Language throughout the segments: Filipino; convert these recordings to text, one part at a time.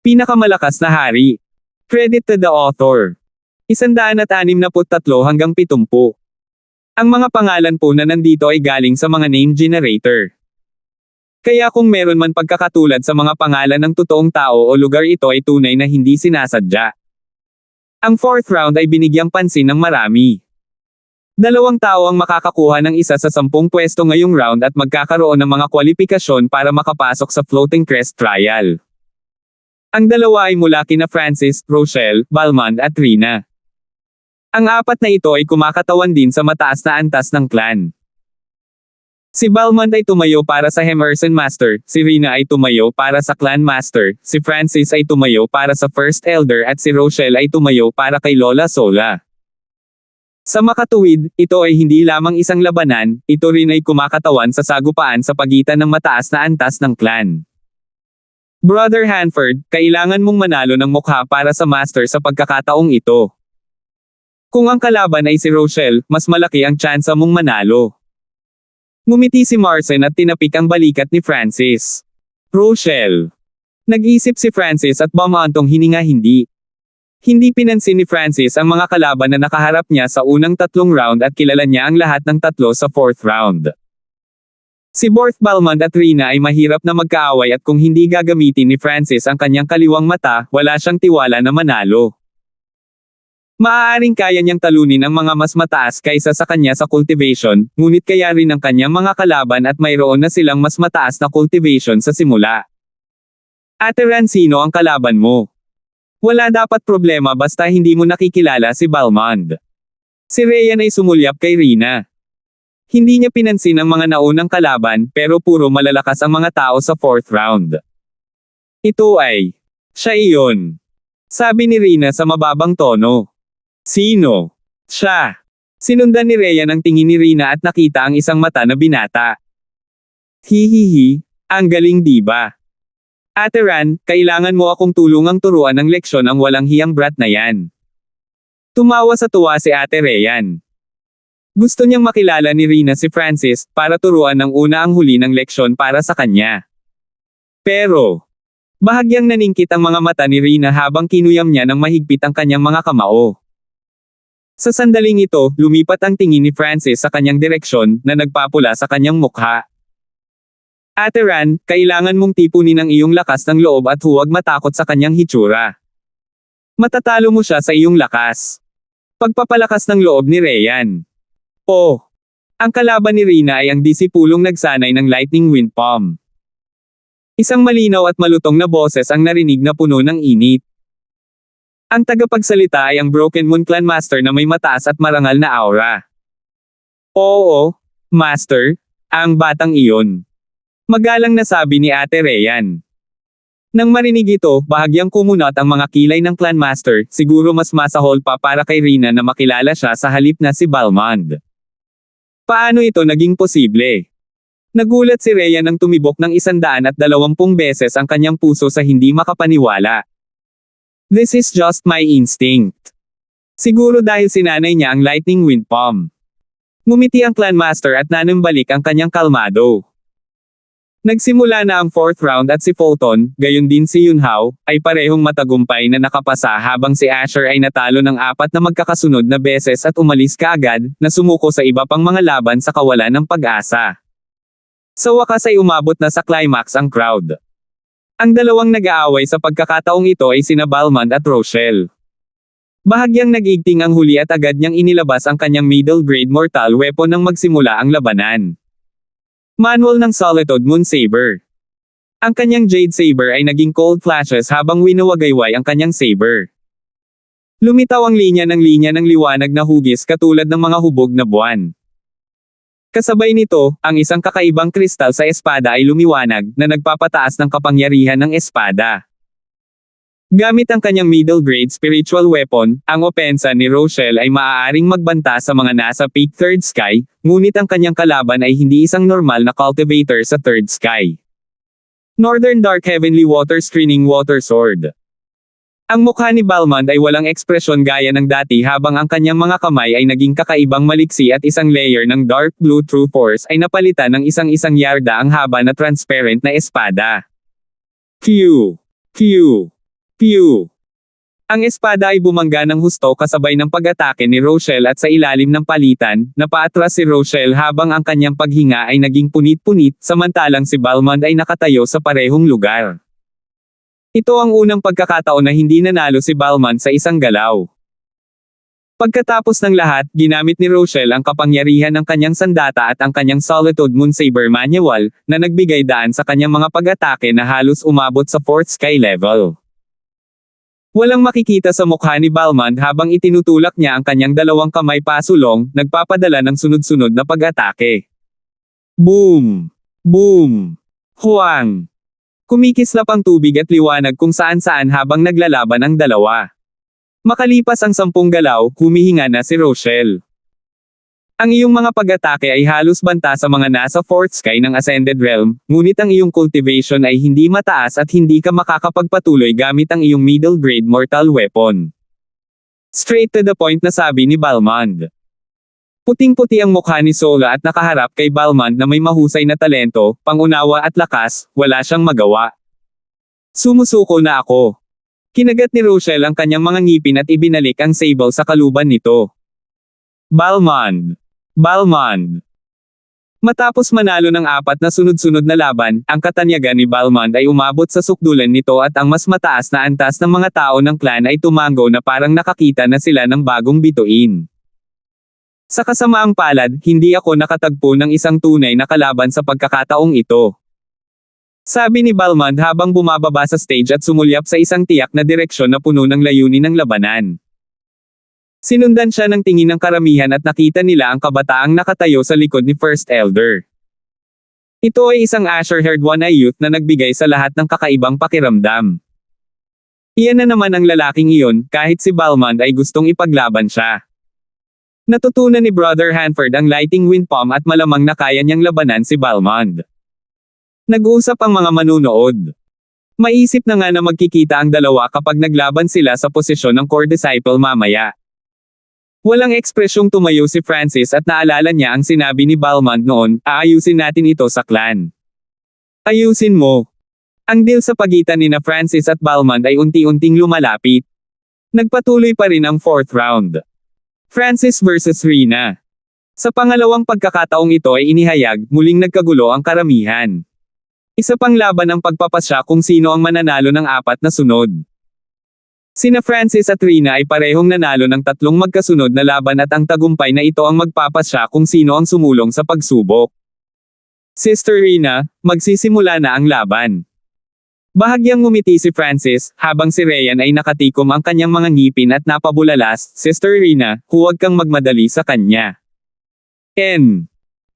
Pinakamalakas na hari. Credit to the author. 163 hanggang 70. Ang mga pangalan po na nandito ay galing sa mga name generator. Kaya kung meron man pagkakatulad sa mga pangalan ng totoong tao o lugar, ito ay tunay na hindi sinasadya. Ang 4th round ay binigyang pansin ng marami. 2 tao ang makakakuha ng isa sa 10 pwesto ngayong round at magkakaroon ng mga kwalipikasyon para makapasok sa Floating Crest Trial. Ang 2 ay mula kina Francis, Rochelle, Balmond at Rina. Ang 4 na ito ay kumakatawan din sa mataas na antas ng clan. Si Balmond ay tumayo para sa Emerson Master, si Rina ay tumayo para sa Clan Master, si Francis ay tumayo para sa First Elder at si Rochelle ay tumayo para kay Lola Sola. Sa makatuwid, ito ay hindi lamang isang labanan, ito rin ay kumakatawan sa sagupaan sa pagitan ng mataas na antas ng clan. Brother Hanford, kailangan mong manalo ng mukha para sa Master sa pagkakataong ito. Kung ang kalaban ay si Rochelle, mas malaki ang tsansa mong manalo. Ngumiti si Marcin at tinapik ang balikat ni Francis. Rochelle. Nag-isip si Francis at bumantong hininga hindi. Hindi pinansin ni Francis ang mga kalaban na nakaharap niya sa unang 3 round at kilala niya ang lahat ng 3 sa 4th round. Si Borth, Balmond at Rina ay mahirap na magkaaway at kung hindi gagamitin ni Francis ang kanyang kaliwang mata, wala siyang tiwala na manalo. Maaaring kaya niyang talunin ang mga mas mataas kaysa sa kanya sa cultivation, ngunit kaya rin ang kanyang mga kalaban at mayroon na silang mas mataas na cultivation sa simula. Ate Ran, sino ang kalaban mo? Wala dapat problema basta hindi mo nakikilala si Balmond. Si Ryan ay sumulyap kay Rina. Hindi niya pinansin ang mga naunang kalaban pero puro malalakas ang mga tao sa 4th round. Ito ay, siya iyon. Sabi ni Rina sa mababang tono. Sino? Siya. Sinundan ni Ryan ang tingin ni Rina at nakita ang isang mata na binata. Hihihi, ang galing diba? Ate Ran, kailangan mo akong tulungang turuan ng leksyon ang walang hiyang brat na yan. Tumawa sa tuwa si Ate Ryan. Gusto niyang makilala ni Rina si Francis para turuan ng una ang huli ng leksyon para sa kanya. Pero, bahagyang naningkit ang mga mata ni Rina habang kinuyam niya ng mahigpit ang kanyang mga kamao. Sa sandaling ito, lumipat ang tingin ni Francis sa kanyang direksyon na nagpapula sa kanyang mukha. Ate Ran, kailangan mong tipunin ang iyong lakas ng loob at huwag matakot sa kanyang hitsura. Matatalo mo siya sa iyong lakas. Pagpapalakas ng loob ni Ryan. Oh! Ang kalaban ni Rina ay ang disipulong nagsanay ng Lightning Wind Palm. Isang malinaw at malutong na boses ang narinig na puno ng init. Ang tagapagsalita ay ang Broken Moon Clan Master na may mataas at marangal na aura. Oo, Master, ang batang iyon. Magalang na sabi ni Ate Ryan. Nang marinig ito, bahagyang kumunot ang mga kilay ng Clan Master, siguro mas masahol pa para kay Rina na makilala siya sa halip na si Balmond. Paano ito naging posible? Nagulat si Ryan nang tumibok ng 120 beses ang kanyang puso sa hindi makapaniwala. This is just my instinct. Siguro dahil sinanay niya ang Lightning Wind Palm. Ngumiti ang Clan Master at nanumbalik ang kanyang kalmado. Nagsimula na ang 4th round at si Fulton, gayon din si Yunhao, ay parehong matagumpay na nakapasa habang si Asher ay natalo ng 4 na magkakasunod na beses at umalis kaagad, na sumuko sa iba pang mga laban sa kawalan ng pag-asa. Sa wakas ay umabot na sa climax ang crowd. Ang 2 nag-aaway sa pagkakataong ito ay sina Balmond at Rochelle. Bahagyang nag-igting ang huli at agad niyang inilabas ang kanyang middle grade mortal weapon nang magsimula ang labanan. Manual ng Solitude Moon Saber. Ang kanyang Jade Saber ay naging cold flashes habang winawagayway ang kanyang saber. Lumitaw ang linya ng liwanag na hugis katulad ng mga hubog na buwan. Kasabay nito, ang isang kakaibang kristal sa espada ay lumiwanag, na nagpapataas ng kapangyarihan ng espada. Gamit ang kanyang middle grade spiritual weapon, ang opensa ni Rochelle ay maaaring magbanta sa mga nasa peak 3rd sky, ngunit ang kanyang kalaban ay hindi isang normal na cultivator sa 3rd sky. Northern Dark Heavenly Water Screening Water Sword. Ang mukha ni Balmond ay walang ekspresyon gaya ng dati habang ang kanyang mga kamay ay naging kakaibang maliksi at isang layer ng dark blue true force ay napalitan ng isang yarda ang haba na transparent na espada. Q. Q. Pew! Ang espada ay bumangga ng husto kasabay ng pag-atake ni Rochelle at sa ilalim ng palitan, napaatras si Rochelle habang ang kanyang paghinga ay naging punit-punit, samantalang si Balmond ay nakatayo sa parehong lugar. Ito ang unang pagkakataon na hindi nanalo si Balmond sa isang galaw. Pagkatapos ng lahat, ginamit ni Rochelle ang kapangyarihan ng kanyang sandata at ang kanyang Solitude Moonsaber Manual, na nagbigay daan sa kanyang mga pag-atake na halos umabot sa 4th sky level. Walang makikita sa mukha ni Balmond habang itinutulak niya ang kanyang dalawang kamay pasulong, nagpapadala ng sunod-sunod na pag-atake. Boom! Boom! Huwang! Kumikislap ang tubig at liwanag kung saan-saan habang naglalaban ang dalawa. Makalipas ang 10 galaw, humihinga na si Rochelle. Ang iyong mga pag-atake ay halos banta sa mga nasa 4th sky ng Ascended Realm, ngunit ang iyong cultivation ay hindi mataas at hindi ka makakapagpatuloy gamit ang iyong middle grade mortal weapon. Straight to the point na sabi ni Balmond. Puting-puti ang mukha ni Sola at nakaharap kay Balmond na may mahusay na talento, pangunawa at lakas, wala siyang magawa. Sumusuko na ako. Kinagat ni Rochelle ang kanyang mga ngipin at ibinalik ang sable sa kaluban nito. Balmond! Balmond! Matapos manalo ng 4 na sunod-sunod na laban, ang katanyagan ni Balmond ay umabot sa sukdulan nito at ang mas mataas na antas ng mga tao ng clan ay tumango na parang nakakita na sila ng bagong bituin. Sa kasamaang palad, hindi ako nakatagpo ng isang tunay na kalaban sa pagkakataong ito. Sabi ni Balmond habang bumababa sa stage at sumulyap sa isang tiyak na direksyon na puno ng layunin ng labanan. Sinundan siya ng tingin ng karamihan at nakita nila ang kabataang nakatayo sa likod ni First Elder. Ito ay isang Azure-haired one-eye youth na nagbigay sa lahat ng kakaibang pakiramdam. Iyan na naman ang lalaking iyon, kahit si Balmond ay gustong ipaglaban siya. Natutunan ni Brother Hanford ang Lighting Wind Palm at malamang na kaya niyang labanan si Balmond. Nag-uusap ang mga manunood. Maisip na nga na magkikita ang dalawa kapag naglaban sila sa posisyon ng core disciple mamaya. Walang ekspresyong tumayo si Francis at naalala niya ang sinabi ni Balmond noon, aayusin natin ito sa clan. Ayusin mo. Ang deal sa pagitan ni na Francis at Balmond ay unti-unting lumalapit. Nagpatuloy pa rin ang 4th round. Francis versus Rina. Sa pangalawang pagkakataong ito ay inihayag, muling nagkagulo ang karamihan. Isa pang laban ang pagpapasya kung sino ang mananalo ng 4 na sunod. Sina Francis at Rina ay parehong nanalo ng 3 magkasunod na laban at ang tagumpay na ito ang magpapasya kung sino ang sumulong sa pagsubok. Sister Rina, magsisimula na ang laban. Bahagyang ngumiti si Francis, habang si Ryan ay nakatikom ang kanyang mga ngipin at napabulalas, Sister Rina, huwag kang magmadali sa kanya.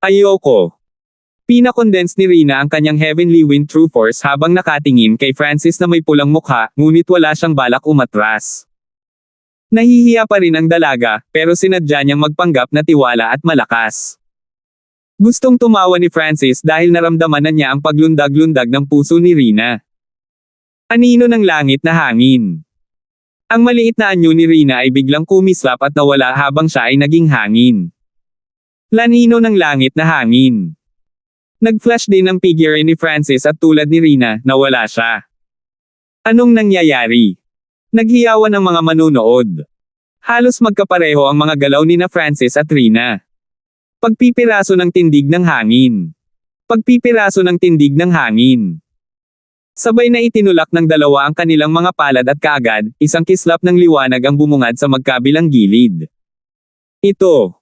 Ayoko. Pinakondense ni Rina ang kanyang Heavenly Wind True Force habang nakatingin kay Francis na may pulang mukha, ngunit wala siyang balak umatras. Nahihiya pa rin ang dalaga, pero sinadya niyang magpanggap na tiwala at malakas. Gustong tumawa ni Francis dahil naramdaman na niya ang paglundag-lundag ng puso ni Rina. Anino ng langit na hangin. Ang maliit na anyo ni Rina ay biglang kumislap at nawala habang siya ay naging hangin. Lanino ng langit na hangin. Nag-flash din ang figure ni Francis at tulad ni Rina, nawala siya. Anong nangyayari? Naghiyawan ang mga manunood. Halos magkapareho ang mga galaw ni na Francis at Rina. Pagpipiraso ng tindig ng hangin. Pagpipiraso ng tindig ng hangin. Sabay na itinulak ng dalawa ang kanilang mga palad at kaagad, isang kislap ng liwanag ang bumungad sa magkabilang gilid. Ito.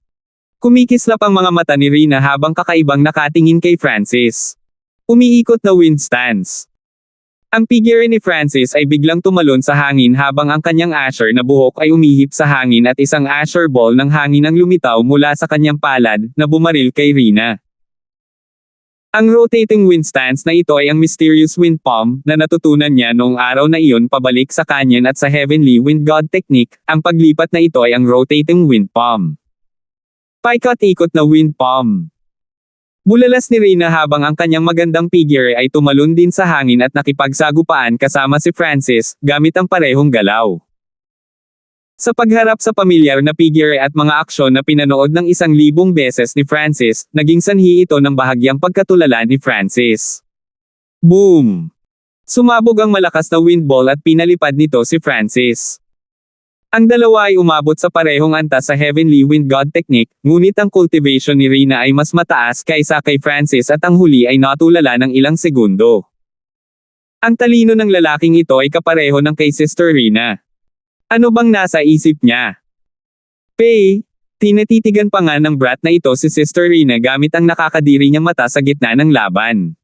Kumikislap ang mga mata ni Rina habang kakaibang nakatingin kay Francis. Umiikot na wind stance. Ang figure ni Francis ay biglang tumalon sa hangin habang ang kanyang Azure na buhok ay umihip sa hangin at isang Azure ball ng hangin ang lumitaw mula sa kanyang palad, na bumaril kay Rina. Ang rotating wind stance na ito ay ang Mysterious Wind Palm, na natutunan niya noong araw na iyon pabalik sa Canyon at sa Heavenly Wind God Technique. Ang paglipat na ito ay ang rotating wind palm. Paikot-ikot na wind palm. Bulalas ni Rina habang ang kanyang magandang figure ay tumalon din sa hangin at nakipagsagupaan kasama si Francis, gamit ang parehong galaw. Sa pagharap sa pamilyar na figure at mga aksyon na pinanood ng 1,000 beses ni Francis, naging sanhi ito ng bahagyang pagkatulala ni Francis. Boom! Sumabog ang malakas na windball at pinalipad nito si Francis. Ang dalawa ay umabot sa parehong antas sa Heavenly Wind God technique, ngunit ang cultivation ni Rina ay mas mataas kaysa kay Francis at ang huli ay natulala ng ilang segundo. Ang talino ng lalaking ito ay kapareho ng kay Sister Rina. Ano bang nasa isip niya? Tinatitigan pa nga ng brat na ito si Sister Rina gamit ang nakakadiri niyang mata sa gitna ng laban.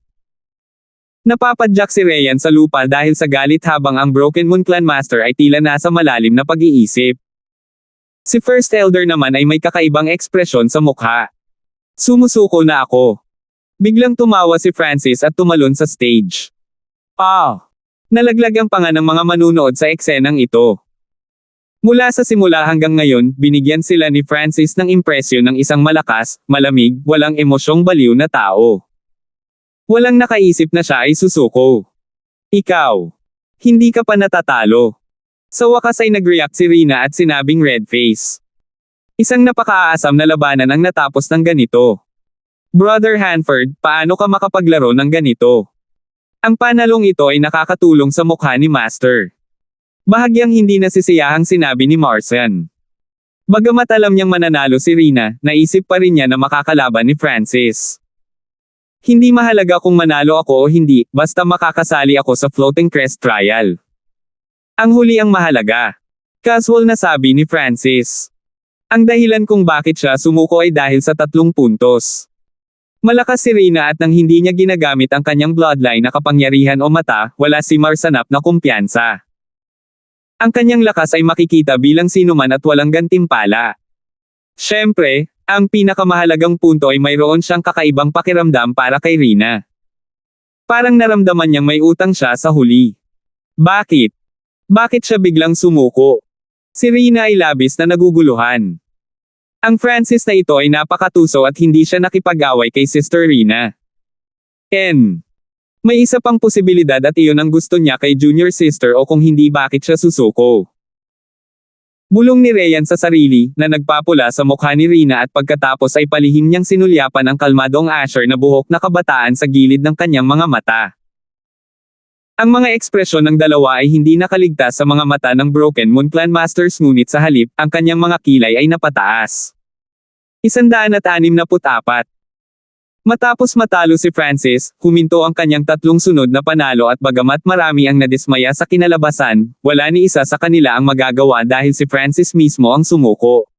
Napapadyak si Ryan sa lupa dahil sa galit habang ang Broken Moon Clan Master ay tila nasa malalim na pag-iisip. Si First Elder naman ay may kakaibang ekspresyon sa mukha. Sumusuko na ako. Biglang tumawa si Francis at tumalon sa stage. Nalaglag ang panga ng mga manunood sa eksenang ito. Mula sa simula hanggang ngayon, binigyan sila ni Francis ng impresyon ng isang malakas, malamig, walang emosyong baliw na tao. Walang nakaisip na siya ay susuko. Ikaw. Hindi ka pa natatalo. Sa wakas ay nag-react si Rina at sinabing red face. Isang napakaasam na labanan ang natapos ng ganito. Brother Hanford, paano ka makapaglaro ng ganito? Ang panalong ito ay nakakatulong sa mukha ni Master. Bahagyang hindi nasisiyahang sinabi ni Marcian. Bagamat alam niyang mananalo si Rina, naisip pa rin niya na makakalaban ni Francis. Hindi mahalaga kung manalo ako o hindi, basta makakasali ako sa Floating Crest Trial. Ang huli ang mahalaga. Casual na sabi ni Francis. Ang dahilan kung bakit siya sumuko ay dahil sa 3 puntos. Malakas si Rina at nang hindi niya ginagamit ang kanyang bloodline na kapangyarihan o mata, wala si Marsanap na kumpiyansa. Ang kanyang lakas ay makikita bilang sinuman at walang gantimpala. Siyempre, ang pinakamahalagang punto ay mayroon siyang kakaibang pakiramdam para kay Rina. Parang naramdaman niyang may utang siya sa huli. Bakit? Bakit siya biglang sumuko? Si Rina ay labis na naguguluhan. Ang Francis na ito ay napakatuso at hindi siya nakipag-away kay Sister Rina. May isa pang posibilidad at iyon ang gusto niya kay Junior Sister o kung hindi bakit siya susuko. Bulong ni Ryan sa sarili, na nagpapula sa mukha ni Rina at pagkatapos ay palihim niyang sinulyapan ang kalmadong Asher na buhok na kabataan sa gilid ng kanyang mga mata. Ang mga ekspresyon ng dalawa ay hindi nakaligtas sa mga mata ng Broken Moon Clan Masters ngunit sa halip, ang kanyang mga kilay ay napataas. 164. Matapos matalo si Francis, huminto ang kanyang 3 sunod na panalo at bagamat marami ang nadismaya sa kinalabasan, wala ni isa sa kanila ang magagawa dahil si Francis mismo ang sumuko.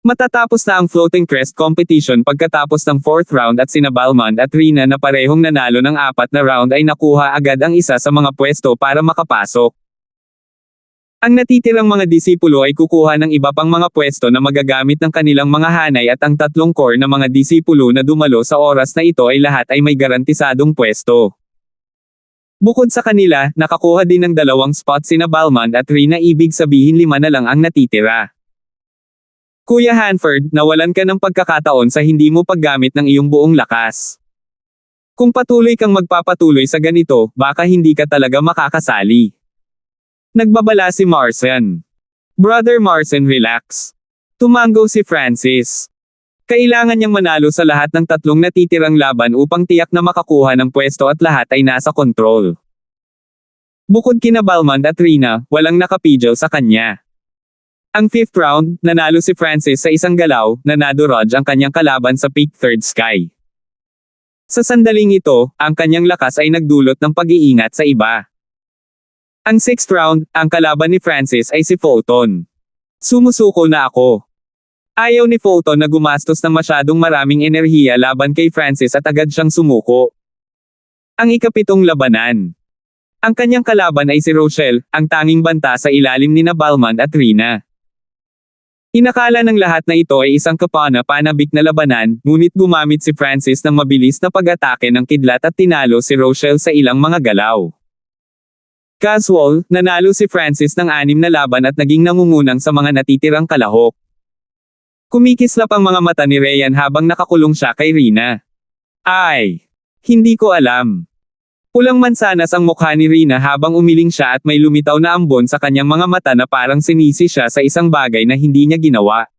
Matatapos na ang Floating Crest competition pagkatapos ng 4th round at sina Balmond at Rina na parehong nanalo ng 4 na round ay nakuha agad ang isa sa mga pwesto para makapasok. Ang natitirang mga disipulo ay kukuha ng iba pang mga pwesto na magagamit ng kanilang mga hanay at ang 3 core na mga disipulo na dumalo sa oras na ito ay lahat ay may garantisadong pwesto. Bukod sa kanila, nakakuha din ng 2 spot sina Balmond at Rina, ibig sabihin 5 na lang ang natitira. Kuya Hanford, nawalan ka ng pagkakataon sa hindi mo paggamit ng iyong buong lakas. Kung patuloy kang magpapatuloy sa ganito, baka hindi ka talaga makakasali. Nagbabala si Marcian. Brother Marcian, relax. Tumango si Francis. Kailangan niyang manalo sa lahat ng 3 natitirang laban upang tiyak na makakuha ng pwesto at lahat ay nasa kontrol. Bukod kina Balmond at Rina, walang nakapigil sa kanya. Ang 5th round, nanalo si Francis sa isang galaw, na nadodge ang kanyang kalaban sa peak 3rd sky. Sa sandaling ito, ang kanyang lakas ay nagdulot ng pag-iingat sa iba. Ang 6th round, ang kalaban ni Francis ay si Fulton. Sumusuko na ako. Ayaw ni Fulton na gumastos ng masyadong maraming enerhiya laban kay Francis at agad siyang sumuko. Ang ika-7 labanan. Ang kanyang kalaban ay si Rochelle, ang tanging banta sa ilalim ni Balmond at Rina. Inakala ng lahat na ito ay isang kapana-panabik na labanan, ngunit gumamit si Francis ng mabilis na pag-atake ng kidlat at tinalo si Rochelle sa ilang mga galaw. Casual, nanalo si Francis ng 6 na laban at naging nangungunang sa mga natitirang kalahok. Kumikislap ang mga mata ni Ryan habang nakakulong siya kay Rina. Ay! Hindi ko alam. Pulang mansanas ang mukha ni Rina habang umiling siya at may lumitaw na ambon sa kanyang mga mata na parang sinisi siya sa isang bagay na hindi niya ginawa.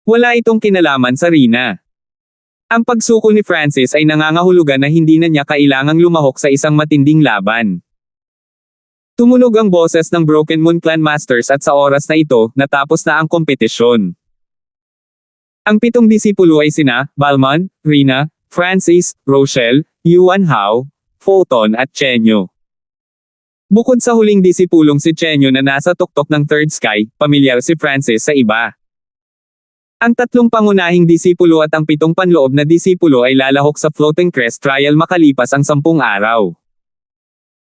Wala itong kinalaman sa Rina. Ang pagsuko ni Francis ay nangangahulugan na hindi na niya kailangang lumahok sa isang matinding laban. Tumunog ang boses ng Broken Moon Clan Masters at sa oras na ito, natapos na ang kompetisyon. Ang 7 disipulo ay sina, Balmond, Rina, Francis, Rochelle, Yuan Hao, Fulton at Chenyo. Bukod sa huling disipulong si Chenyo na nasa tuktok ng Third Sky, pamilyar si Francis sa iba. Ang 3 pangunahing disipulo at ang 7 panloob na disipulo ay lalahok sa Floating Crest Trial makalipas ang 10 araw.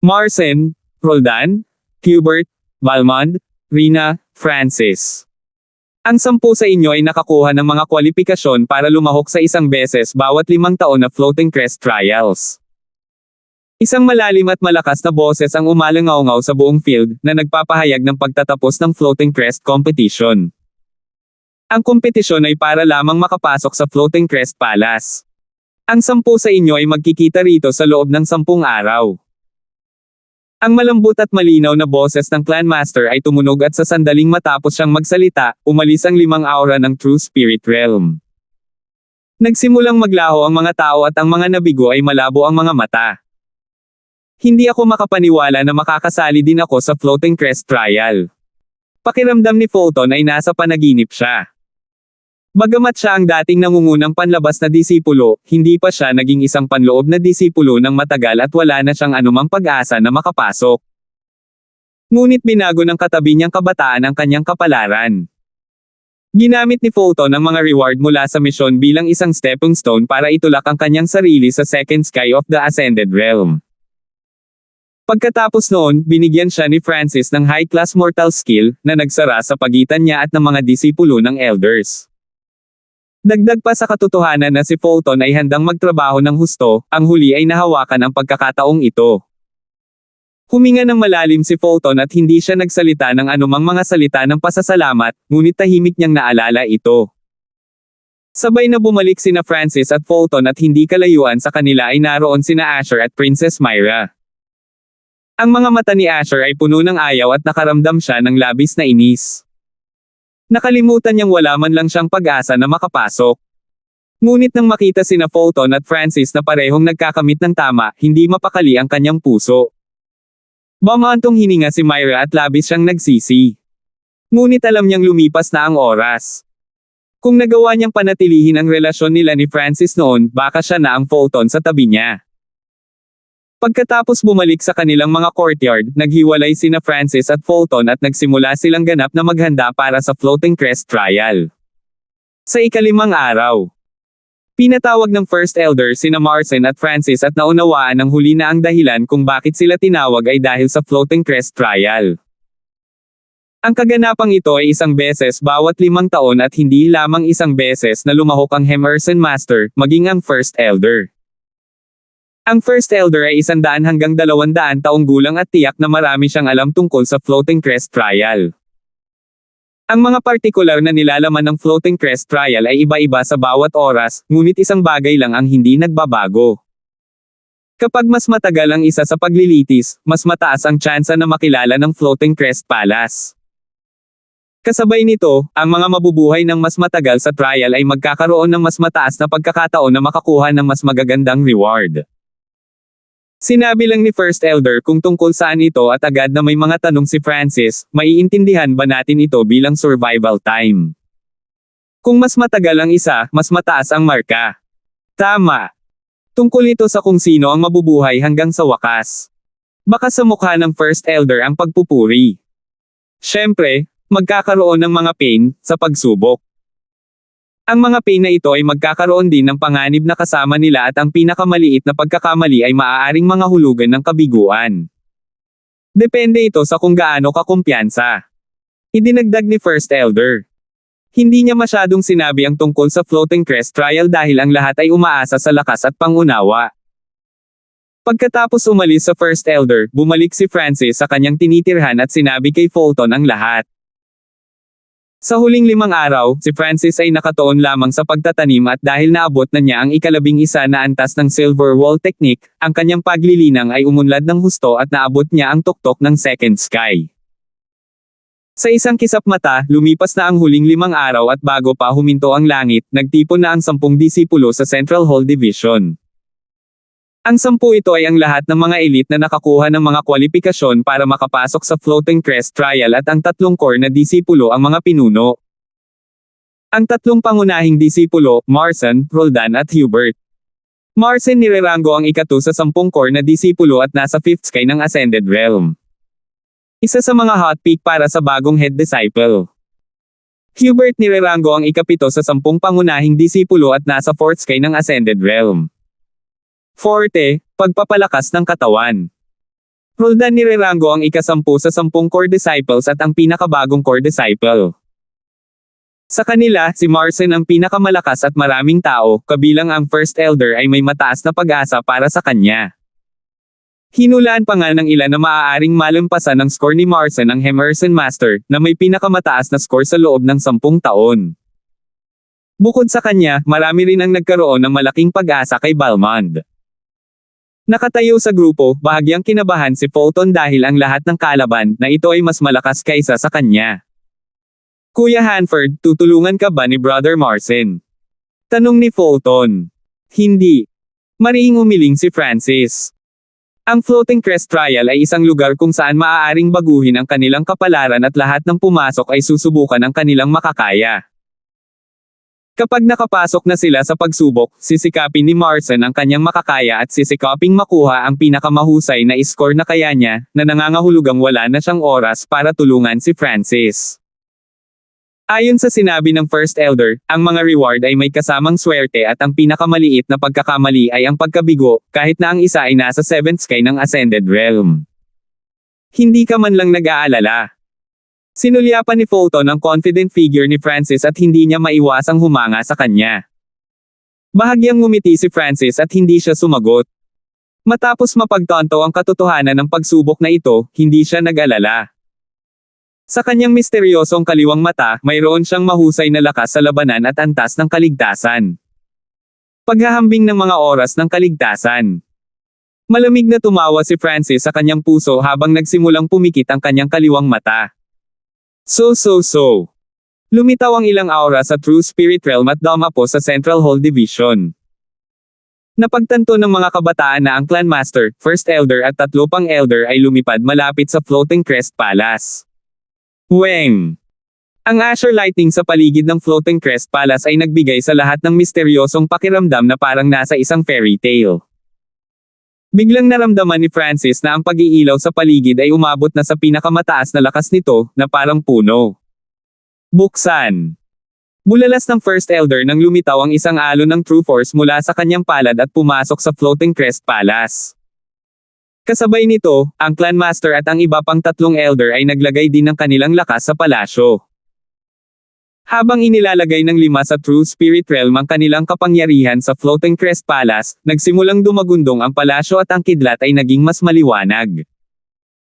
Marcin, Roldan, Hubert, Balmond, Rina, Francis. Ang 10 sa inyo ay nakakuha ng mga kwalifikasyon para lumahok sa isang beses bawat 5 taon na Floating Crest Trials. Isang malalim at malakas na boses ang umalangaw-ngaw sa buong field na nagpapahayag ng pagtatapos ng Floating Crest Competition. Ang kompetisyon ay para lamang makapasok sa Floating Crest Palace. Ang 10 sa inyo ay magkikita rito sa loob ng 10 araw. Ang malambot at malinaw na boses ng Clan Master ay tumunog at sa sandaling matapos siyang magsalita, umalis ang 5 aura ng True Spirit Realm. Nagsimulang maglaho ang mga tao at ang mga nabigo ay malabo ang mga mata. Hindi ako makapaniwala na makakasali din ako sa Floating Crest Trial. Pakiramdam ni Fulton ay nasa panaginip siya. Bagamat siya ang dating nangungunang panlabas na disipulo, hindi pa siya naging isang panloob na disipulo ng matagal at wala na siyang anumang pag-asa na makapasok. Ngunit binago ng katabi niyang kabataan ang kanyang kapalaran. Ginamit ni Fulton ang mga reward mula sa misyon bilang isang stepping stone para itulak ang kanyang sarili sa Second Sky of the Ascended Realm. Pagkatapos noon, binigyan siya ni Francis ng high-class mortal skill na nagsara sa pagitan niya at ng mga disipulo ng elders. Dagdag pa sa katotohanan na si Fulton ay handang magtrabaho ng husto, ang huli ay nahawakan ang pagkakataong ito. Huminga ng malalim si Fulton at hindi siya nagsalita ng anumang mga salita ng pasasalamat, ngunit tahimik niyang naalala ito. Sabay na bumalik sina Francis at Fulton at hindi kalayuan sa kanila ay naroon sina Asher at Princess Myra. Ang mga mata ni Asher ay puno ng ayaw at nakaramdam siya ng labis na inis. Nakalimutan niyang wala man lang siyang pag-asa na makapasok. Ngunit nang makita sina Fulton at Francis na parehong nagkakamit ng tama, hindi mapakali ang kanyang puso. Bumantong hininga si Myra at labis siyang nagsisi. Ngunit alam niyang lumipas na ang oras. Kung nagawa niyang panatilihin ang relasyon nila ni Francis noon, baka siya na ang Fulton sa tabi niya. Pagkatapos bumalik sa kanilang mga courtyard, naghiwalay sina Francis at Fulton at nagsimula silang ganap na maghanda para sa Floating Crest Trial. Sa ika-5 araw, pinatawag ng First Elder sina Marcin at Francis at naunawaan ng huli na ang dahilan kung bakit sila tinawag ay dahil sa Floating Crest Trial. Ang kaganapang ito ay isang beses bawat 5 taon at hindi lamang isang beses na lumahok ang Emerson Master, maging ang First Elder. Ang First Elder ay 100 hanggang 200 taong gulang at tiyak na marami siyang alam tungkol sa Floating Crest Trial. Ang mga partikular na nilalaman ng Floating Crest Trial ay iba-iba sa bawat oras, ngunit isang bagay lang ang hindi nagbabago. Kapag mas matagal ang isa sa paglilitis, mas mataas ang tsansa na makilala ng Floating Crest Palace. Kasabay nito, ang mga mabubuhay ng mas matagal sa trial ay magkakaroon ng mas mataas na pagkakataon na makakuha ng mas magagandang reward. Sinabi lang ni First Elder kung tungkol saan ito at agad na may mga tanong si Francis, maiintindihan ba natin ito bilang survival time? Kung mas matagal ang isa, mas mataas ang marka. Tama. Tungkol ito sa kung sino ang mabubuhay hanggang sa wakas. Baka sa mukha ng First Elder ang pagpupuri. Siyempre, magkakaroon ng mga pain sa pagsubok. Ang mga pain na ito ay magkakaroon din ng panganib na kasama nila at ang pinakamaliit na pagkakamali ay maaaring mga hulugan ng kabiguan. Depende ito sa kung gaano kakumpiyansa. Idinagdag ni First Elder. Hindi niya masyadong sinabi ang tungkol sa Floating Crest Trial dahil ang lahat ay umaasa sa lakas at pangunawa. Pagkatapos umalis sa First Elder, bumalik si Francis sa kanyang tinitirhan at sinabi kay Fulton ang lahat. Sa huling 5 araw, si Francis ay nakatuon lamang sa pagtatanim at dahil naabot na niya ang ika-11 na antas ng Silver Wall Technique, ang kanyang paglilinang ay umunlad ng husto at naabot niya ang tuktok ng Second Sky. Sa isang kisap mata, lumipas na ang huling 5 araw at bago pa huminto ang langit, nagtipon na ang 10 disipulo sa Central Hall Division. Ang 10 ito ay ang lahat ng mga elite na nakakuha ng mga kwalipikasyon para makapasok sa Floating Crest Trial at ang 3 core na disipulo ang mga pinuno. Ang 3 pangunahing disipulo, Marson, Roldan at Hubert. Marson nirerango ang ika-2 sa 10 core na disipulo at nasa 5th sky ng Ascended Realm. Isa sa mga hot pick para sa bagong head disciple. Hubert nirerango ang ika-7 sa 10 pangunahing disipulo at nasa 4th sky ng Ascended Realm. Forte, pagpapalakas ng katawan. Roldan nirerango ang ika-10 sa 10 core disciples at ang pinakabagong core disciple. Sa kanila, si Marson ang pinakamalakas at maraming tao, kabilang ang First Elder ay may mataas na pag-asa para sa kanya. Hinulaan pa nga ng ilan na maaaring malampasan ng score ni Marson ang Emerson Master, na may pinakamataas na score sa loob ng 10 taon. Bukod sa kanya, marami rin ang nagkaroon ng malaking pag-asa kay Balmond. Nakatayo sa grupo, bahagyang kinabahan si Fulton dahil ang lahat ng kalaban na ito ay mas malakas kaysa sa kanya. Kuya Hanford, tutulungan ka ba ni Brother Marson? Tanong ni Fulton. Hindi. Mariing umiling si Francis. Ang Floating Crest Trial ay isang lugar kung saan maaaring baguhin ang kanilang kapalaran at lahat ng pumasok ay susubukan ang kanilang makakaya. Kapag nakapasok na sila sa pagsubok, sisikapin ni Marson ang kanyang makakaya at sisikaping makuha ang pinakamahusay na score na kaya niya, na nangangahulugang wala na siyang oras para tulungan si Francis. Ayon sa sinabi ng First Elder, ang mga reward ay may kasamang swerte at ang pinakamaliit na pagkakamali ay ang pagkabigo, kahit na ang isa ay nasa 7th sky ng Ascended Realm. Hindi ka man lang nag-aalala. Sinulyapan ni Fulton ang confident figure ni Francis at hindi niya maiwasang humanga sa kanya. Bahagyang ngumiti si Francis at hindi siya sumagot. Matapos mapagtanto ang katotohanan ng pagsubok na ito, hindi siya nag-alala. Sa kanyang misteryosong kaliwang mata, mayroon siyang mahusay na lakas sa labanan at antas ng kaligtasan. Paghahambing ng mga oras ng kaligtasan. Malamig na tumawa si Francis sa kanyang puso habang nagsimulang pumikit ang kanyang kaliwang mata. So. Lumitaw ang ilang aura sa True Spirit Realm at dumapo sa Central Hall Division. Napagtanto ng mga kabataan na ang Clan Master, First Elder at 3 pang Elder ay lumipad malapit sa Floating Crest Palace. Weng! Ang Azure Lightning sa paligid ng Floating Crest Palace ay nagbigay sa lahat ng misteryosong pakiramdam na parang nasa isang fairy tale. Biglang naramdaman ni Francis na ang pag-iilaw sa paligid ay umabot na sa pinakamataas na lakas nito, na parang puno. Buksan! Bulalas ng First Elder nang lumitaw ang isang alon ng True Force mula sa kanyang palad at pumasok sa Floating Crest Palace. Kasabay nito, ang Clan Master at ang iba pang 3 Elder ay naglagay din ng kanilang lakas sa palasyo. Habang inilalagay ng 5 sa True Spirit Realm ang kanilang kapangyarihan sa Floating Crest Palace, nagsimulang dumagundong ang palasyo at ang kidlat ay naging mas maliwanag.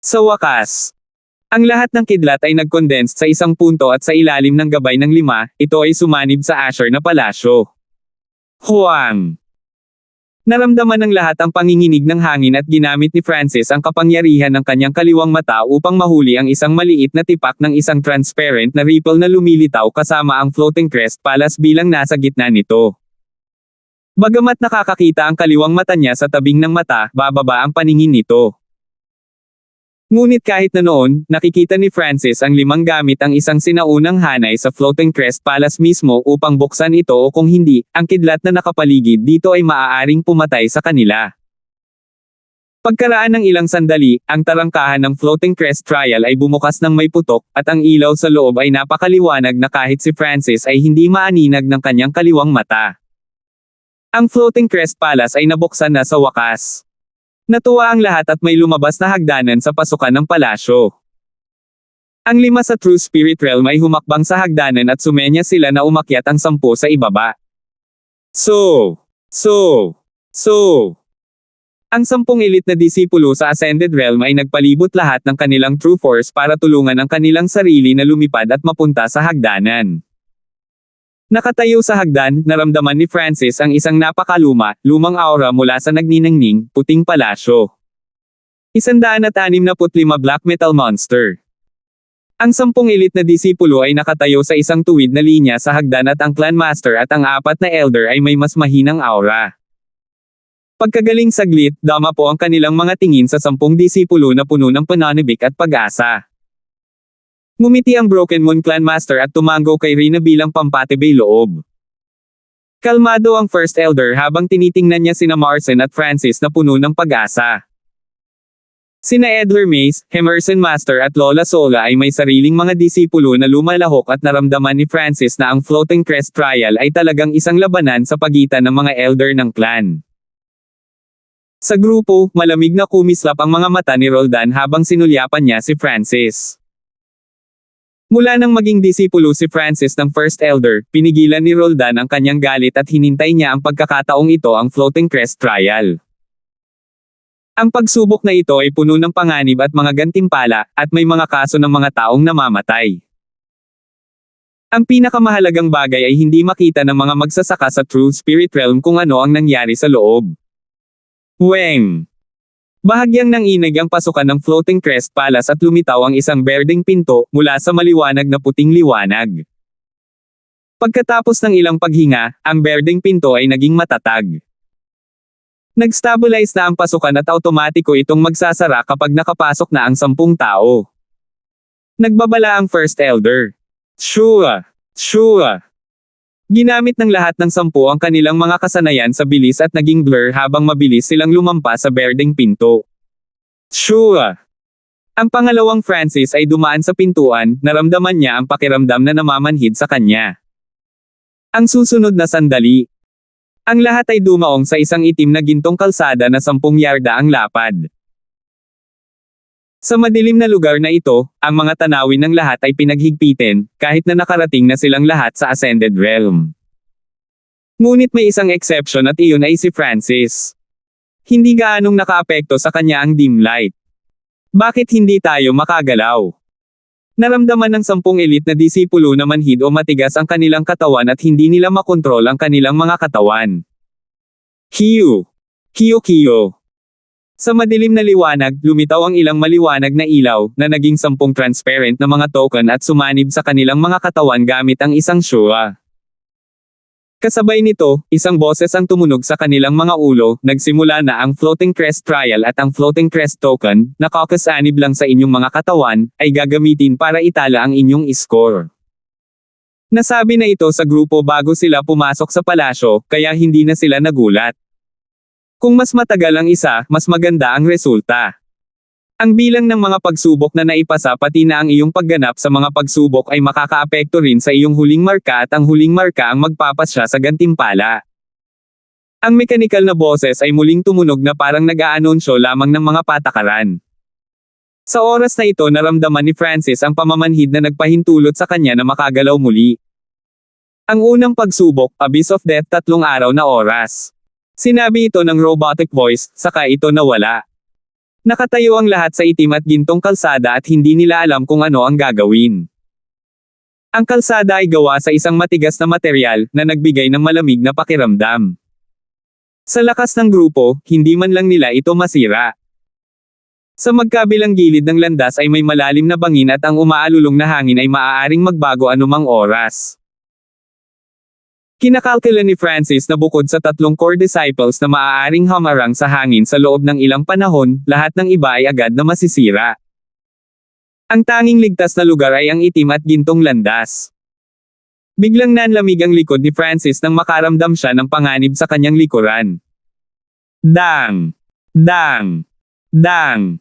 Sa wakas, ang lahat ng kidlat ay nag-condense sa isang punto at sa ilalim ng gabay ng 5, ito ay sumanib sa Azure na palasyo. Huwang! Naramdaman ng lahat ang panginginig ng hangin at ginamit ni Francis ang kapangyarihan ng kanyang kaliwang mata upang mahuli ang isang maliit na tipak ng isang transparent na ripple na lumilitaw kasama ang Floating Crest Palace bilang nasa gitna nito. Bagamat nakakakita ang kaliwang mata niya sa tabing ng mata, bababa ang paningin nito. Ngunit kahit na noon, nakikita ni Francis ang 5 gamit ang isang sinaunang hanay sa Floating Crest Palace mismo upang buksan ito o kung hindi, ang kidlat na nakapaligid dito ay maaaring pumatay sa kanila. Pagkaraan ng ilang sandali, ang tarangkahan ng Floating Crest Trial ay bumukas ng may putok, at ang ilaw sa loob ay napakaliwanag na kahit si Francis ay hindi maaninag ng kanyang kaliwang mata. Ang Floating Crest Palace ay nabuksan na sa wakas. Natuwa ang lahat at may lumabas na hagdanan sa pasukan ng palasyo. Ang 5 sa True Spirit Realm ay humakbang sa hagdanan at sumenya sila na umakyat ang 10 sa ibaba. So. Ang 10 elite na disipulo sa Ascended Realm ay nagpalibot lahat ng kanilang True Force para tulungan ang kanilang sarili na lumipad at mapunta sa hagdanan. Nakatayo sa hagdan, naramdaman ni Francis ang isang lumang aura mula sa nagniningning, puting palasyo. 165 black metal monster. Ang 10 elite na disipulo ay nakatayo sa isang tuwid na linya sa hagdan at ang clan master at ang 4 na elder ay may mas mahinang aura. Pagkagaling saglit, dama po ang kanilang mga tingin sa 10 disipulo na puno ng pananabik at pag-asa. Ngumiti ang Broken Moon Clan Master at tumango kay Rina bilang pampatibay loob. Kalmado ang First Elder habang tinitingnan niya sina Marcin at Francis na puno ng pag-asa. Sina Edler Mace, Emerson Master at Lola Sola ay may sariling mga disipulo na lumalahok at naramdaman ni Francis na ang Floating Crest Trial ay talagang isang labanan sa pagitan ng mga elder ng clan. Sa grupo, malamig na kumislap ang mga mata ni Roldan habang sinulyapan niya si Francis. Mula nang maging disipulo si Francis ng First Elder, pinigilan ni Roldan ang kanyang galit at hinintay niya ang pagkakataong ito ang Floating Crest Trial. Ang pagsubok na ito ay puno ng panganib at mga gantimpala, at may mga kaso ng mga taong namamatay. Ang pinakamahalagang bagay ay hindi makita ng mga magsasaka sa True Spirit Realm kung ano ang nangyari sa loob. Weng! Bahagyang nanginig ang pasukan ng Floating Crest Palace at lumitaw ang isang berdeng pinto mula sa maliwanag na puting liwanag. Pagkatapos ng ilang paghinga, ang berdeng pinto ay naging matatag. Nag-stabilize na ang pasukan at automatiko itong magsasara kapag nakapasok na ang 10 tao. Nagbabala ang First Elder. Shua! Shua! Ginamit ng lahat ng 10 ang kanilang mga kasanayan sa bilis at naging blur habang mabilis silang lumampas sa berdeng pinto. Shua! Ang pangalawang Francis ay dumaan sa pintuan, naramdaman niya ang pakiramdam na namamanhid sa kanya. Ang susunod na sandali. Ang lahat ay dumaong sa isang itim na gintong kalsada na 10 yarda ang lapad. Sa madilim na lugar na ito, ang mga tanawin ng lahat ay pinaghigpitin, kahit na nakarating na silang lahat sa Ascended Realm. Ngunit may isang exception at iyon ay si Francis. Hindi gaanong nakaapekto sa kanya ang dim light. Bakit hindi tayo makagalaw? Naramdaman ng 10 elite na disipulo na manhid o matigas ang kanilang katawan at hindi nila makontrol ang kanilang mga katawan. Kiyo! Kiyo kiyo! Sa madilim na liwanag, lumitaw ang ilang maliwanag na ilaw, na naging 10 transparent na mga token at sumanib sa kanilang mga katawan gamit ang isang shua. Kasabay nito, isang boses ang tumunog sa kanilang mga ulo, nagsimula na ang Floating Crest Trial at ang Floating Crest Token, na kakasanib lang sa inyong mga katawan, ay gagamitin para itala ang inyong score. Nasabi na ito sa grupo bago sila pumasok sa palasyo, kaya hindi na sila nagulat. Kung mas matagal ang isa, mas maganda ang resulta. Ang bilang ng mga pagsubok na naipasa pati na ang iyong pagganap sa mga pagsubok ay makakaapekto rin sa iyong huling marka at ang huling marka ang magpapasya sa gantimpala. Ang mekanikal na boses ay muling tumunog na parang nag-aanunsyo lamang ng mga patakaran. Sa oras na ito naramdaman ni Francis ang pamamanhid na nagpahintulot sa kanya na makagalaw muli. Ang unang pagsubok, Abyss of Death 3 araw na oras. Sinabi ito ng robotic voice, saka ito nawala. Nakatayo ang lahat sa itim at gintong kalsada at hindi nila alam kung ano ang gagawin. Ang kalsada ay gawa sa isang matigas na material, na nagbigay ng malamig na pakiramdam. Sa lakas ng grupo, hindi man lang nila ito masira. Sa magkabilang gilid ng landas ay may malalim na bangin at ang umaalulong na hangin ay maaaring magbago anumang oras. Kinakalkula ni Francis na bukod sa 3 core disciples na maaaring hamarang sa hangin sa loob ng ilang panahon, lahat ng iba ay agad na masisira. Ang tanging ligtas na lugar ay ang itim at gintong landas. Biglang nanlamig ang likod ni Francis nang makaramdam siya ng panganib sa kanyang likuran. Dang! Dang! Dang!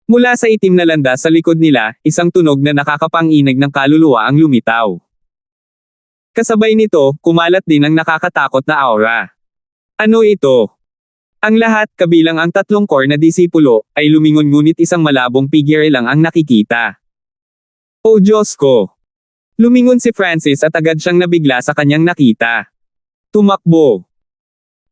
Mula sa itim na landas sa likod nila, isang tunog na nakakapanginig ng kaluluwa ang lumitaw. Kasabay nito, kumalat din ang nakakatakot na aura. Ano ito? Ang lahat, kabilang ang 3 core na disipulo, ay lumingon ngunit isang malabong figure lang ang nakikita. O Diyos ko! Lumingon si Francis at agad siyang nabigla sa kanyang nakita. Tumakbo!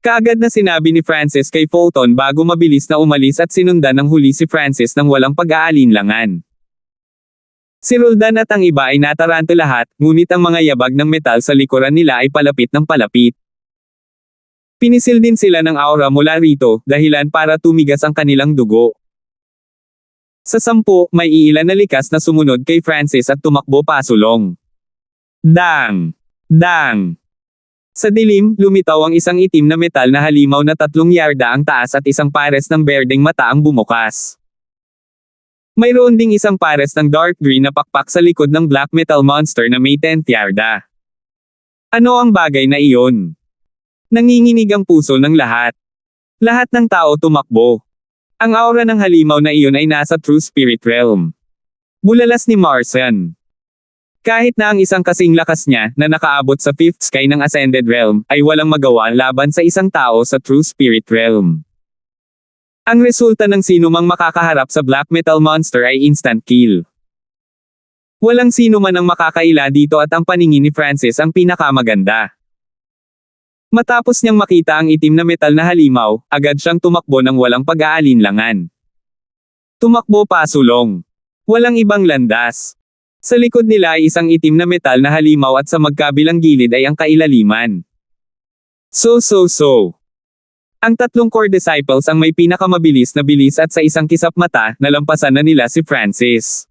Kaagad na sinabi ni Francis kay Fulton bago mabilis na umalis at sinundan ng huli si Francis nang walang pag-aalinlangan. Si Roldan at ang iba ay nataranto lahat, ngunit ang mga yabag ng metal sa likuran nila ay palapit ng palapit. Pinisil din sila ng aura mula rito, dahilan para tumigas ang kanilang dugo. Sa 10, may iilan na likas na sumunod kay Francis at tumakbo pasulong. Dang! Dang! Sa dilim, lumitaw ang isang itim na metal na halimaw na 3 yarda ang taas at isang pares ng berdeng mata ang bumukas. Mayroon ding isang pares ng dark green na pakpak sa likod ng black metal monster na may 10th yarda. Ano ang bagay na iyon? Nanginginig ang puso ng lahat. Lahat ng tao tumakbo. Ang aura ng halimaw na iyon ay nasa True Spirit Realm. Bulalas ni Marcian. Kahit na ang isang kasing lakas niya, na nakaabot sa 5th sky ng Ascended Realm, ay walang magawa laban sa isang tao sa True Spirit Realm. Ang resulta ng sinumang makakaharap sa Black Metal Monster ay instant kill. Walang sino man ang makakaila dito at ang paningin ni Francis ang pinakamaganda. Matapos niyang makita ang itim na metal na halimaw, agad siyang tumakbo ng walang pag-aalinlangan. Tumakbo pasulong. Walang ibang landas. Sa likod nila ay isang itim na metal na halimaw at sa magkabilang gilid ay ang kailaliman. So. Ang 3 core disciples ang may pinakamabilis na bilis at sa isang kisap mata, nalampasan na nila si Francis.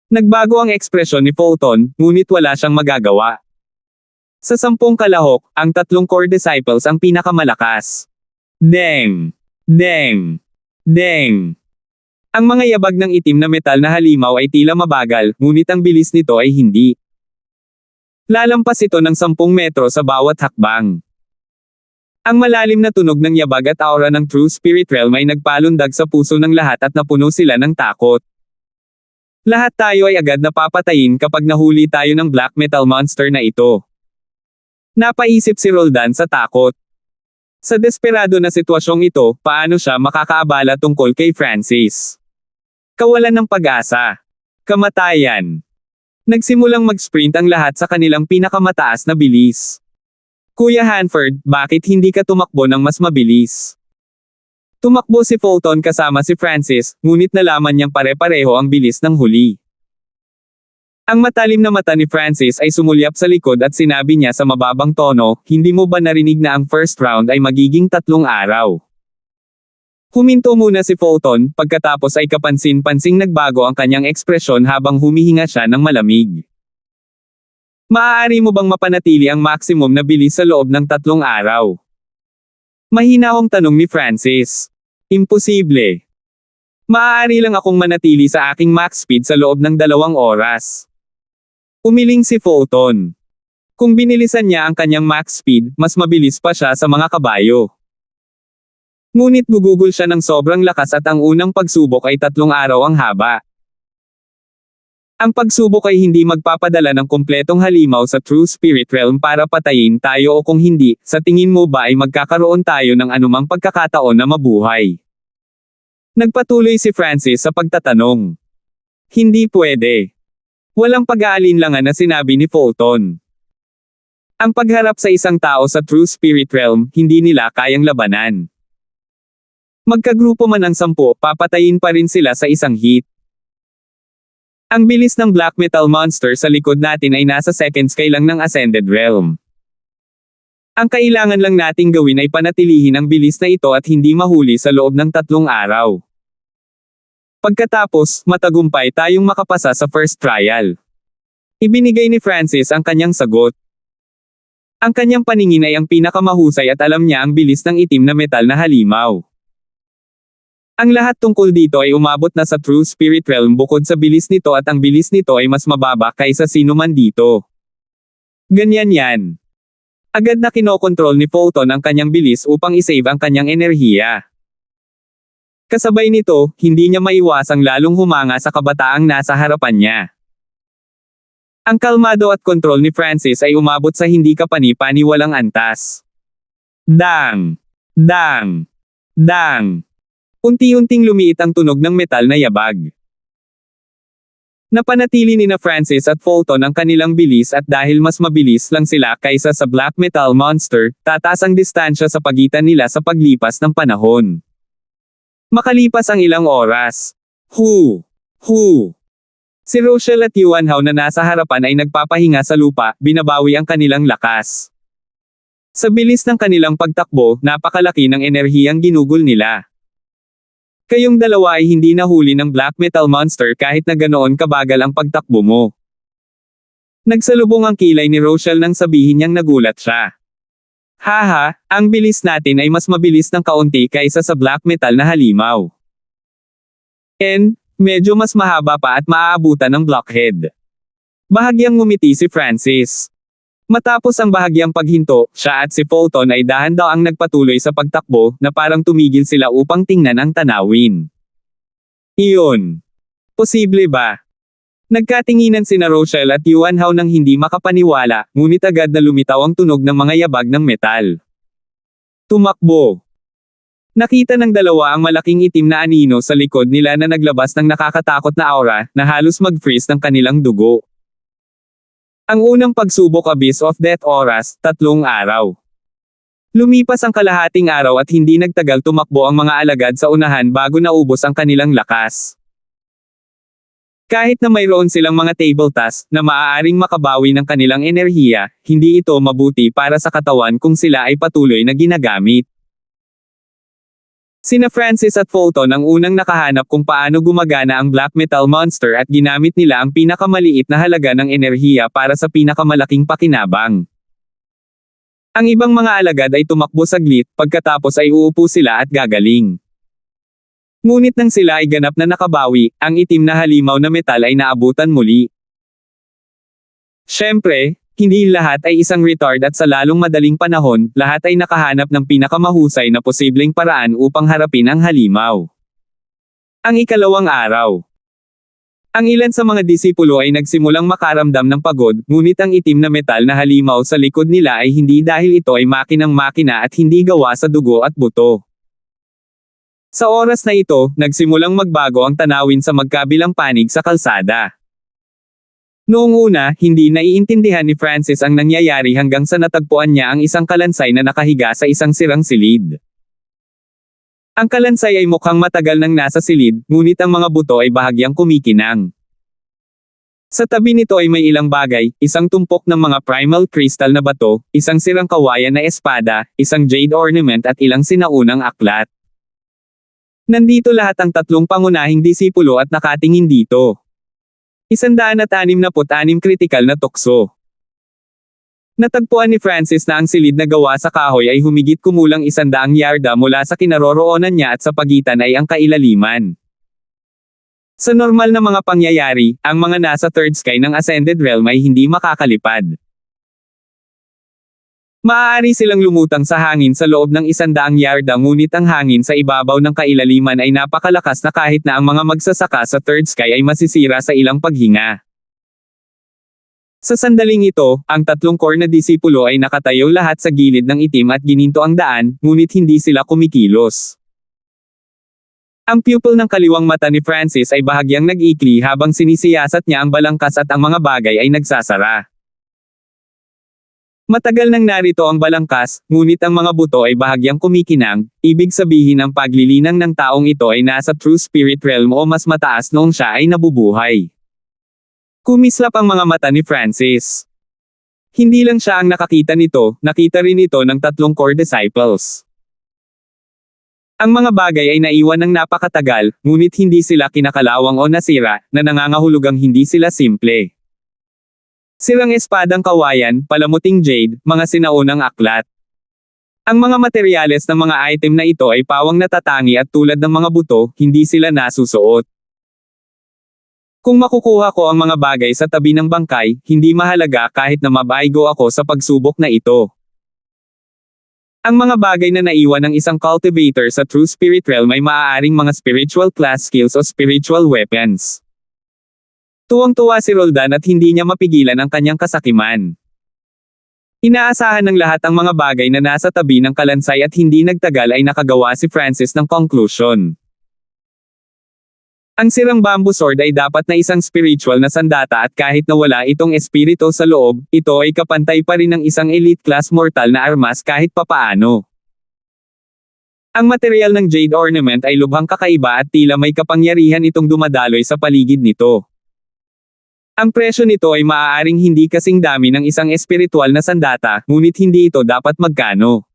Nagbago ang ekspresyon ni Fulton, ngunit wala siyang magagawa. Sa 10 kalahok, ang 3 core disciples ang pinakamalakas. Deng! Deng! Deng! Ang mga yabag ng itim na metal na halimaw ay tila mabagal, ngunit ang bilis nito ay hindi. Lalampas ito ng 10 metro sa bawat hakbang. Ang malalim na tunog ng yabag at aura ng True Spirit Realm ay nagpalundag sa puso ng lahat at napuno sila ng takot. Lahat tayo ay agad napapatayin kapag nahuli tayo ng black metal monster na ito. Napaisip si Roldan sa takot. Sa desperado na sitwasyong ito, paano siya makakaabala tungkol kay Francis? Kawalan ng pag-asa. Kamatayan. Nagsimulang mag-sprint ang lahat sa kanilang pinakamataas na bilis. Kuya Hanford, bakit hindi ka tumakbo ng mas mabilis? Tumakbo si Fulton kasama si Francis, ngunit nalaman niyang pare-pareho ang bilis ng huli. Ang matalim na mata ni Francis ay sumulyap sa likod at sinabi niya sa mababang tono, hindi mo ba narinig na ang first round ay magiging 3 araw? Huminto muna si Fulton, pagkatapos ay kapansin-pansing nagbago ang kanyang ekspresyon habang humihinga siya ng malamig. Maaari mo bang mapanatili ang maximum na bilis sa loob ng 3 araw? Mahinahong tanong ni Francis. Imposible. Maaari lang akong manatili sa aking max speed sa loob ng 2 oras. Umiling si Fulton. Kung binilisan niya ang kanyang max speed, mas mabilis pa siya sa mga kabayo. Ngunit gugugol siya ng sobrang lakas at ang unang pagsubok ay 3 araw ang haba. Ang pagsubok ay hindi magpapadala ng kumpletong halimaw sa True Spirit Realm para patayin tayo o kung hindi, sa tingin mo ba ay magkakaroon tayo ng anumang pagkakataon na mabuhay? Nagpatuloy si Francis sa pagtatanong. Hindi pwede. Walang pag-aalinlangan na sinabi ni Fulton. Ang pagharap sa isang tao sa True Spirit Realm, hindi nila kayang labanan. Magkagrupo man ang 10, papatayin pa rin sila sa isang hit. Ang bilis ng black metal monster sa likod natin ay nasa seconds sky lang ng Ascended Realm. Ang kailangan lang nating gawin ay panatilihin ang bilis na ito at hindi mahuli sa loob ng 3 araw. Pagkatapos, matagumpay tayong makapasa sa first trial. Ibinigay ni Francis ang kanyang sagot. Ang kanyang paningin ay ang pinakamahusay at alam niya ang bilis ng itim na metal na halimaw. Ang lahat tungkol dito ay umabot na sa True Spirit Realm bukod sa bilis nito at ang bilis nito ay mas mababa kaysa sino man dito. Ganyan yan. Agad na kinokontrol ni Fulton ang kanyang bilis upang isave ang kanyang enerhiya. Kasabay nito, hindi niya maiwasang lalong humanga sa kabataang nasa harapan niya. Ang kalmado at kontrol ni Francis ay umabot sa hindi kapani-paniwalang antas. Dang! Dang! Dang! Unti-unting lumiit ang tunog ng metal na yabag. Napanatili ni Francis at Fulton ang kanilang bilis at dahil mas mabilis lang sila kaysa sa black metal monster, tataas ang distansya sa pagitan nila sa paglipas ng panahon. Makalipas ang ilang oras. Si Rochelle at Yuan Hao na nasa harapan ay nagpapahinga sa lupa, binabawi ang kanilang lakas. Sa bilis ng kanilang pagtakbo, napakalaki ng enerhiyang ginugol nila. Kayong dalawa ay hindi nahuli ng black metal monster kahit na ganoon kabagal ang pagtakbo mo. Nagsalubong ang kilay ni Rochelle nang sabihin niyang nagulat siya. Haha, ang bilis natin ay mas mabilis ng kaunti kaysa sa black metal na halimaw. Medyo mas mahaba pa at maaabutan ng blockhead. Bahagyang ngumiti si Francis. Matapos ang bahagyang paghinto, siya at si Fulton ay dahan-daang nagpatuloy sa pagtakbo na parang tumigil sila upang tingnan ang tanawin. Iyon. Posible ba? Nagkatinginan sina Rochelle at Yuan Hao nang hindi makapaniwala, ngunit agad na lumitaw ang tunog ng mga yabag ng metal. Tumakbo. Nakita ng dalawa ang malaking itim na anino sa likod nila na naglabas ng nakakatakot na aura na halos mag-freeze ng kanilang dugo. Ang unang pagsubok Abyss of Death oras, 3 araw. Lumipas ang kalahating araw at hindi nagtagal tumakbo ang mga alagad sa unahan bago naubos ang kanilang lakas. Kahit na mayroon silang mga table tasks na maaaring makabawi ng kanilang enerhiya, hindi ito mabuti para sa katawan kung sila ay patuloy na ginagamit. Sina Francis at Fulton ang unang nakahanap kung paano gumagana ang black metal monster at ginamit nila ang pinakamaliit na halaga ng enerhiya para sa pinakamalaking pakinabang. Ang ibang mga alagad ay tumakbo saglit, pagkatapos ay uupo sila at gagaling. Ngunit nang sila ay ganap na nakabawi, ang itim na halimaw na metal ay naabutan muli. Siyempre, hindi lahat ay isang retard at sa lalong madaling panahon, lahat ay nakahanap ng pinakamahusay na posibleng paraan upang harapin ang halimaw. Ang ikalawang araw. Ang ilan sa mga disipulo ay nagsimulang makaramdam ng pagod, ngunit ang itim na metal na halimaw sa likod nila ay hindi dahil ito ay makinang-makina at hindi gawa sa dugo at buto. Sa oras na ito, nagsimulang magbago ang tanawin sa magkabilang panig sa kalsada. Noong una, hindi naiintindihan ni Francis ang nangyayari hanggang sa natagpuan niya ang isang kalansay na nakahiga sa isang sirang silid. Ang kalansay ay mukhang matagal nang nasa silid, ngunit ang mga buto ay bahagyang kumikinang. Sa tabi nito ay may ilang bagay, isang tumpok ng mga primal crystal na bato, isang sirang kawayan na espada, isang jade ornament at ilang sinaunang aklat. Nandito lahat ang 3 pangunahing disipulo at nakatingin dito. 166 kritikal na tukso. Natagpuan ni Francis na ang silid na gawa sa kahoy ay humigit kumulang 100 yarda mula sa kinaroroonan niya at sa pagitan ay ang kailaliman. Sa normal na mga pangyayari, ang mga nasa third sky ng Ascended Realm ay hindi makakalipad. Maaari silang lumutang sa hangin sa loob ng 100 yarda ngunit ang hangin sa ibabaw ng kailaliman ay napakalakas na kahit na ang mga magsasaka sa third sky ay masisira sa ilang paghinga. Sa sandaling ito, ang 3 core na disipulo ay nakatayo lahat sa gilid ng itim at gininto ang daan, ngunit hindi sila kumikilos. Ang pupil ng kaliwang mata ni Francis ay bahagyang nag-ikli habang sinisiyasat niya ang balangkas at ang mga bagay ay nagsasara. Matagal nang narito ang balangkas, ngunit ang mga buto ay bahagyang kumikinang, ibig sabihin ang paglilinang ng taong ito ay nasa true spirit realm o mas mataas noong siya ay nabubuhay. Kumislap ang mga mata ni Francis. Hindi lang siya ang nakakita nito, nakita rin ito ng 3 core disciples. Ang mga bagay ay naiwan ng napakatagal, ngunit hindi sila kinakalawang o nasira, na nangangahulugang hindi sila simple. Sirang espadang kawayan, palamuting jade, mga sinaunang aklat. Ang mga materyales ng mga item na ito ay pawang natatangi at tulad ng mga buto, hindi sila nasusuot. Kung makukuha ko ang mga bagay sa tabi ng bangkay, hindi mahalaga kahit na mabaigo ako sa pagsubok na ito. Ang mga bagay na naiwan ng isang cultivator sa true spirit realm ay maaaring mga spiritual class skills o spiritual weapons. Tuwang-tuwa si Roldan at hindi niya mapigilan ang kanyang kasakiman. Inaasahan ng lahat ang mga bagay na nasa tabi ng kalansay at hindi nagtagal ay nakagawa si Francis ng conclusion. Ang sirang bamboo sword ay dapat na isang spiritual na sandata at kahit na wala itong espiritu sa loob, ito ay kapantay pa rin ng isang elite class mortal na armas kahit papaano. Ang material ng jade ornament ay lubhang kakaiba at tila may kapangyarihan itong dumadaloy sa paligid nito. Ang presyo nito ay maaaring hindi kasing dami ng isang espiritual na sandata, ngunit hindi ito dapat magkano.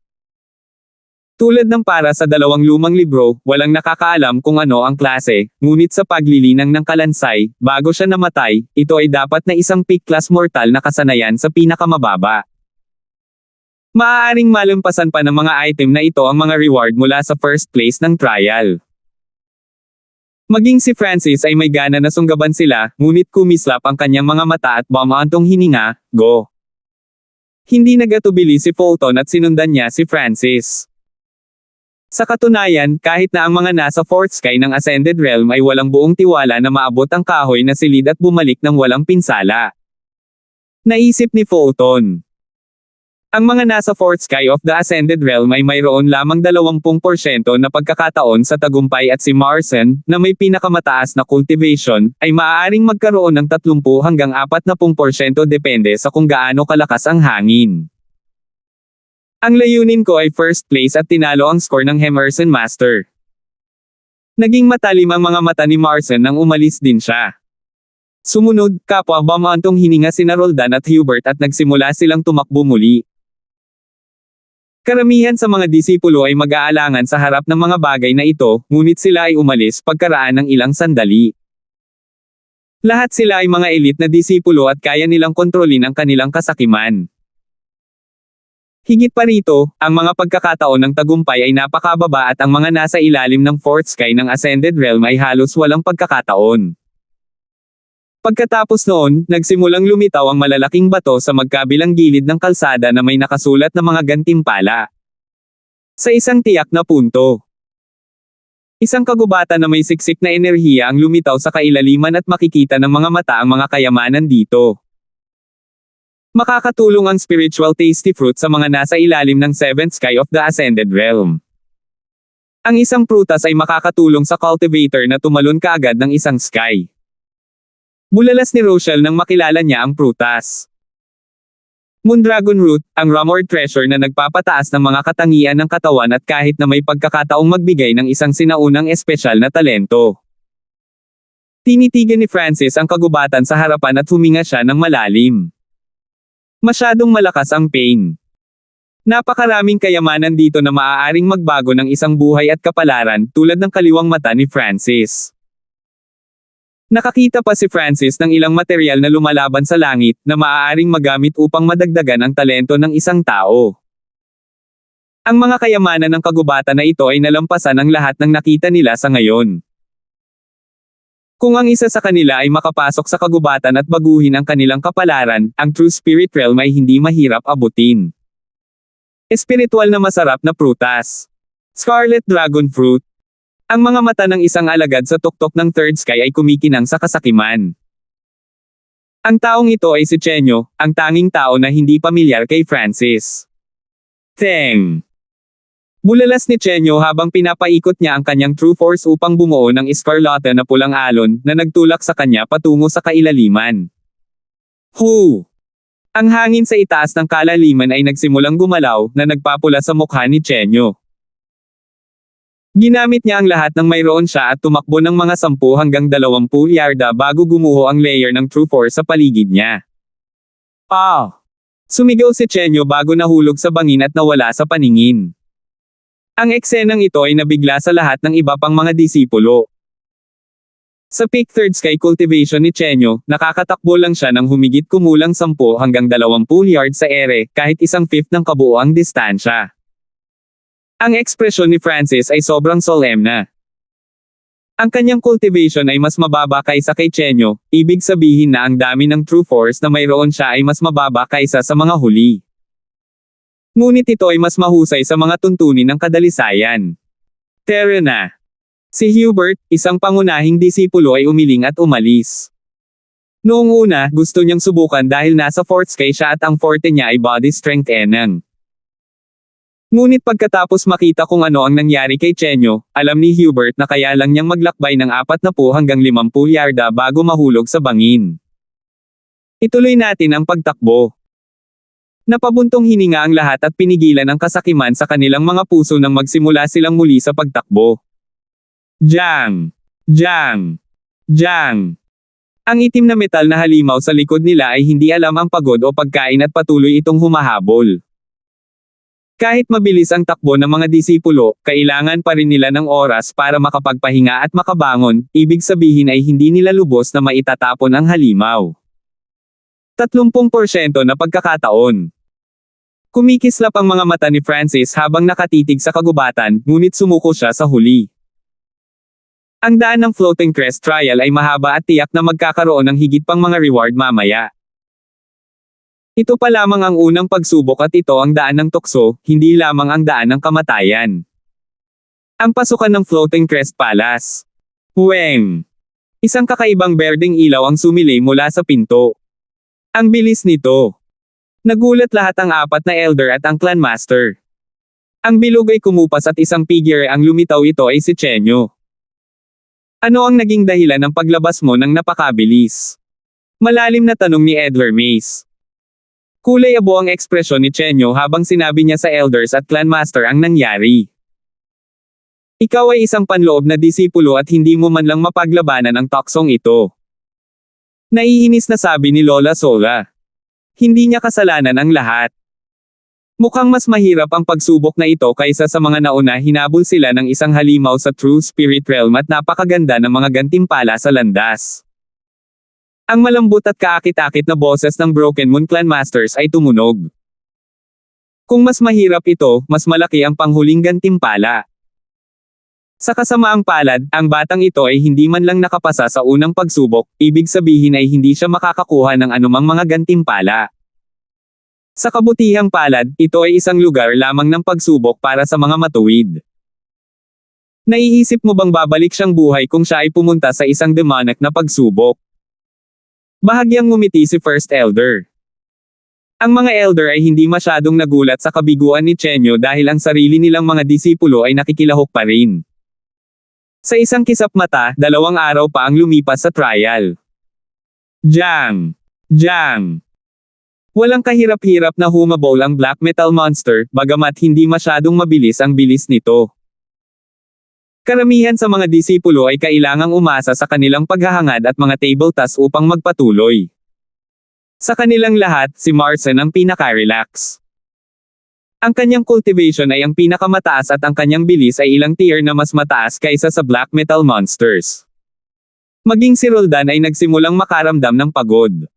Tulad ng para sa dalawang lumang libro, walang nakakaalam kung ano ang klase, ngunit sa paglilinang ng kalansay, bago siya namatay, ito ay dapat na isang peak class mortal na kasanayan sa pinakamababa. Maaaring malampasan pa ng mga item na ito ang mga reward mula sa first place ng trial. Maging si Francis ay may gana na sunggaban sila, ngunit kumislap ang kanyang mga mata at bumaantong hininga, go. Hindi nagatubili si Fulton at sinundan niya si Francis. Sa katunayan, kahit na ang mga nasa Fourth Sky ng Ascended Realm ay walang buong tiwala na maabot ang kahoy na silid at bumalik ng walang pinsala. Naisip ni Fulton. Ang mga nasa Fourth Sky of the Ascended Realm ay mayroon lamang 20% na pagkakataon sa tagumpay at si Marson, na may pinakamataas na cultivation, ay maaaring magkaroon ng 30 hanggang 40% depende sa kung gaano kalakas ang hangin. Ang layunin ko ay first place at tinalo ang score ng Emerson Master. Naging matalim ang mga mata ni Marson nang umalis din siya. Sumunod, kapwa bumaantong hininga sina Roldan at Hubert at nagsimula silang tumakbo muli. Karamihan sa mga disipulo ay mag-aalangan sa harap ng mga bagay na ito, ngunit sila ay umalis pagkaraan ng ilang sandali. Lahat sila ay mga elite na disipulo at kaya nilang kontrolin ang kanilang kasakiman. Higit pa rito, ang mga pagkakataon ng tagumpay ay napakababa at ang mga nasa ilalim ng Fourth Sky ng Ascended Realm ay halos walang pagkakataon. Pagkatapos noon, nagsimulang lumitaw ang malalaking bato sa magkabilang gilid ng kalsada na may nakasulat na mga gantimpala. Sa isang tiyak na punto. Isang kagubatan na may siksik na enerhiya ang lumitaw sa kailaliman at makikita ng mga mata ang mga kayamanan dito. Makakatulong ang spiritual tasty fruit sa mga nasa ilalim ng Seventh Sky of the Ascended Realm. Ang isang prutas ay makakatulong sa cultivator na tumalon kaagad ng isang sky. Bulalas ni Rochelle nang makilala niya ang prutas. Moondragon Root, ang rumored treasure na nagpapataas ng mga katangian ng katawan at kahit na may pagkakataong magbigay ng isang sinaunang espesyal na talento. Tinitigan ni Francis ang kagubatan sa harapan at huminga siya ng malalim. Masyadong malakas ang pain. Napakaraming kayamanan dito na maaaring magbago ng isang buhay at kapalaran, tulad ng kaliwang mata ni Francis. Nakakita pa si Francis ng ilang material na lumalaban sa langit, na maaaring magamit upang madagdagan ang talento ng isang tao. Ang mga kayamanan ng kagubatan na ito ay nalampasan ang lahat ng nakita nila sa ngayon. Kung ang isa sa kanila ay makapasok sa kagubatan at baguhin ang kanilang kapalaran, ang True Spirit Realm ay hindi mahirap abutin. Espiritual na masarap na prutas. Scarlet Dragon Fruit. Ang mga mata ng isang alagad sa tuktok ng Third Sky ay kumikinang sa kasakiman. Ang taong ito ay si Chenyo, ang tanging tao na hindi pamilyar kay Francis. Teng. Bulalas ni Chenyo habang pinapaikot niya ang kanyang True Force upang bumuo ng eskarlata na pulang alon, na nagtulak sa kanya patungo sa kailaliman. Hu! Ang hangin sa itaas ng kalaliman ay nagsimulang gumalaw, na nagpapula sa mukha ni Chenyo. Ginamit niya ang lahat ng mayroon siya at tumakbo ng mga 10 hanggang 20 yarda bago gumuho ang layer ng True Force sa paligid niya. Sumigaw si Chenyo bago nahulog sa bangin at nawala sa paningin. Ang eksenang ito ay nabigla sa lahat ng iba pang mga disipulo. Sa peak Third Sky cultivation ni Chenyo, nakakatakbo lang siya ng humigit kumulang 10 hanggang 20 yards sa ere, kahit 1/5 ng kabuoang distansya. Ang ekspresyon ni Francis ay sobrang solemna. Ang kanyang cultivation ay mas mababa kaysa kay Chenyo, ibig sabihin na ang dami ng True Force na mayroon siya ay mas mababa kaysa sa mga huli. Ngunit ito ay mas mahusay sa mga tuntunin ng kadalisayan. Tara na. Si Hubert, isang pangunahing disipulo ay umiling at umalis. Noong una, gusto niyang subukan dahil nasa Fourth Sky siya at ang forte niya ay body strength enang. Ngunit pagkatapos makita kung ano ang nangyari kay Chenyo, alam ni Hubert na kaya lang niyang maglakbay ng 40 hanggang 50 yarda bago mahulog sa bangin. Ituloy natin ang pagtakbo. Napabuntong hininga ang lahat at pinigilan ang kasakiman sa kanilang mga puso nang magsimula silang muli sa pagtakbo. Jang! Jang! Jang! Ang itim na metal na halimaw sa likod nila ay hindi alam ang pagod o pagkain at patuloy itong humahabol. Kahit mabilis ang takbo ng mga disipulo, kailangan pa rin nila ng oras para makapagpahinga at makabangon, ibig sabihin ay hindi nila lubos na maitatapon ang halimaw. 30% na pagkakataon. Kumikislap ang mga mata ni Francis habang nakatitig sa kagubatan, ngunit sumuko siya sa huli. Ang daan ng floating crest trial ay mahaba at tiyak na magkakaroon ng higit pang mga reward mamaya. Ito pa lamang ang unang pagsubok at ito ang daan ng tukso, hindi lamang ang daan ng kamatayan. Ang pasukan ng Floating Crest Palace. Weng! Isang kakaibang berdeng ilaw ang sumilay mula sa pinto. Ang bilis nito. Nagulat lahat ang apat na elder at ang clan master. Ang bilog ay kumupas at isang figure ang lumitaw, ito ay si Chenyo. Ano ang naging dahilan ng paglabas mo ng napakabilis? Malalim na tanong ni Edler Mace. Kulay abo ang ekspresyon ni Chenyo habang sinabi niya sa elders at clan master ang nangyari. Ikaw ay isang panloob na disipulo at hindi mo man lang mapaglabanan ang toksong ito. Naiinis na sabi ni Lola Sola. Hindi niya kasalanan ang lahat. Mukhang mas mahirap ang pagsubok na ito kaysa sa mga nauna. Hinabol sila ng isang halimaw sa True Spirit Realm at napakaganda ng mga gantimpala sa landas. Ang malambot at kaakit-akit na boses ng Broken Moon Clan Masters ay tumunog. Kung mas mahirap ito, mas malaki ang panghuling gantimpala. Sa kasamaang palad, ang batang ito ay hindi man lang nakapasa sa unang pagsubok, ibig sabihin ay hindi siya makakakuha ng anumang mga gantimpala. Sa kabutihang palad, ito ay isang lugar lamang ng pagsubok para sa mga matuwid. Naiisip mo bang babalik siyang buhay kung siya ay pumunta sa isang demonic na pagsubok? Bahagyang ngumiti si First Elder. Ang mga elder ay hindi masyadong nagulat sa kabiguan ni Chenyo dahil ang sarili nilang mga disipulo ay nakikilahok pa rin. Sa isang kisap mata, 2 araw pa ang lumipas sa trial. Jang! Jang! Walang kahirap-hirap na humabol ang black metal monster, bagamat hindi masyadong mabilis ang bilis nito. Karamihan sa mga disipulo ay kailangang umasa sa kanilang paghahangad at mga table tasks upang magpatuloy. Sa kanilang lahat, si Marcin ang pinaka-relax. Ang kanyang cultivation ay ang pinakamataas at ang kanyang bilis ay ilang tier na mas mataas kaysa sa black metal monsters. Maging si Roldan ay nagsimulang makaramdam ng pagod.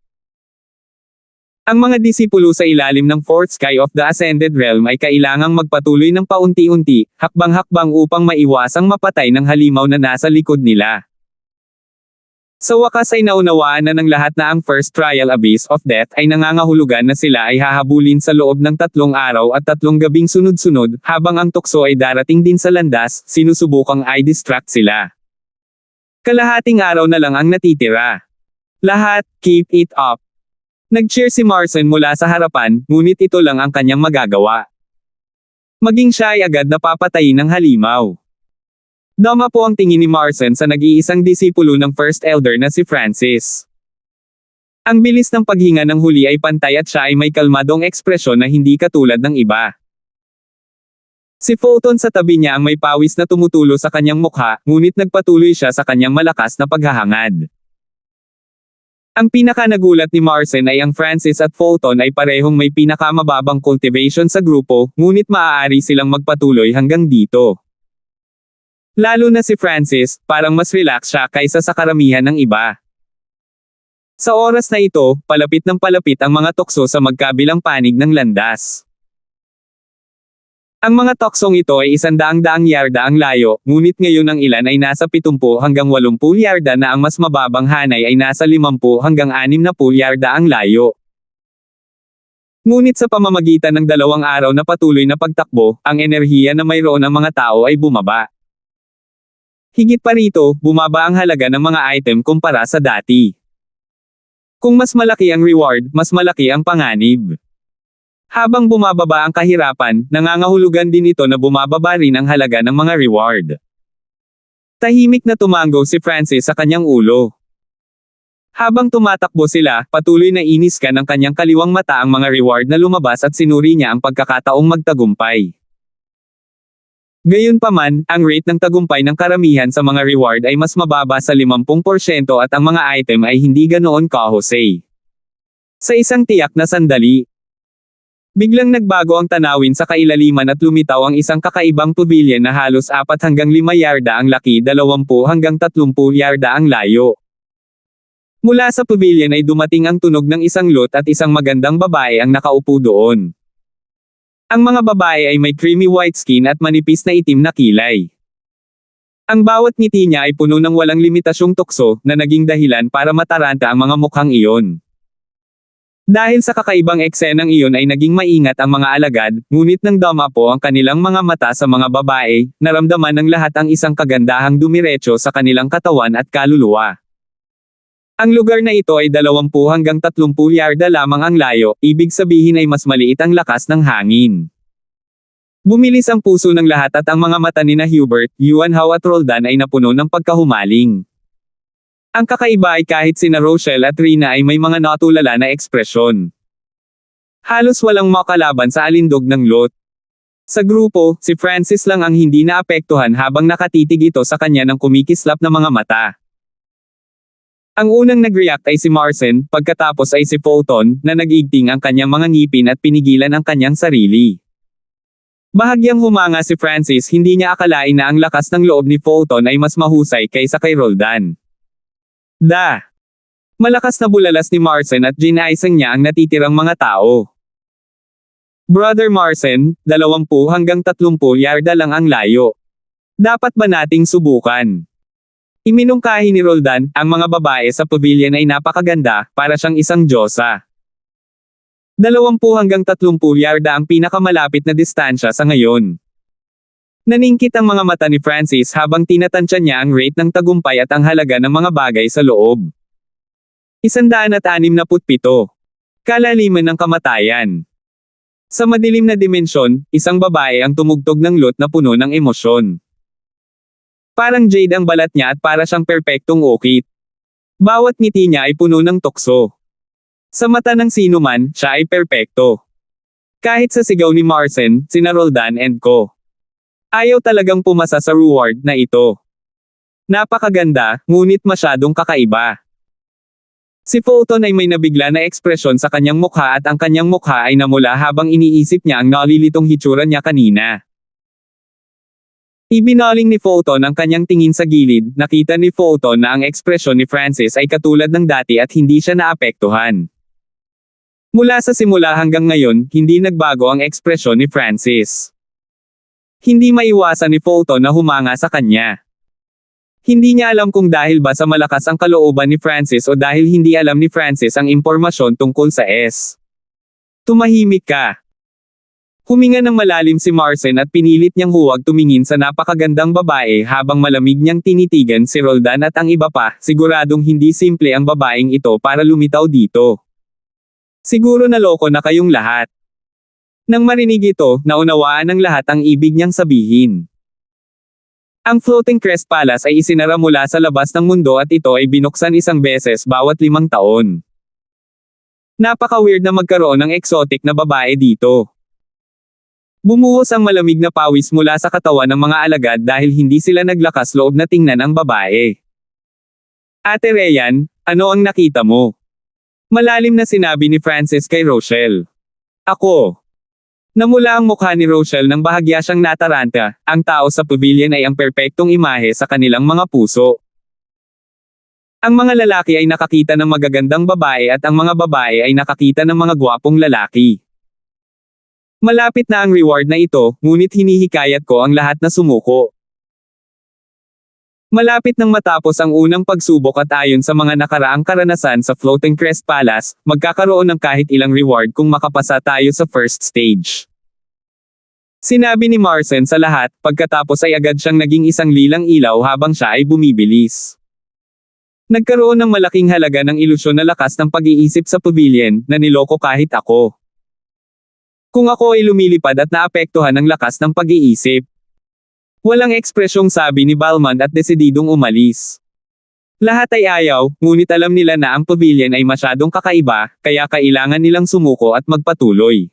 Ang mga disipulo sa ilalim ng Fourth Sky of the Ascended Realm ay kailangang magpatuloy ng paunti-unti, hakbang-hakbang upang maiwasang mapatay ng halimaw na nasa likod nila. Sa wakas ay naunawaan na ng lahat na ang First Trial Abyss of Death ay nangangahulugan na sila ay hahabulin sa loob ng 3 araw at 3 gabing sunod-sunod, habang ang tukso ay darating din sa landas, sinusubukang i-distract sila. Kalahating araw na lang ang natitira. Lahat, keep it up. Nag-cheer si Marcin mula sa harapan, ngunit ito lang ang kanyang magagawa. Maging siya ay agad napapatayin ng halimaw. Dama po ang tingin ni Marcin sa nag-iisang disipulo ng First Elder na si Francis. Ang bilis ng paghinga ng huli ay pantay at siya ay may kalmadong ekspresyon na hindi katulad ng iba. Si Fulton sa tabi niya ang may pawis na tumutulo sa kanyang mukha, ngunit nagpatuloy siya sa kanyang malakas na paghahangad. Ang pinaka-nagulat ni Marcin ay ang Francis at Fulton ay parehong may pinakamababang cultivation sa grupo, ngunit maaari silang magpatuloy hanggang dito. Lalo na si Francis, parang mas relax siya kaysa sa karamihan ng iba. Sa oras na ito, palapit ng palapit ang mga tukso sa magkabilang panig ng landas. Ang mga toksong ito ay 100 yarda ang layo, ngunit ngayon ang ilan ay nasa 70 hanggang 80 yarda na ang mas mababang hanay ay nasa 50 hanggang 60 yarda ang layo. Ngunit sa pamamagitan ng 2 araw na patuloy na pagtakbo, ang enerhiya na mayroon ng mga tao ay bumaba. Higit pa rito, bumaba ang halaga ng mga item kumpara sa dati. Kung mas malaki ang reward, mas malaki ang panganib. Habang bumababa ang kahirapan, nangangahulugan din ito na bumababa rin ang halaga ng mga reward. Tahimik na tumango si Francis sa kanyang ulo. Habang tumatakbo sila, patuloy na iniskan ng kanyang kaliwang mata ang mga reward na lumabas at sinuri niya ang pagkakataong magtagumpay. Gayunpaman, ang rate ng tagumpay ng karamihan sa mga reward ay mas mababa sa 50% at ang mga item ay hindi ganoon kahusay. Sa isang tiyak na sandali, Biglang nagbago ang tanawin sa kailaliman at lumitaw ang isang kakaibang pavilion na halos 4 hanggang 5 yarda ang laki, 20 hanggang 30 yarda ang layo. Mula sa pavilion ay dumating ang tunog ng isang lute at isang magandang babae ang nakaupo doon. Ang mga babae ay may creamy white skin at manipis na itim na kilay. Ang bawat ngiti niya ay puno ng walang limitasyong tukso na naging dahilan para mataranta ang mga mukhang iyon. Dahil sa kakaibang eksenang iyon ay naging maingat ang mga alagad, ngunit nang damapo ang kanilang mga mata sa mga babae, naramdaman ng lahat ang isang kagandahang dumiretso sa kanilang katawan at kaluluwa. Ang lugar na ito ay 20 hanggang 30 yarda lamang ang layo, ibig sabihin ay mas maliit ang lakas ng hangin. Bumilis ang puso ng lahat at ang mga mata ni Hubert, Yuan Hao at Roldan ay napuno ng pagkahumaling. Ang kakaiba ay kahit sina Rochelle at Rina ay may mga natulala na ekspresyon. Halos walang makalaban sa alindog ng lot. Sa grupo, si Francis lang ang hindi naapektuhan habang nakatitig ito sa kanya ng kumikislap na mga mata. Ang unang nag-react ay si Marcin, pagkatapos ay si Fulton, na nag-igting ang kanyang mga ngipin at pinigilan ang kanyang sarili. Bahagyang humanga si Francis, hindi niya akalain na ang lakas ng loob ni Fulton ay mas mahusay kaysa kay Roldan. Malakas na bulalas ni Marcin at ginaisang niya ang natitirang mga tao. Brother Marcin, 20 hanggang 30 yarda lang ang layo. Dapat ba nating subukan? Iminungkahi ni Roldan, ang mga babae sa pavilion ay napakaganda, para siyang isang diyosa. 20 hanggang 30 yarda ang pinakamalapit na distansya sa ngayon. Naningkit ang mga mata ni Francis habang tinatansya niya ang rate ng tagumpay at ang halaga ng mga bagay sa loob. 167. Kalaliman ng kamatayan. Sa madilim na dimensyon, isang babae ang tumugtog ng lute na puno ng emosyon. Parang jade ang balat niya at para siyang perpektong ukit. Bawat ngiti niya ay puno ng tukso. Sa mata ng sino man, siya ay perpekto. Kahit sa sigaw ni Marcin, sina Roldan and Co. Ayaw talagang pumasa sa reward na ito. Napakaganda, ngunit masyadong kakaiba. Si Fulton ay may nabigla na ekspresyon sa kanyang mukha at ang kanyang mukha ay namula habang iniisip niya ang nalilitong hitsura niya kanina. Ibinaling ni Fulton ang kanyang tingin sa gilid, nakita ni Fulton na ang ekspresyon ni Francis ay katulad ng dati at hindi siya naapektuhan. Mula sa simula hanggang ngayon, hindi nagbago ang ekspresyon ni Francis. Hindi maiwasan ni Fulton na humanga sa kanya. Hindi niya alam kung dahil ba sa malakas ang kalooban ni Francis o dahil hindi alam ni Francis ang impormasyon tungkol sa S. Tumahimik ka. Huminga ng malalim si Marcin at pinilit niyang huwag tumingin sa napakagandang babae habang malamig niyang tinitigan si Roldan at ang iba pa, siguradong hindi simple ang babaeng ito para lumitaw dito. Siguro naloko na kayong lahat. Nang marinig ito, naunawaan ng lahat ang ibig niyang sabihin. Ang Floating Crest Palace ay isinara mula sa labas ng mundo at ito ay binuksan isang beses bawat 5 taon. Napaka-weird na magkaroon ng exotic na babae dito. Bumuhos ang malamig na pawis mula sa katawan ng mga alagad dahil hindi sila naglakas loob na tingnan ang babae. Ate Ryan, ano ang nakita mo? Malalim na sinabi ni Francis kay Rochelle. Ako. Namula ang mukha ni Rochelle nang bahagya siyang nataranta, ang tao sa pavilion ay ang perpektong imahe sa kanilang mga puso. Ang mga lalaki ay nakakita ng magagandang babae at ang mga babae ay nakakita ng mga gwapong lalaki. Malapit na ang reward na ito, ngunit hinihikayat ko ang lahat na sumuko. Malapit nang matapos ang unang pagsubok at ayon sa mga nakaraang karanasan sa Floating Crest Palace, magkakaroon ng kahit ilang reward kung makapasa tayo sa first stage. Sinabi ni Marcin sa lahat, pagkatapos ay agad siyang naging isang lilang ilaw habang siya ay bumibilis. Nagkaroon ng malaking halaga ng ilusyon na lakas ng pag-iisip sa pavilion, na niloko kahit ako. Kung ako ay lumilipad at naapektuhan ng lakas ng pag-iisip. Walang ekspresyong sabi ni Balmond at desididong umalis. Lahat ay ayaw, ngunit alam nila na ang pavilion ay masyadong kakaiba, kaya kailangan nilang sumuko at magpatuloy.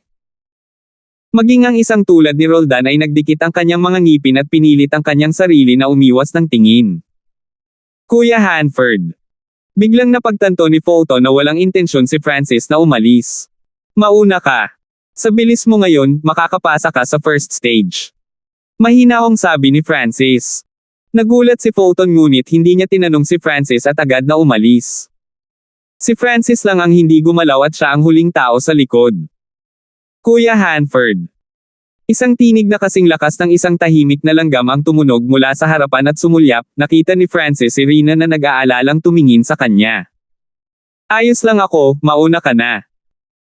Maging ang isang tulad ni Roldan ay nagdikit ang kanyang mga ngipin at pinilit ang kanyang sarili na umiwas ng tingin. Kuya Hanford. Biglang napagtanto ni Fulton na walang intensyon si Francis na umalis. Mauna ka. Sa bilis mo ngayon, makakapasa ka sa first stage. Mahinahong sabi ni Francis. Nagulat si Fulton ngunit hindi niya tinanong si Francis at agad na umalis. Si Francis lang ang hindi gumalaw at siya ang huling tao sa likod. Kuya Hanford. Isang tinig na kasing lakas ng isang tahimik na langgam ang tumunog mula sa harapan at sumulyap, nakita ni Francis si Rina na nag-aalalang tumingin sa kanya. Ayos lang ako, mauna ka na.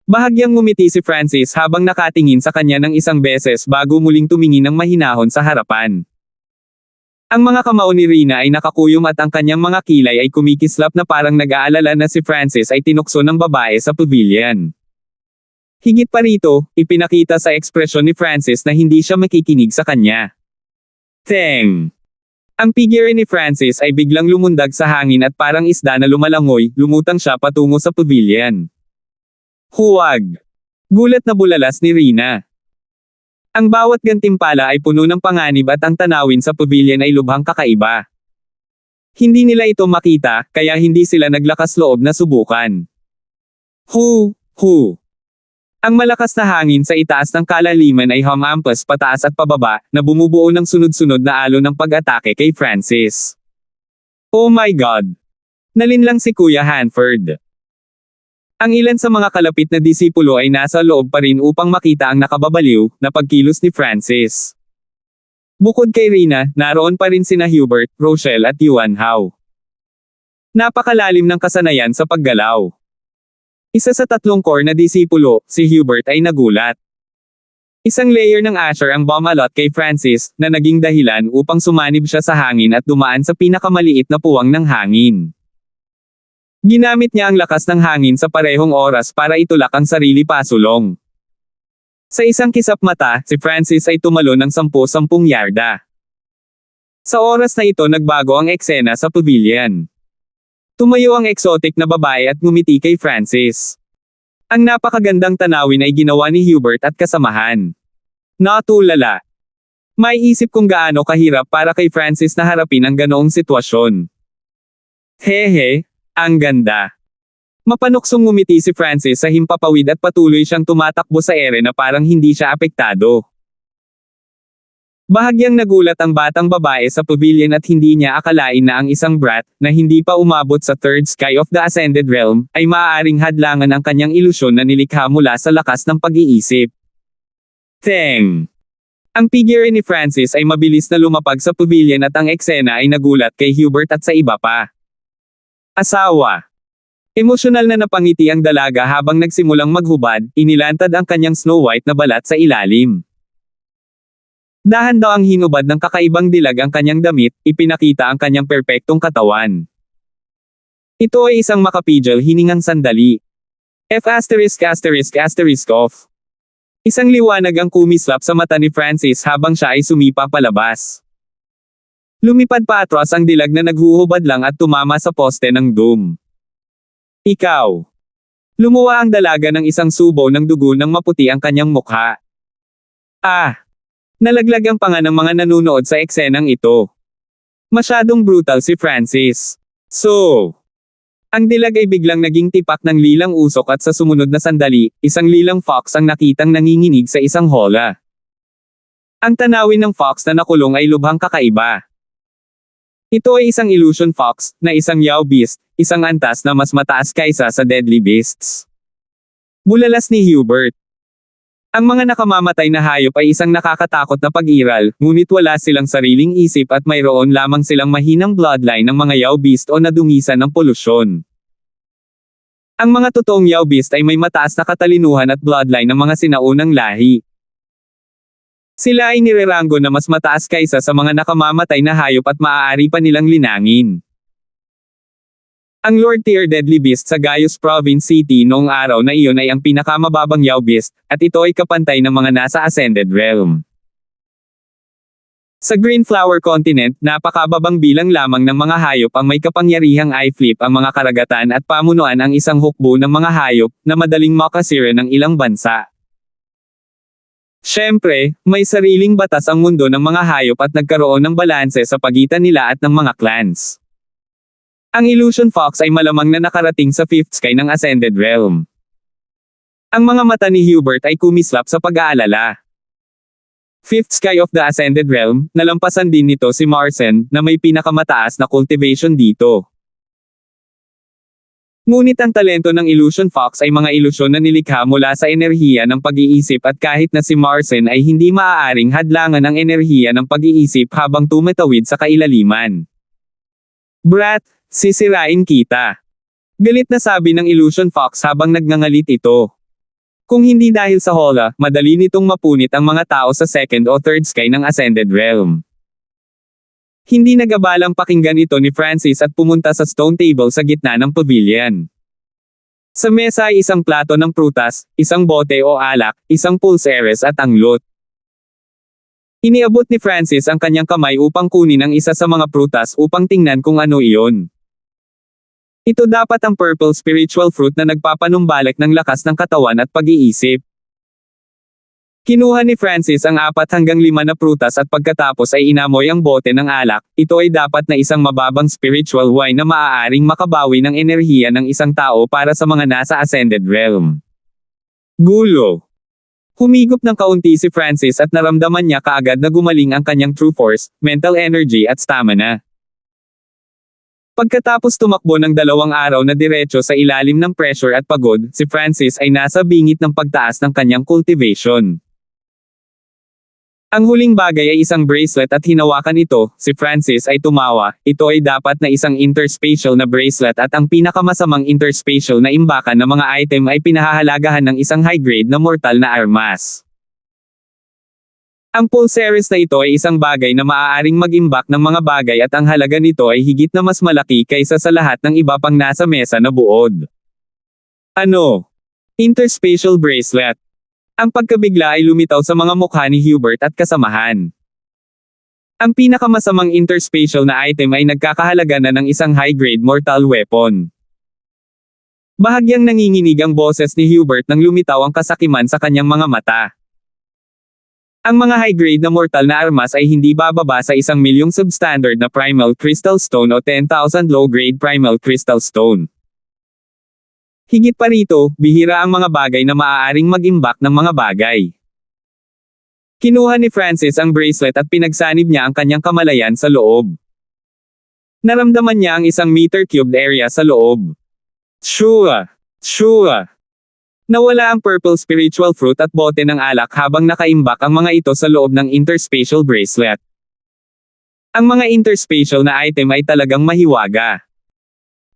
Bahagyang ngumiti si Francis habang nakatingin sa kanya ng isang beses bago muling tumingin ng mahinahon sa harapan. Ang mga kamao ni Rina ay nakakuyom at ang kanyang mga kilay ay kumikislap na parang nag-aalala na si Francis ay tinukso ng babae sa pavilion. Higit pa rito, ipinakita sa ekspresyon ni Francis na hindi siya makikinig sa kanya. Teng! Ang figure ni Francis ay biglang lumundag sa hangin at parang isda na lumalangoy, lumutang siya patungo sa pavilion. Huwag! Gulat na bulalas ni Rina. Ang bawat gantimpala ay puno ng panganib at ang tanawin sa pavilion ay lubhang kakaiba. Hindi nila ito makita, kaya hindi sila naglakas loob na subukan. Hu! Ang malakas na hangin sa itaas ng kalaliman ay humampas pataas at pababa, na bumubuo ng sunod-sunod na alon ng pag-atake kay Francis. Oh my God! Nalinlang si Kuya Hanford. Ang ilan sa mga kalapit na disipulo ay nasa loob pa rin upang makita ang nakababaliw na pagkilos ni Francis. Bukod kay Rina, naroon pa rin sina Hubert, Rochelle at Yuan Hao. Napakalalim ng kasanayan sa paggalaw. Isa sa tatlong core na disipulo, si Hubert ay nagulat. Isang layer ng Asher ang bumalot kay Francis, na naging dahilan upang sumanib siya sa hangin at dumaan sa pinakamaliit na puwang ng hangin. Ginamit niya ang lakas ng hangin sa parehong oras para itulak ang sarili pasulong. Sa isang kisap mata, si Francis ay tumalon ng 10 yarda. Sa oras na ito nagbago ang eksena sa pavilion. Tumayo ang exotic na babae at ngumiti kay Francis. Ang napakagandang tanawin ay ginawa ni Hubert at kasamahan. Natulala. May isip kung gaano kahirap para kay Francis na harapin ang ganoong sitwasyon. Hehe, ang ganda. Mapanuksong ngumiti si Francis sa himpapawid at patuloy siyang tumatakbo sa ere na parang hindi siya apektado. Bahagyang nagulat ang batang babae sa pavilion at hindi niya akalain na ang isang brat, na hindi pa umabot sa third sky of the ascended realm, ay maaaring hadlangan ang kanyang ilusyon na nilikha mula sa lakas ng pag-iisip. Teng! Ang figure ni Francis ay mabilis na lumapag sa pavilion at ang eksena ay nagulat kay Hubert at sa iba pa. Asawa! Emosyonal na napangiti ang dalaga habang nagsimulang maghubad, inilantad ang kanyang snow white na balat sa ilalim. Dahan daw ang hinubad ng kakaibang dilag ang kanyang damit, ipinakita ang kanyang perpektong katawan. Ito ay isang makapidyo hiningang sandali. F*****off. Isang liwanag ang kumislap sa mata ni Francis habang siya ay sumipa palabas. Lumipad pa atras ang dilag na naghuhubad lang at tumama sa poste ng doom. Ikaw. Lumuwa ang dalaga ng isang subo ng dugo nang maputi ang kanyang mukha. Ah! Nalaglag ang panga ng mga nanunood sa eksenang ito. Masyadong brutal si Francis. So, ang dilag ay biglang naging tipak ng lilang usok at sa sumunod na sandali, isang lilang fox ang nakitang nanginginig sa isang hola. Ang tanawin ng fox na nakulong ay lubhang kakaiba. Ito ay isang illusion fox, na isang Yao beast, isang antas na mas mataas kaysa sa deadly beasts. Bulalas ni Hubert. Ang mga nakamamatay na hayop ay isang nakakatakot na pag-iral, ngunit wala silang sariling isip at mayroon lamang silang mahinang bloodline ng mga Yao beast o nadungisan ng polusyon. Ang mga totoong Yao beast ay may mataas na katalinuhan at bloodline ng mga sinaunang lahi. Sila ay nireranggo na mas mataas kaysa sa mga nakamamatay na hayop at maaari pa nilang linangin. Ang Lord Tier Deadly Beast sa Gaius Province City noong araw na iyon ay ang pinakamababang Yao Beast, at ito ay kapantay ng mga nasa Ascended Realm. Sa Green Flower Continent, napakababang bilang lamang ng mga hayop ang may kapangyarihang i-flip ang mga karagatan at pamunuan ang isang hukbo ng mga hayop, na madaling makasira ng ilang bansa. Siyempre, may sariling batas ang mundo ng mga hayop at nagkaroon ng balanse sa pagitan nila at ng mga clans. Ang Illusion Fox ay malamang na nakarating sa 5th sky ng Ascended Realm. Ang mga mata ni Hubert ay kumislap sa pag-aalala. Fifth sky of the Ascended Realm, nalampasan din nito si Marsen, na may pinakamataas na cultivation dito. Ngunit ang talento ng Illusion Fox ay mga ilusyon na nilikha mula sa enerhiya ng pag-iisip at kahit na si Marsen ay hindi maaaring hadlangan ang enerhiya ng pag-iisip habang tumatawid sa kailaliman. Brat, sisirain kita. Galit na sabi ng Illusion Fox habang nagngangalit ito. Kung hindi dahil sa Hola, madali nitong mapunit ang mga tao sa second o third sky ng Ascended Realm. Hindi nagabalang pakinggan ito ni Francis at pumunta sa stone table sa gitna ng pavilion. Sa mesa ay isang plato ng prutas, isang bote o alak, isang pulseres at anglut. Iniabot ni Francis ang kanyang kamay upang kunin ang isa sa mga prutas upang tingnan kung ano iyon. Ito dapat ang purple spiritual fruit na nagpapanumbalik ng lakas ng katawan at pag-iisip. Kinuha ni Francis ang 4 hanggang 5 na prutas at pagkatapos ay inamoy ang bote ng alak. Ito ay dapat na isang mababang spiritual wine na maaaring makabawi ng enerhiya ng isang tao para sa mga nasa Ascended Realm. Gulo. Humigop ng kaunti si Francis at naramdaman niya kaagad na gumaling ang kanyang true force, mental energy at stamina. Pagkatapos tumakbo ng 2 araw na diretso sa ilalim ng pressure at pagod, si Francis ay nasa bingit ng pagtaas ng kanyang cultivation. Ang huling bagay ay isang bracelet at hinawakan ito, si Francis ay tumawa. Ito ay dapat na isang interspatial na bracelet at ang pinakamasamang interspatial na imbakan ng mga item ay pinahahalagahan ng isang high-grade na mortal na armas. Ang pulseres na ito ay isang bagay na maaaring mag-imbak ng mga bagay at ang halaga nito ay higit na mas malaki kaysa sa lahat ng iba pang nasa mesa na buod. Ano? Interspatial bracelet. Ang pagkabigla ay lumitaw sa mga mukha ni Hubert at kasamahan. Ang pinakamasamang interspatial na item ay nagkakahalaga na ng isang high-grade mortal weapon. Bahagyang nanginginig ang boses ni Hubert nang lumitaw ang kasakiman sa kanyang mga mata. Ang mga high-grade na mortal na armas ay hindi bababa sa 1,000,000 substandard na primal crystal stone o 10,000 low-grade primal crystal stone. Higit pa rito, bihira ang mga bagay na maaaring mag-imbak ng mga bagay. Kinuha ni Francis ang bracelet at pinagsanib niya ang kanyang kamalayan sa loob. Naramdaman niya ang 1 meter-cubed area sa loob. Shua! Shua! Nawala ang purple spiritual fruit at bote ng alak habang nakaimbak ang mga ito sa loob ng interspatial bracelet. Ang mga interspatial na item ay talagang mahiwaga.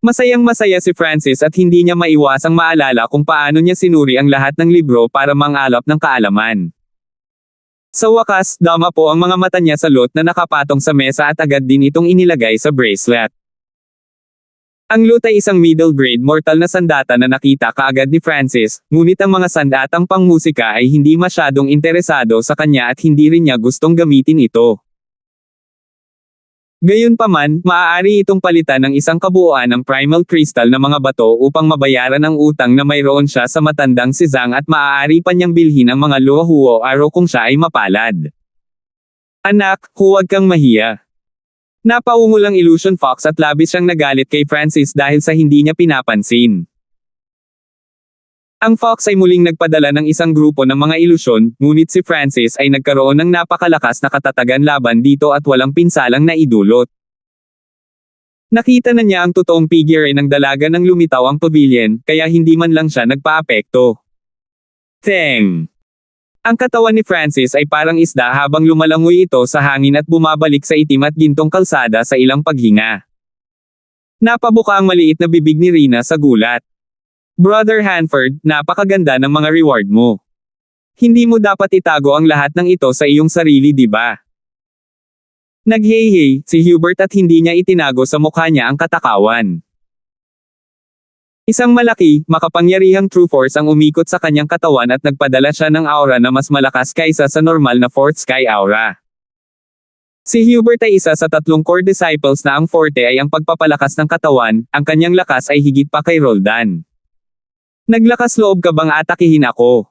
Masayang-masaya si Francis at hindi niya maiwasang maalala kung paano niya sinuri ang lahat ng libro para mangalap ng kaalaman. Sa wakas, dama po ang mga mata niya sa lot na nakapatong sa mesa at agad din itong inilagay sa bracelet. Ang lot ay isang middle grade mortal na sandata na nakita kaagad ni Francis, ngunit ang mga sandatang pangmusika ay hindi masyadong interesado sa kanya at hindi rin niya gustong gamitin ito. Gayunpaman, maaari itong palitan ng isang kabuuan ng primal crystal na mga bato upang mabayaran ang utang na mayroon siya sa matandang si Zhang at maaari pa niyang bilhin ang mga luho o araw kung siya ay mapalad. Anak, huwag kang mahiya. Napaungol ang Illusion Fox at labis siyang nagalit kay Francis dahil sa hindi niya pinapansin. Ang Fox ay muling nagpadala ng isang grupo ng mga ilusyon, ngunit si Francis ay nagkaroon ng napakalakas na katatagan laban dito at walang pinsalang naidulot. Nakita na niya ang totoong figure ng dalaga nang lumitaw ang pavilion, kaya hindi man lang siya nagpaapekto. Teng! Ang katawan ni Francis ay parang isda habang lumalangoy ito sa hangin at bumabalik sa itim at gintong kalsada sa ilang paghinga. Napabuka ang maliit na bibig ni Rina sa gulat. Brother Hanford, napakaganda ng mga reward mo. Hindi mo dapat itago ang lahat ng ito sa iyong sarili, di ba? Naghehey, si Hubert at hindi niya itinago sa mukha niya ang katakawan. Isang malaki, makapangyarihang true force ang umikot sa kanyang katawan at nagpadala siya ng aura na mas malakas kaysa sa normal na fourth sky aura. Si Hubert ay isa sa 3 core disciples na ang forte ay ang pagpapalakas ng katawan, ang kanyang lakas ay higit pa kay Roldan. Naglakas loob ka bang atakihin ako?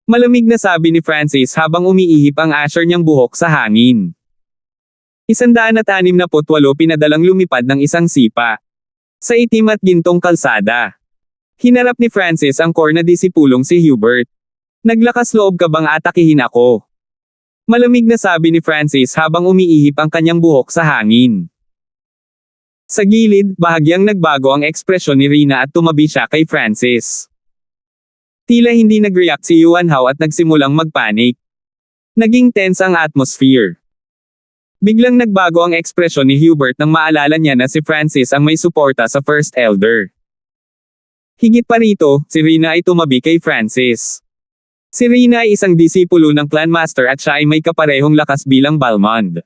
Malamig na sabi ni Francis habang umiihip ang asher niyang buhok sa hangin. 168 pinadalang lumipad ng isang sipa. Sa itim at gintong kalsada. Hinarap ni Francis ang core na disipulong si Hubert. Naglakas loob ka bang atakihin ako? Malamig na sabi ni Francis habang umiihip ang kanyang buhok sa hangin. Sa gilid, bahagyang nagbago ang ekspresyon ni Rina at tumabi siya kay Francis. Tila hindi nag-react si Yuan Hao at nagsimulang magpanik. Naging tense ang atmosphere. Biglang nagbago ang ekspresyon ni Hubert nang maalala niya na si Francis ang may suporta sa First Elder. Higit pa rito, si Rina ay tumabi kay Francis. Si Rina ay isang disipulo ng Clan Master at siya ay may kaparehong lakas bilang Balmond.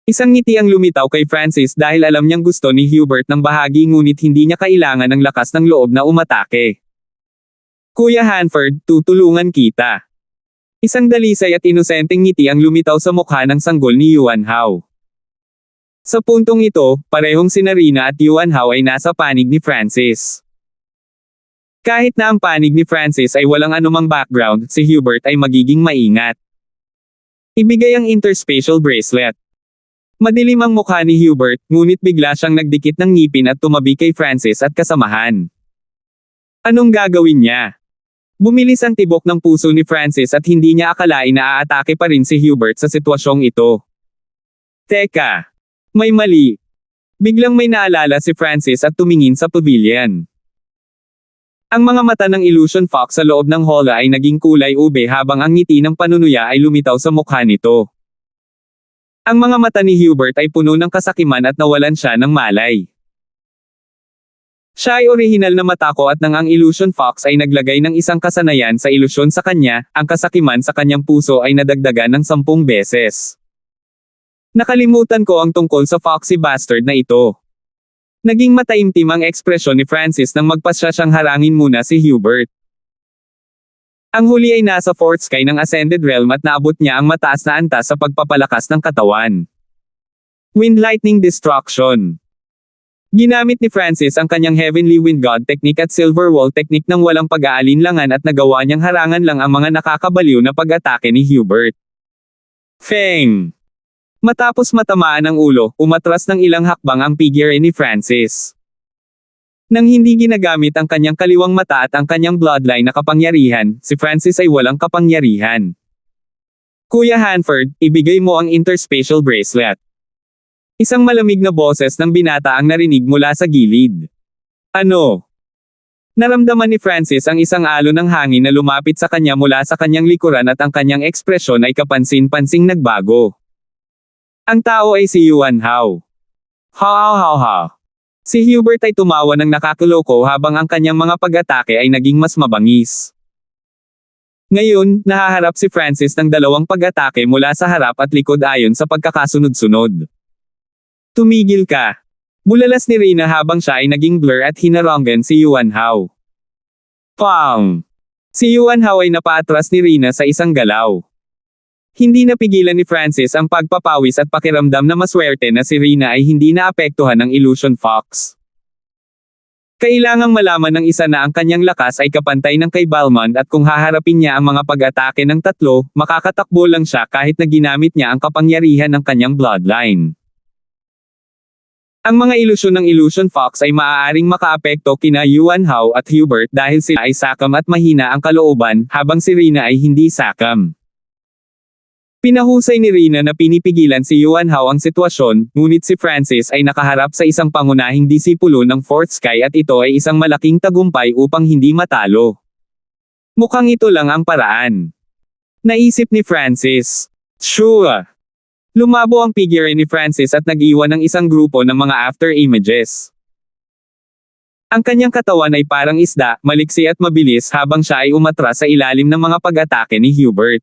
Isang ngiti ang lumitaw kay Francis dahil alam niyang gusto ni Hubert ng bahagi ngunit hindi niya kailangan ng lakas ng loob na umatake. Kuya Hanford, tutulungan kita. Isang dalisay at inosenteng ngiti ang lumitaw sa mukha ng sanggol ni Yuan Hao. Sa puntong ito, parehong sina Rina at Yuan Hao ay nasa panig ni Francis. Kahit na ang panig ni Francis ay walang anumang background, si Hubert ay magiging maingat. Ibigay ang interspatial bracelet. Madilim ang mukha ni Hubert, ngunit bigla siyang nagdikit ng ngipin at tumabi kay Francis at kasamahan. Anong gagawin niya? Bumilis ang tibok ng puso ni Francis at hindi niya akalain na aatake pa rin si Hubert sa sitwasyong ito. Teka! May mali. Biglang may naalala si Francis at tumingin sa pavilion. Ang mga mata ng illusion fox sa loob ng hola ay naging kulay ube habang ang ngiti ng panunuya ay lumitaw sa mukha nito. Ang mga mata ni Hubert ay puno ng kasakiman at nawalan siya ng malay. Siya ay orihinal na matako at nang ang illusion fox ay naglagay ng isang kasanayan sa ilusyon sa kanya, ang kasakiman sa kanyang puso ay nadagdagan ng 10 beses. Nakalimutan ko ang tungkol sa foxy bastard na ito. Naging mataimtim ang ekspresyon ni Francis nang magpasya siyang harangin muna si Hubert. Ang huli ay nasa 4th sky ng Ascended Realm at naabot niya ang mataas na antas sa pagpapalakas ng katawan. Wind Lightning Destruction. Ginamit ni Francis ang kanyang Heavenly Wind God technique at Silver Wall technique nang walang pag-aalinlangan at nagawa niyang harangan lang ang mga nakakabaliw na pag-atake ni Hubert. Feng! Matapos matamaan ang ulo, umatras ng ilang hakbang ang figure ni Francis. Nang hindi ginagamit ang kanyang kaliwang mata at ang kanyang bloodline na kapangyarihan, si Francis ay walang kapangyarihan. Kuya Hanford, ibigay mo ang interspatial bracelet. Isang malamig na boses ng binata ang narinig mula sa gilid. Ano? Naramdaman ni Francis ang isang alon ng hangin na lumapit sa kanya mula sa kanyang likuran at ang kanyang ekspresyon ay kapansin-pansing nagbago. Ang tao ay si Yuan Hao. Ha. Si Hubert ay tumawa ng nakakuloko habang ang kanyang mga pag-atake ay naging mas mabangis. Ngayon, nahaharap si Francis ng 2 pag-atake mula sa harap at likod ayon sa pagkakasunod-sunod. Tumigil ka. Bulalas ni Rina habang siya ay naging blur at hinarangan si Yuan Hao. Pang! Si Yuan Hao ay napaatras ni Rina sa isang galaw. Hindi napigilan ni Francis ang pagpapawis at pakiramdam na maswerte na si Rina ay hindi naapektuhan ng illusion fox. Kailangang malaman ng isa na ang kanyang lakas ay kapantay ng kay Balmond at kung haharapin niya ang mga pag-atake ng 3, makakatakbo lang siya kahit na ginamit niya ang kapangyarihan ng kanyang bloodline. Ang mga ilusyon ng illusion fox ay maaaring makaapekto kina Yuan Hao at Hubert dahil sila ay sakam at mahina ang kalooban, habang si Rina ay hindi sakam. Pinahusay ni Rina na pinipigilan si Yuan Hao ang sitwasyon, ngunit si Francis ay nakaharap sa isang pangunahing disipulo ng 4th sky at ito ay isang malaking tagumpay upang hindi matalo. Mukhang ito lang ang paraan. Naisip ni Francis. Sure. Lumabo ang figure ni Francis at nag-iwan ng isang grupo ng mga after images. Ang kanyang katawan ay parang isda, maliksi at mabilis habang siya ay umatras sa ilalim ng mga pag-atake ni Hubert.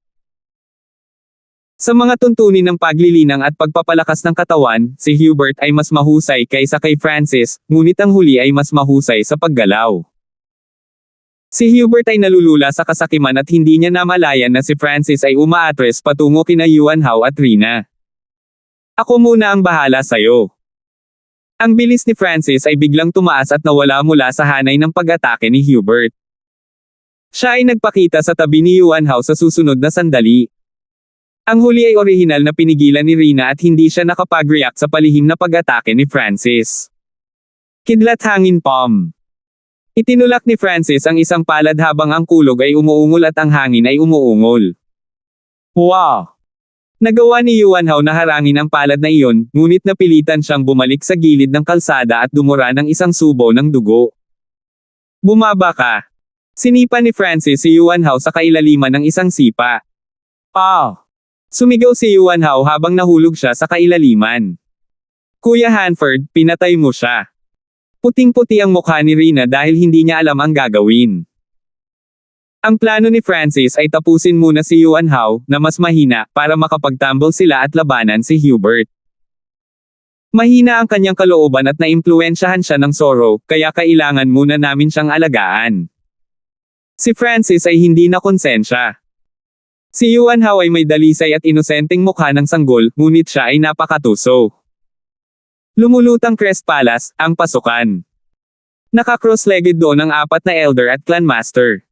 Sa mga tuntunin ng paglilinang at pagpapalakas ng katawan, si Hubert ay mas mahusay kaysa kay Francis, ngunit ang huli ay mas mahusay sa paggalaw. Si Hubert ay nalulula sa kasakiman at hindi niya namalayan na si Francis ay umaatres patungo kina Yuan Hao at Rina. Ako muna ang bahala sa'yo. Ang bilis ni Francis ay biglang tumaas at nawala mula sa hanay ng pag-atake ni Hubert. Siya ay nagpakita sa tabi ni Yuan Hao sa susunod na sandali. Ang huli ay orihinal na pinigilan ni Rina at hindi siya nakapag-react sa palihim na pag-atake ni Francis. Kidlat hangin palm. Itinulak ni Francis ang isang palad habang ang kulog ay umuungol at ang hangin ay umuungol. Wow! Nagawa ni Yuan Hao na harangin ang palad na iyon, ngunit napilitan siyang bumalik sa gilid ng kalsada at dumura ng isang subo ng dugo. Bumaba ka! Sinipa ni Francis si Yuan Hao sa kailaliman ng isang sipa. Ah! Sumigaw si Yuan Hao habang nahulog siya sa kailaliman. Kuya Hanford, pinatay mo siya. Puting-puti ang mukha ni Rina dahil hindi niya alam ang gagawin. Ang plano ni Francis ay tapusin muna si Yuan Hao, na mas mahina, para makapagtambol sila at labanan si Hubert. Mahina ang kanyang kalooban at naimpluwensyahan siya ng Zorro, kaya kailangan muna namin siyang alagaan. Si Francis ay hindi na konsensya. Si Yuan Hao ay may dalisay at inosenteng mukha ng sanggol, ngunit siya ay napakatuso. Lumulutang Crest Palace, ang pasukan. Naka-cross-legged doon ang 4 na elder at clan master.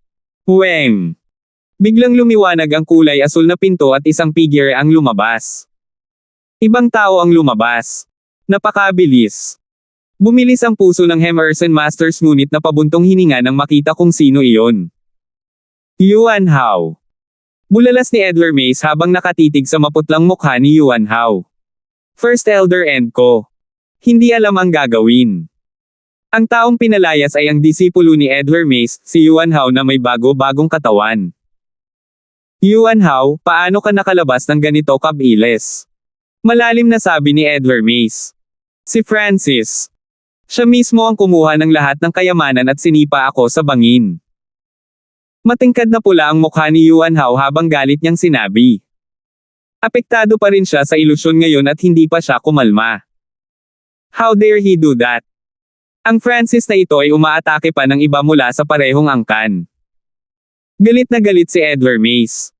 Weng! Biglang lumiwanag ang kulay asul na pinto at isang figure ang lumabas. Ibang tao ang lumabas. Napakabilis. Bumilis ang puso ng Emerson Masters ngunit napabuntong hininga nang makita kung sino iyon. Yuan Hao. Bulalas ni Edler Mace habang nakatitig sa maputlang mukha ni Yuan Hao. First Elder and Co. Hindi alam ang gagawin. Ang taong pinalayas ay ang disipulo ni Edler Mace, si Yuan Hao na may bago-bagong katawan. Yuan Hao, paano ka nakalabas ng ganito kabilis? Malalim na sabi ni Edler Mace. Si Francis. Siya mismo ang kumuha ng lahat ng kayamanan at sinipa ako sa bangin. Matingkad na pula ang mukha ni Yuan Hao habang galit niyang sinabi. Apektado pa rin siya sa ilusyon ngayon at hindi pa siya kumalma. How dare he do that? Ang Francis na ito ay umaatake pa ng iba mula sa parehong angkan. Galit na galit si Edler Mace.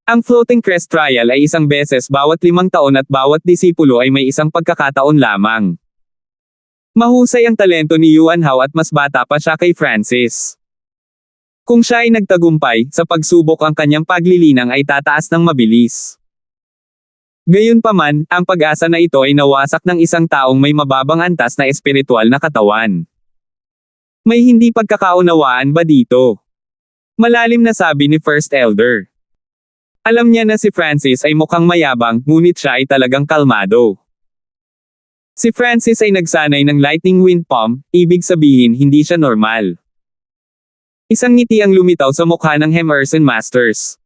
Ang Floating Crest Trial ay isang beses bawat 5 taon at bawat disipulo ay may isang pagkakataon lamang. Mahusay ang talento ni Yuan Hao at mas bata pa siya kay Francis. Kung siya ay nagtagumpay, sa pagsubok ang kanyang paglilinang ay tataas ng mabilis. Gayunpaman, ang pag-asa na ito ay nawasak ng isang taong may mababang antas na espiritual na katawan. May hindi pagkakaunawaan ba dito? Malalim na sabi ni First Elder. Alam niya na si Francis ay mukhang mayabang, ngunit siya ay talagang kalmado. Si Francis ay nagsanay ng Lightning Wind Palm, ibig sabihin hindi siya normal. Isang ngiti ang lumitaw sa mukha ng Emerson Masters.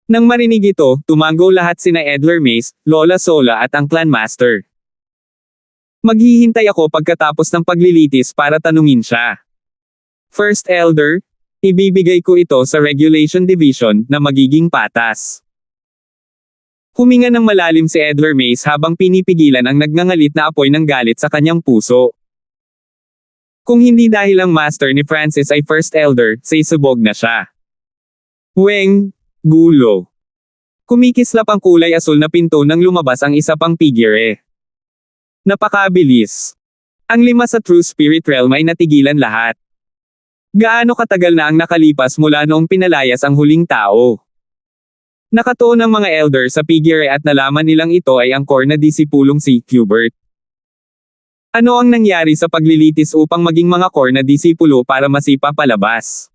Nang marinig ito, tumango lahat sina Edler Mace, Lola Sola at ang Clan Master. Maghihintay ako pagkatapos ng paglilitis para tanungin siya. First Elder, ibibigay ko ito sa Regulation Division na magiging patas. Huminga ng malalim si Edler Mace habang pinipigilan ang nagngangalit na apoy ng galit sa kanyang puso. Kung hindi dahil ang master ni Francis ay First Elder, sisubog na siya. Weng! Gulo. Kumikislap ang kulay asul na pinto nang lumabas ang isa pang figure. Napakabilis. Ang 5 sa True Spirit Realm ay natigilan lahat. Gaano katagal na ang nakalipas mula noong pinalayas ang huling tao? Nakatuon ang mga elder sa figure at nalaman nilang ito ay ang core na disipulong si Hubert. Ano ang nangyari sa paglilitis upang maging mga core na disipulo para masipa palabas?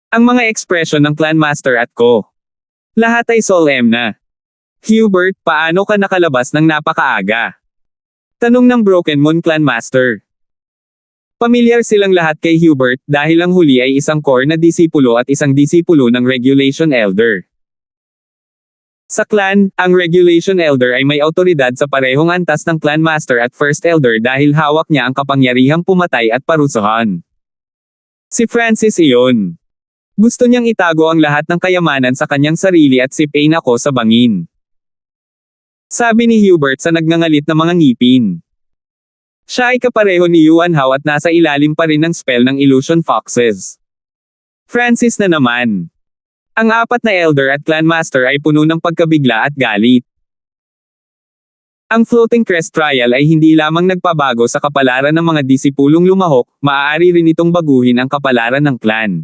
Ang mga ekspresyon ng Clan Master at Co. Lahat ay solemn na. Hubert, paano ka nakalabas ng napakaaga? Tanong ng Broken Moon Clan Master. Pamilyar silang lahat kay Hubert dahil ang huli ay isang core na disipulo at isang disipulo ng Regulation Elder. Sa clan, ang Regulation Elder ay may autoridad sa parehong antas ng Clan Master at First Elder dahil hawak niya ang kapangyarihang pumatay at parusahan. Si Francis iyon. Gusto niyang itago ang lahat ng kayamanan sa kanyang sarili at sipain ako sa bangin. Sabi ni Hubert sa nagngangalit na mga ngipin. Siya ay kapareho ni Yuan Hao at nasa ilalim pa rin ng spell ng Illusion Foxes. Francis na naman. Ang 4 na Elder at Clan Master ay puno ng pagkabigla at galit. Ang Floating Crest Trial ay hindi lamang nagpabago sa kapalaran ng mga disipulong lumahok, maaari rin itong baguhin ang kapalaran ng clan.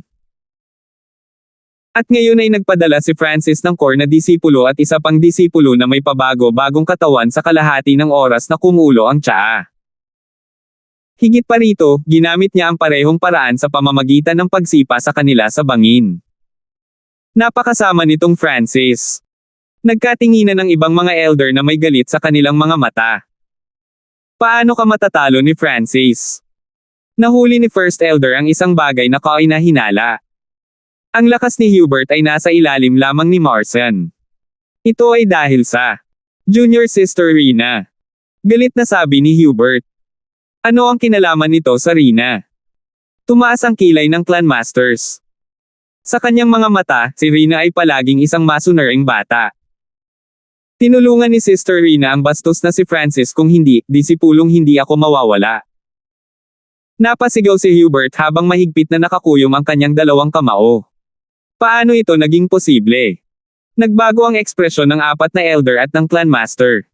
At ngayon ay nagpadala si Francis ng core na disipulo at isa pang disipulo na may pabago-bagong katawan sa kalahati ng oras na kumulo ang tsaa. Higit pa rito, ginamit niya ang parehong paraan sa pamamagitan ng pagsipa sa kanila sa bangin. Napakasama nitong Francis. Nagkatinginan ng ibang mga elder na may galit sa kanilang mga mata. Paano ka matatalo ni Francis? Nahuli ni First Elder ang isang bagay na kainahinala. Ang lakas ni Hubert ay nasa ilalim lamang ni Marson. Ito ay dahil sa Junior Sister Rina. Galit na sabi ni Hubert. Ano ang kinalaman nito sa Rina? Tumaas ang kilay ng Clan Masters. Sa kanyang mga mata, si Rina ay palaging isang masunuring bata. Tinulungan ni Sister Rina ang bastos na si Francis, kung hindi, disipulong hindi ako mawawala. Napasigaw si Hubert habang mahigpit na nakakuyom ang kanyang dalawang kamao. Paano ito naging posible? Nagbago ang ekspresyon ng apat na elder at ng Clan Master.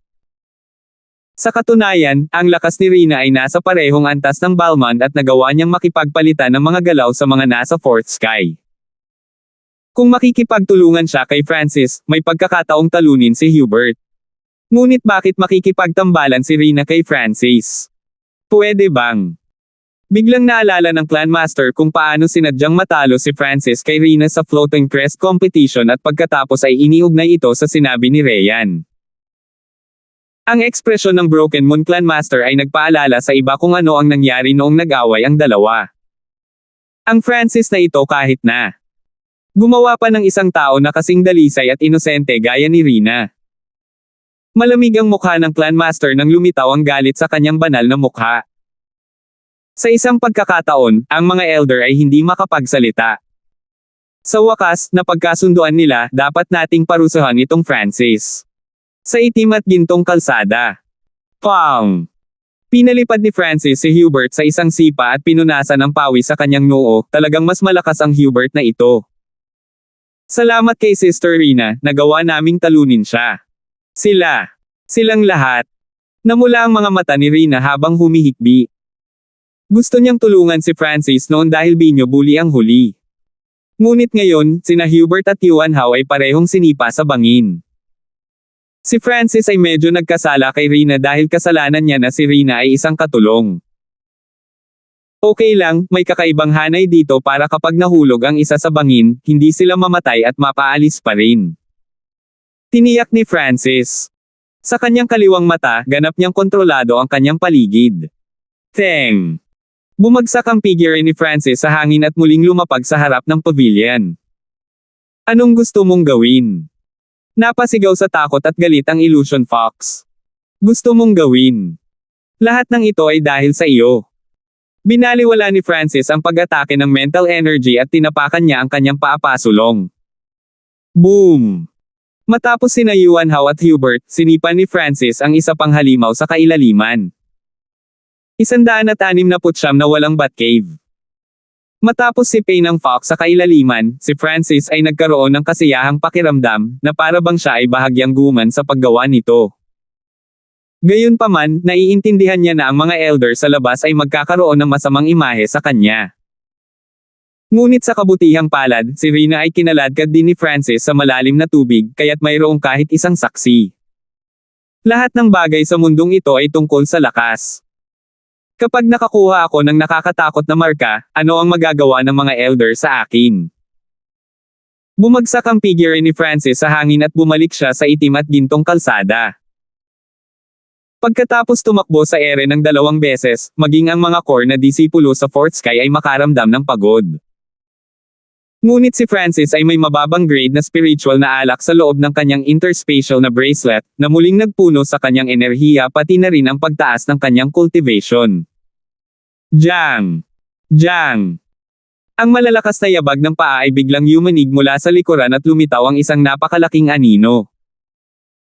Sa katunayan, ang lakas ni Rina ay nasa parehong antas ng Balmond at nagawa niyang makipagpalitan ng mga galaw sa mga nasa Fourth Sky. Kung makikipagtulungan siya kay Francis, may pagkakataong talunin si Hubert. Ngunit bakit makikipagtambalan si Rina kay Francis? Pwede bang? Biglang naalala ng Clan Master kung paano sinadyang matalo si Francis kay Rina sa Floating Crest Competition at pagkatapos ay iniugnay ito sa sinabi ni Ryan. Ang ekspresyon ng Broken Moon Clan Master ay nagpaalala sa iba kung ano ang nangyari noong nag-away ang dalawa. Ang Francis na ito kahit na gumawa pa ng isang tao na kasing dalisay at inosente gaya ni Rina. Malamig ang mukha ng Clan Master nang lumitaw ang galit sa kanyang banal na mukha. Sa isang pagkakataon, ang mga elder ay hindi makapagsalita. Sa wakas, napagkasunduan nila, dapat nating parusahan itong Francis. Sa itim at gintong kalsada. Pang! Pinalipad ni Francis si Hubert sa isang sipa at pinunasan ng pawis sa kanyang noo, talagang mas malakas ang Hubert na ito. Salamat kay Sister Rina, nagawa naming talunin siya. Silang lahat. Namula ang mga mata ni Rina habang humihikbi. Gusto niyang tulungan si Francis noon dahil binyo-bully ang huli. Ngunit ngayon, sina Hubert at Yuan Hao ay parehong sinipa sa bangin. Si Francis ay medyo nagkasala kay Rina dahil kasalanan niya na si Rina ay isang katulong. Okay lang, may kakaibang hanay dito para kapag nahulog ang isa sa bangin, hindi sila mamatay at mapaalis pa rin. Tiniyak ni Francis. Sa kanyang kaliwang mata, ganap niyang kontrolado ang kanyang paligid. Teng! Bumagsak ang figure ni Francis sa hangin at muling lumapag sa harap ng pavilion. Anong gusto mong gawin? Napasigaw sa takot at galit ang Illusion Fox. Gusto mong gawin? Lahat ng ito ay dahil sa iyo. Binaliwala ni Francis ang pag-atake ng mental energy at tinapakan niya ang kanyang paapasulong. Boom! Matapos sina Yuan Hao at Hubert, sinipan ni Francis ang isa pang halimaw sa kailaliman. 169 na walang Batcave. Matapos si Pay ng Fox sa kailaliman, si Francis ay nagkaroon ng kasiyahang pakiramdam, na para bang siya ay bahagyang guman sa paggawa nito. Gayunpaman, naiintindihan niya na ang mga elder sa labas ay magkakaroon ng masamang imahe sa kanya. Ngunit sa kabutihang palad, si Rina ay kinaladkad din ni Francis sa malalim na tubig, kaya't mayroong kahit isang saksi. Lahat ng bagay sa mundong ito ay tungkol sa lakas. Kapag nakakuha ako ng nakakatakot na marka, ano ang magagawa ng mga elder sa akin? Bumagsak ang figure ni Francis sa hangin at bumalik siya sa itim at gintong kalsada. Pagkatapos tumakbo sa ere ng 2 beses, maging ang mga core na disipulo sa Fourth Sky ay makaramdam ng pagod. Ngunit si Francis ay may mababang grade na spiritual na alak sa loob ng kanyang interspatial na bracelet, na muling nagpuno sa kanyang enerhiya pati na rin ang pagtaas ng kanyang cultivation. Jang! Jang! Ang malalakas na yabag ng paa ay biglang yumanig mula sa likuran at lumitaw ang isang napakalaking anino.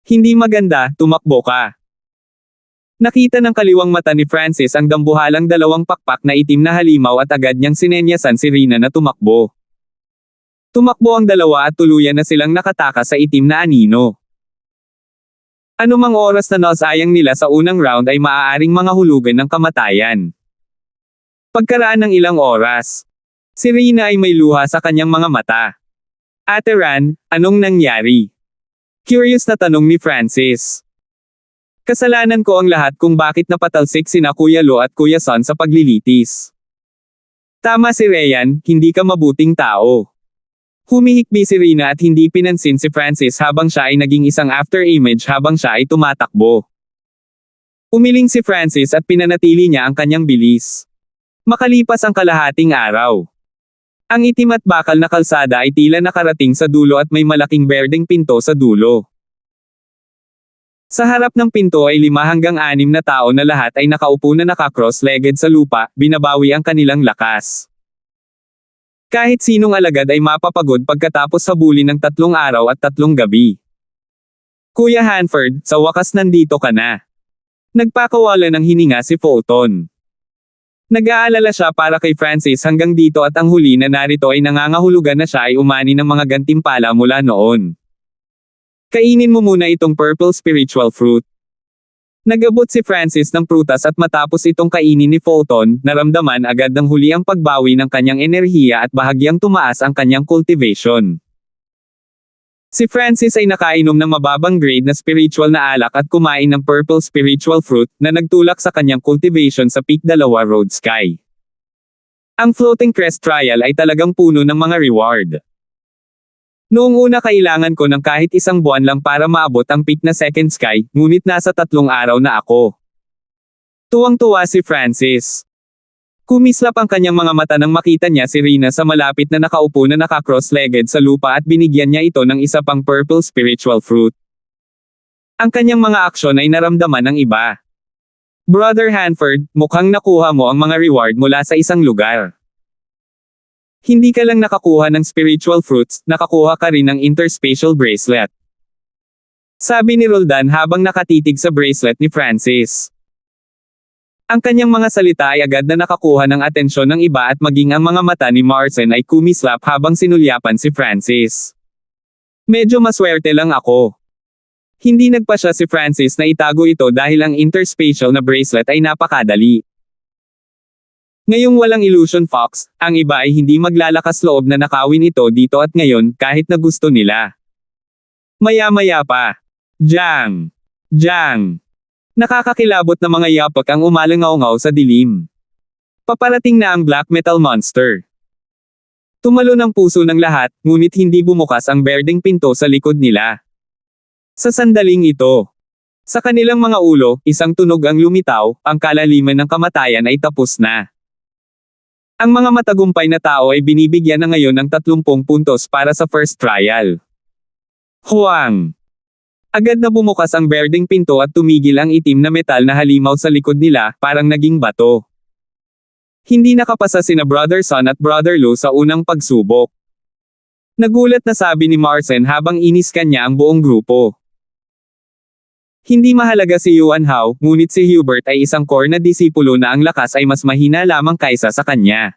Hindi maganda, tumakbo ka. Nakita ng kaliwang mata ni Francis ang dambuhalang 2 pakpak na itim na halimaw at agad niyang sinenyasan si Rina na tumakbo. Tumakbo ang dalawa at tuluyan na silang nakataka sa itim na anino. Anumang oras na nasayang nila sa unang round ay maaaring mga hulugan ng kamatayan. Pagkaraan ng ilang oras, si Rina ay may luha sa kanyang mga mata. Ate Ran, anong nangyari? Curious na tanong ni Francis. Kasalanan ko ang lahat kung bakit napatalsik sina Kuya Lo at Kuya Son sa paglilitis. Tama si Ryan, hindi ka mabuting tao. Humihikbi si Rina at hindi pinansin si Francis habang siya ay naging isang after-image habang siya ay tumatakbo. Umiling si Francis at pinanatili niya ang kanyang bilis. Makalipas ang kalahating araw. Ang itim at bakal na kalsada ay tila nakarating sa dulo at may malaking berdeng pinto sa dulo. Sa harap ng pinto ay 5 hanggang 6 na tao na lahat ay nakaupo na naka-cross-legged sa lupa, binabawi ang kanilang lakas. Kahit sinong alagad ay mapapagod pagkatapos habulin ng 3 araw at 3 gabi. Kuya Hanford, sa wakas nandito ka na. Nagpakawala ng hininga si Fulton. Nag-aalala siya para kay Francis hanggang dito at ang huli na narito ay nangangahulugan na siya ay umani ng mga gantimpala mula noon. Kainin mo muna itong purple spiritual fruit. Nag-abot si Francis ng prutas at matapos itong kainin ni Fulton, naramdaman agad ng huli ang pagbawi ng kanyang enerhiya at bahagyang tumaas ang kanyang cultivation. Si Francis ay nakainom ng mababang grade na spiritual na alak at kumain ng purple spiritual fruit na nagtulak sa kanyang cultivation sa Peak 2 Road Sky. Ang floating crest trial ay talagang puno ng mga reward. Noong una kailangan ko ng kahit 1 buwan lang para maabot ang peak na second sky, ngunit nasa 3 araw na ako. Tuwang-tuwa si Francis. Kumislap ang kanyang mga mata nang makita niya si Rina sa malapit na nakaupo na naka-cross-legged sa lupa at binigyan niya ito ng isa pang purple spiritual fruit. Ang kanyang mga aksyon ay naramdaman ng iba. Brother Hanford, mukhang nakuha mo ang mga reward mula sa isang lugar. Hindi ka lang nakakuha ng spiritual fruits, nakakuha ka rin ng interspatial bracelet. Sabi ni Roldan habang nakatitig sa bracelet ni Francis. Ang kanyang mga salita ay agad na nakakuha ng atensyon ng iba at maging ang mga mata ni Marcin ay kumislap habang sinulyapan si Francis. Medyo maswerte lang ako. Hindi nagpa siya si Francis na itago ito dahil ang interspatial na bracelet ay napakadali. Ngayong walang illusion fox, ang iba ay hindi maglalakas loob na nakawin ito dito at ngayon kahit na gusto nila. Maya-maya pa. Jang! Jang! Nakakakilabot na mga yapak ang umalangaw-ngaw sa dilim. Paparating na ang black metal monster. Tumalo ng puso ng lahat, ngunit hindi bumukas ang berdeng pinto sa likod nila. Sa sandaling ito. Sa kanilang mga ulo, isang tunog ang lumitaw, ang kalaliman ng kamatayan ay tapos na. Ang mga matagumpay na tao ay binibigyan na ngayon ng 30 puntos para sa first trial. Huwang! Agad na bumukas ang berdeng pinto at tumigil ang itim na metal na halimaw sa likod nila, parang naging bato. Hindi nakapasa sina Brother Son at Brother Lo sa unang pagsubok. Nagulat na sabi ni Marcin habang iniskan niya ang buong grupo. Hindi mahalaga si Yuan Hao, ngunit si Hubert ay isang core na disipulo na ang lakas ay mas mahina lamang kaysa sa kanya.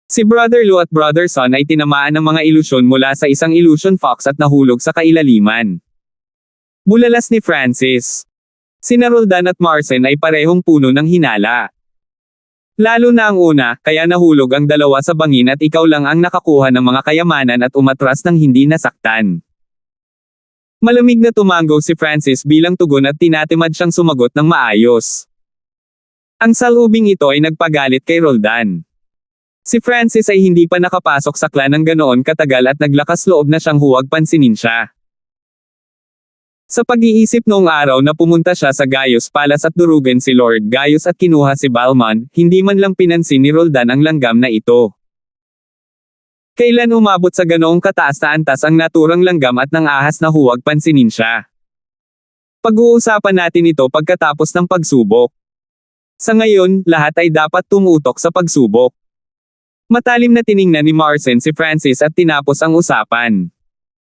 Si Brother Lu at Brother Son ay tinamaan ng mga ilusyon mula sa isang illusion fox at nahulog sa kailaliman. Bulalas ni Francis. Sina Roldan at Marcin ay parehong puno ng hinala. Lalo na ang una, kaya nahulog ang dalawa sa bangin at ikaw lang ang nakakuha ng mga kayamanan at umatras ng hindi nasaktan. Malamig na tumango si Francis bilang tugon at tinatimad siyang sumagot ng maayos. Ang salubing ito ay nagpagalit kay Roldan. Si Francis ay hindi pa nakapasok sa clan ng ganoon katagal at naglakas loob na siyang huwag pansinin siya. Sa pag-iisip noong araw na pumunta siya sa Gaius Palace at durugan si Lord Gaius at kinuha si Balmond, hindi man lang pinansin ni Roldan ang langgam na ito. Kailan umabot sa ganoong kataas na antas ang naturang langgam at nang ahas na huwag pansinin siya? Pag-uusapan natin ito pagkatapos ng pagsubok. Sa ngayon, lahat ay dapat tumutok sa pagsubok. Matalim na tiningnan ni Marcin si Francis at tinapos ang usapan.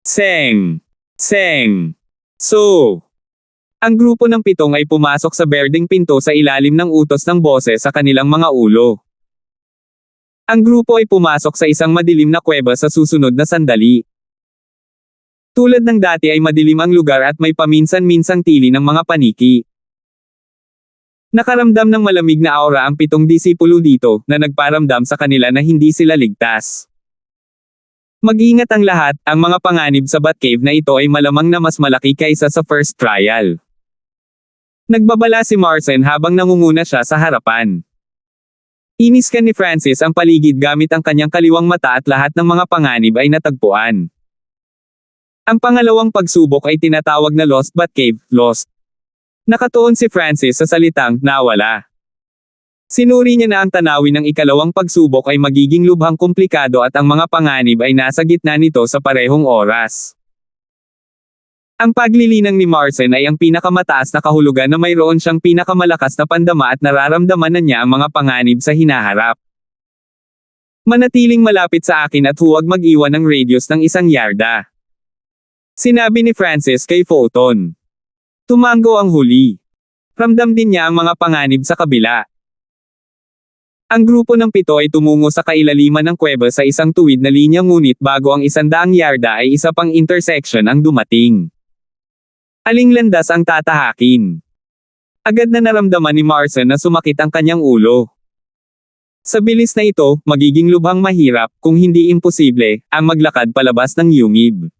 Seng! Seng! So! Ang grupo ng 7 ay pumasok sa berdeng pinto sa ilalim ng utos ng boses sa kanilang mga ulo. Ang grupo ay pumasok sa isang madilim na kuweba sa susunod na sandali. Tulad ng dati ay madilim ang lugar at may paminsan-minsang tili ng mga paniki. Nakaramdam ng malamig na aura ang 7 disipulo dito, na nagparamdam sa kanila na hindi sila ligtas. Mag-ingat ang lahat, ang mga panganib sa Batcave na ito ay malamang na mas malaki kaysa sa first trial. Nagbabala si Marcin habang nangunguna siya sa harapan. Iniskan ni Francis ang paligid gamit ang kanyang kaliwang mata at lahat ng mga panganib ay natagpuan. Ang pangalawang pagsubok ay tinatawag na Lost but Cave, Lost. Nakatuon si Francis sa salitang, nawala. Sinuri niya na ang tanawin ng ikalawang pagsubok ay magiging lubhang komplikado at ang mga panganib ay nasa gitna nito sa parehong oras. Ang paglilinang ni Marcin ay ang pinakamataas na kahulugan na mayroon siyang pinakamalakas na pandama at nararamdaman na niya ang mga panganib sa hinaharap. Manatiling malapit sa akin at huwag mag-iwan ng radius ng 1 yarda. Sinabi ni Francis kay Fulton. Tumango ang huli. Ramdam din niya ang mga panganib sa kabila. Ang grupo ng 7 ay tumungo sa kailaliman ng kuweba sa isang tuwid na linya ngunit bago ang 100 yarda ay isa pang intersection ang dumating. Aling landas ang tatahakin? Agad na naramdaman ni Marcin na sumakit ang kanyang ulo. Sa bilis na ito, magiging lubhang mahirap, kung hindi imposible, ang maglakad palabas ng yungib.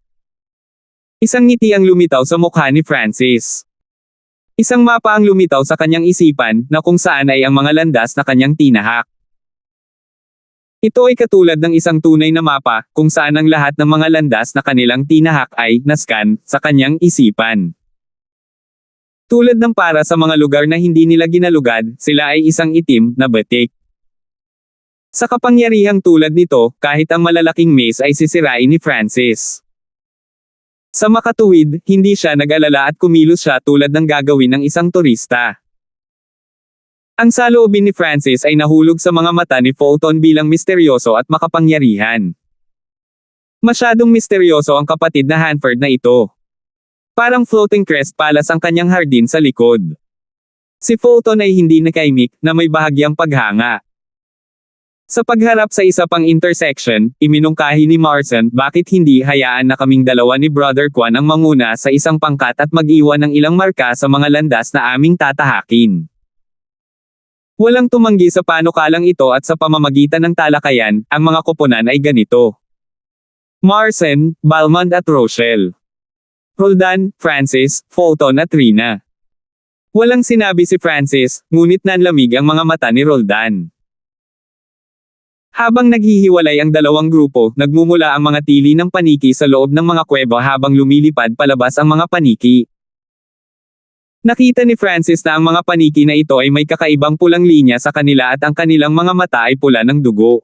Isang ngiti ang lumitaw sa mukha ni Francis. Isang mapa ang lumitaw sa kanyang isipan, na kung saan ay ang mga landas na kanyang tinahak. Ito ay katulad ng isang tunay na mapa, kung saan ang lahat ng mga landas na kanilang tinahak ay nascan sa kanyang isipan. Tulad ng para sa mga lugar na hindi nila ginalugad, sila ay isang itim na batik. Sa kapangyarihang tulad nito, kahit ang malalaking maze ay sisirain ni Francis. Sa makatuwid, hindi siya nag-alala at kumilos siya tulad ng gagawin ng isang turista. Ang saloobin ni Francis ay nahulog sa mga mata ni Fulton bilang misteryoso at makapangyarihan. Masyadong misteryoso ang kapatid na Hanford na ito. Parang floating crest palace ang kanyang hardin sa likod. Si Fulton ay hindi nakaimik, na may bahagyang paghanga. Sa pagharap sa isa pang intersection, iminungkahi ni Marcin, bakit hindi hayaan na kaming dalawa ni Brother Quan ang manguna sa isang pangkat at mag-iwan ng ilang marka sa mga landas na aming tatahakin. Walang tumanggi sa panukalang ito at sa pamamagitan ng talakayan, ang mga koponan ay ganito. Marcin, Balmond at Rochelle. Roldan, Francis, Fulton at Rina. Walang sinabi si Francis, ngunit nanlamig ang mga mata ni Roldan. Habang naghihiwalay ang dalawang grupo, nagmumula ang mga tili ng paniki sa loob ng mga kuweba habang lumilipad palabas ang mga paniki. Nakita ni Francis na ang mga paniki na ito ay may kakaibang pulang linya sa kanila at ang kanilang mga mata ay pula ng dugo.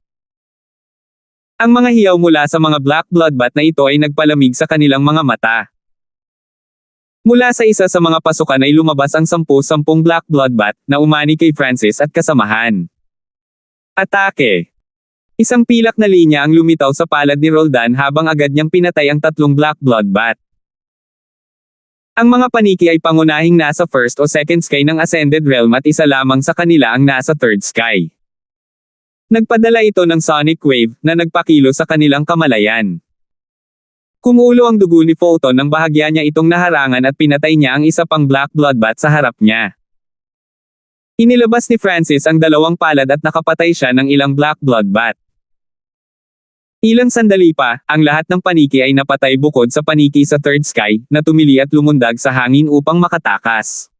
Ang mga hiyaw mula sa mga black bloodbath na ito ay nagpalamig sa kanilang mga mata. Mula sa isa sa mga pasukan ay lumabas ang 10 black bloodbath na umani kay Francis at kasamahan. Atake! Isang pilak na linya ang lumitaw sa palad ni Roldan habang agad niyang pinatay ang 3 black bloodbath. Ang mga paniki ay pangunahing nasa first o second sky ng Ascended Realm at isa lamang sa kanila ang nasa third sky. Nagpadala ito ng sonic wave na nagpakilo sa kanilang kamalayan. Kumulo ang dugo ni Fulton nang bahagya niya itong naharangan at pinatay niya ang isa pang black bloodbath sa harap niya. Inilabas ni Francis ang 2 palad at nakapatay siya ng ilang black bloodbath. Ilang sandali pa, ang lahat ng paniki ay napatay bukod sa paniki sa third sky, na tumili at lumundag sa hangin upang makatakas.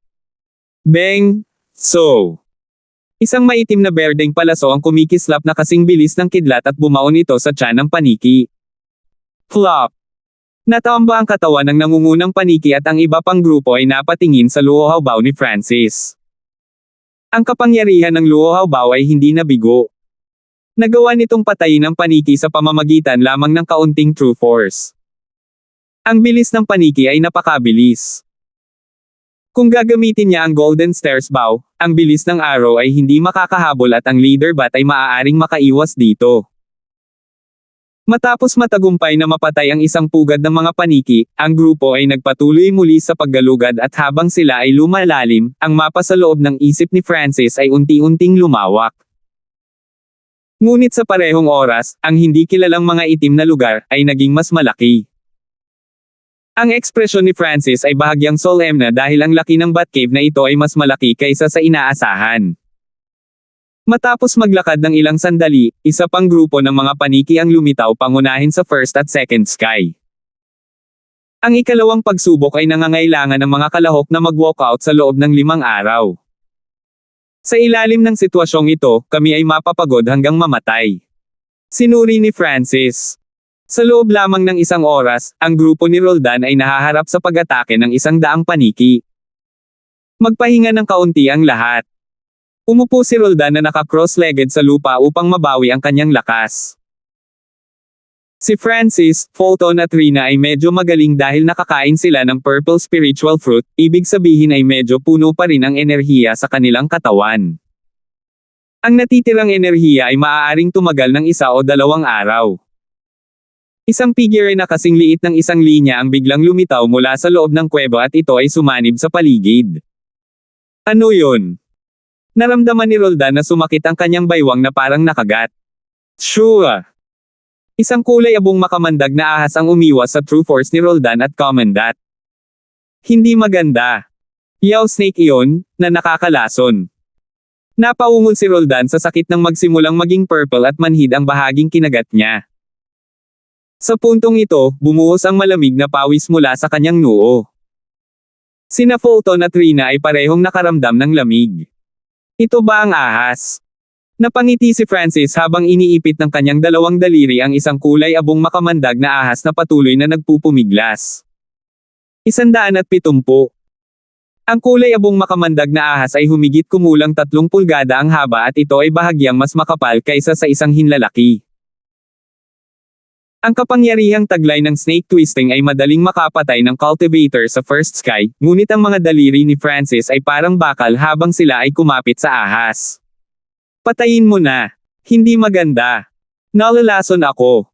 Bang! So! Isang maitim na berdeng palaso ang kumikislap na kasing bilis ng kidlat at bumaon ito sa tiyan ng paniki. Flop! Natamba ang katawan ng nangungunang paniki at ang iba pang grupo ay napatingin sa luohawbaw ni Francis. Ang kapangyarihan ng luohawbaw ay hindi nabigo. Nagawa nitong patayin ang paniki sa pamamagitan lamang ng kaunting true force. Ang bilis ng paniki ay napakabilis. Kung gagamitin niya ang Golden Stairs Bow, ang bilis ng arrow ay hindi makakahabol at ang leader bat ay maaaring makaiwas dito. Matapos matagumpay na mapatay ang isang pugad ng mga paniki, ang grupo ay nagpatuloy muli sa paggalugad at habang sila ay lumalalim, ang mapa sa loob ng isip ni Francis ay unti-unting lumawak. Ngunit sa parehong oras, ang hindi kilalang mga itim na lugar ay naging mas malaki. Ang ekspresyon ni Francis ay bahagyang solemn dahil ang laki ng Batcave na ito ay mas malaki kaysa sa inaasahan. Matapos maglakad ng ilang sandali, isa pang grupo ng mga paniki ang lumitaw pangunahin sa first at second sky. Ang ikalawang pagsubok ay nangangailangan ng mga kalahok na mag-walkout sa loob ng 5 araw. Sa ilalim ng sitwasyong ito, kami ay mapapagod hanggang mamatay. Sinuri ni Francis. Sa loob lamang ng 1 oras, ang grupo ni Roldan ay nahaharap sa pag-atake ng 100 paniki. Magpahinga ng kaunti ang lahat. Umupo si Roldan na naka-cross-legged sa lupa upang mabawi ang kanyang lakas. Si Francis, Fulton at Rina ay medyo magaling dahil nakakain sila ng purple spiritual fruit, ibig sabihin ay medyo puno pa rin ang enerhiya sa kanilang katawan. Ang natitirang enerhiya ay maaaring tumagal ng 1 o 2 araw. Isang figure na kasing liit ng 1 linya ang biglang lumitaw mula sa loob ng kuweba at ito ay sumanib sa paligid. Ano yun? Naramdaman ni Roldan na sumakit ang kanyang baywang na parang nakagat. Sure! Isang kulay abong makamandag na ahas ang umiwas sa true force ni Roldan at Commandant. Hindi maganda. Yaw snake iyon, na nakakalason. Napaungol si Roldan sa sakit nang magsimulang maging purple at manhid ang bahaging kinagat niya. Sa puntong ito, bumuhos ang malamig na pawis mula sa kanyang noo. Sina Fulton at Rina ay parehong nakaramdam ng lamig. Ito ba ang ahas? Napangiti si Francis habang iniipit ng kanyang 2 daliri ang isang kulay abong makamandag na ahas na patuloy na nagpupumiglas. 170. Ang kulay abong makamandag na ahas ay humigit kumulang 3 pulgada ang haba at ito ay bahagyang mas makapal kaysa sa isang hinlalaki. Ang kapangyarihang taglay ng snake twisting ay madaling makapatay ng cultivator sa first sky, ngunit ang mga daliri ni Francis ay parang bakal habang sila ay kumapit sa ahas. Patayin mo na. Hindi maganda. Nalalason ako.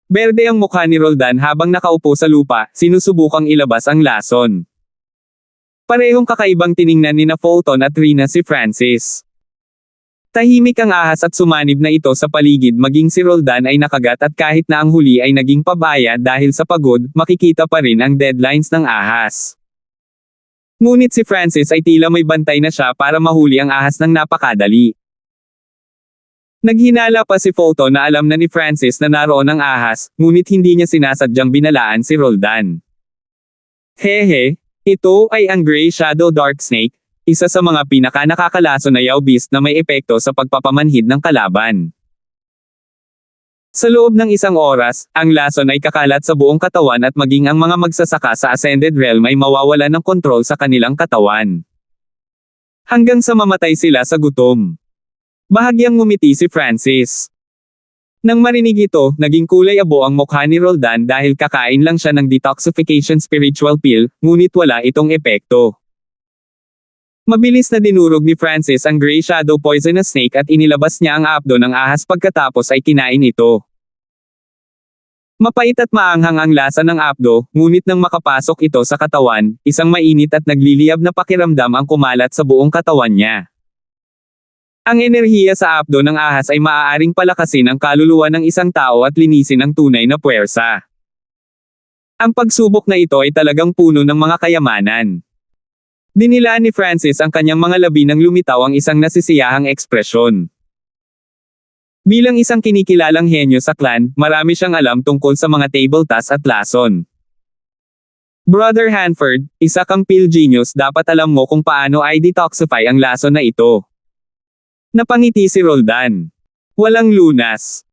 Berde ang mukha ni Roldan habang nakaupo sa lupa, sinusubukang ilabas ang lason. Parehong kakaibang tiningnan ni Fulton at Rina si Francis. Tahimik ang ahas at sumanib na ito sa paligid maging si Roldan ay nakagat at kahit na ang huli ay naging pabaya dahil sa pagod, makikita pa rin ang deadlines ng ahas. Ngunit si Francis ay tila may bantay na siya para mahuli ang ahas ng napakadali. Naghinala pa si Fulton na alam na ni Francis na naroon ang ahas, ngunit hindi niya sinasadyang binalaan si Roldan. Hehe, ito ay ang Gray Shadow Dark Snake, isa sa mga pinaka-nakakalason na yaw beast na may epekto sa pagpapamanhid ng kalaban. Sa loob ng 1 oras, ang lason ay kakalat sa buong katawan at maging ang mga magsasaka sa Ascended Realm ay mawawala ng kontrol sa kanilang katawan. Hanggang sa mamatay sila sa gutom. Bahagyang ngumiti si Francis. Nang marinig ito, naging kulay abo ang mukha ni Roldan dahil kakain lang siya ng detoxification spiritual pill, ngunit wala itong epekto. Mabilis na dinurog ni Francis ang Gray Shadow Poisonous Snake at inilabas niya ang apdo ng ahas pagkatapos ay kinain ito. Mapait at maanghang ang lasa ng apdo, ngunit nang makapasok ito sa katawan, isang mainit at nagliliyab na pakiramdam ang kumalat sa buong katawan niya. Ang enerhiya sa apdo ng ahas ay maaaring palakasin ang kaluluwa ng isang tao at linisin ang tunay na puwersa. Ang pagsubok na ito ay talagang puno ng mga kayamanan. Dinilaan ni Francis ang kanyang mga labi nang lumitaw ang isang nasisiyahang ekspresyon. Bilang isang kinikilalang henyo sa clan, marami siyang alam tungkol sa mga table tasks at lason. Brother Hanford, isa kang pill genius, dapat alam mo kung paano i-detoxify ang lason na ito. Napangiti si Roldan. Walang lunas.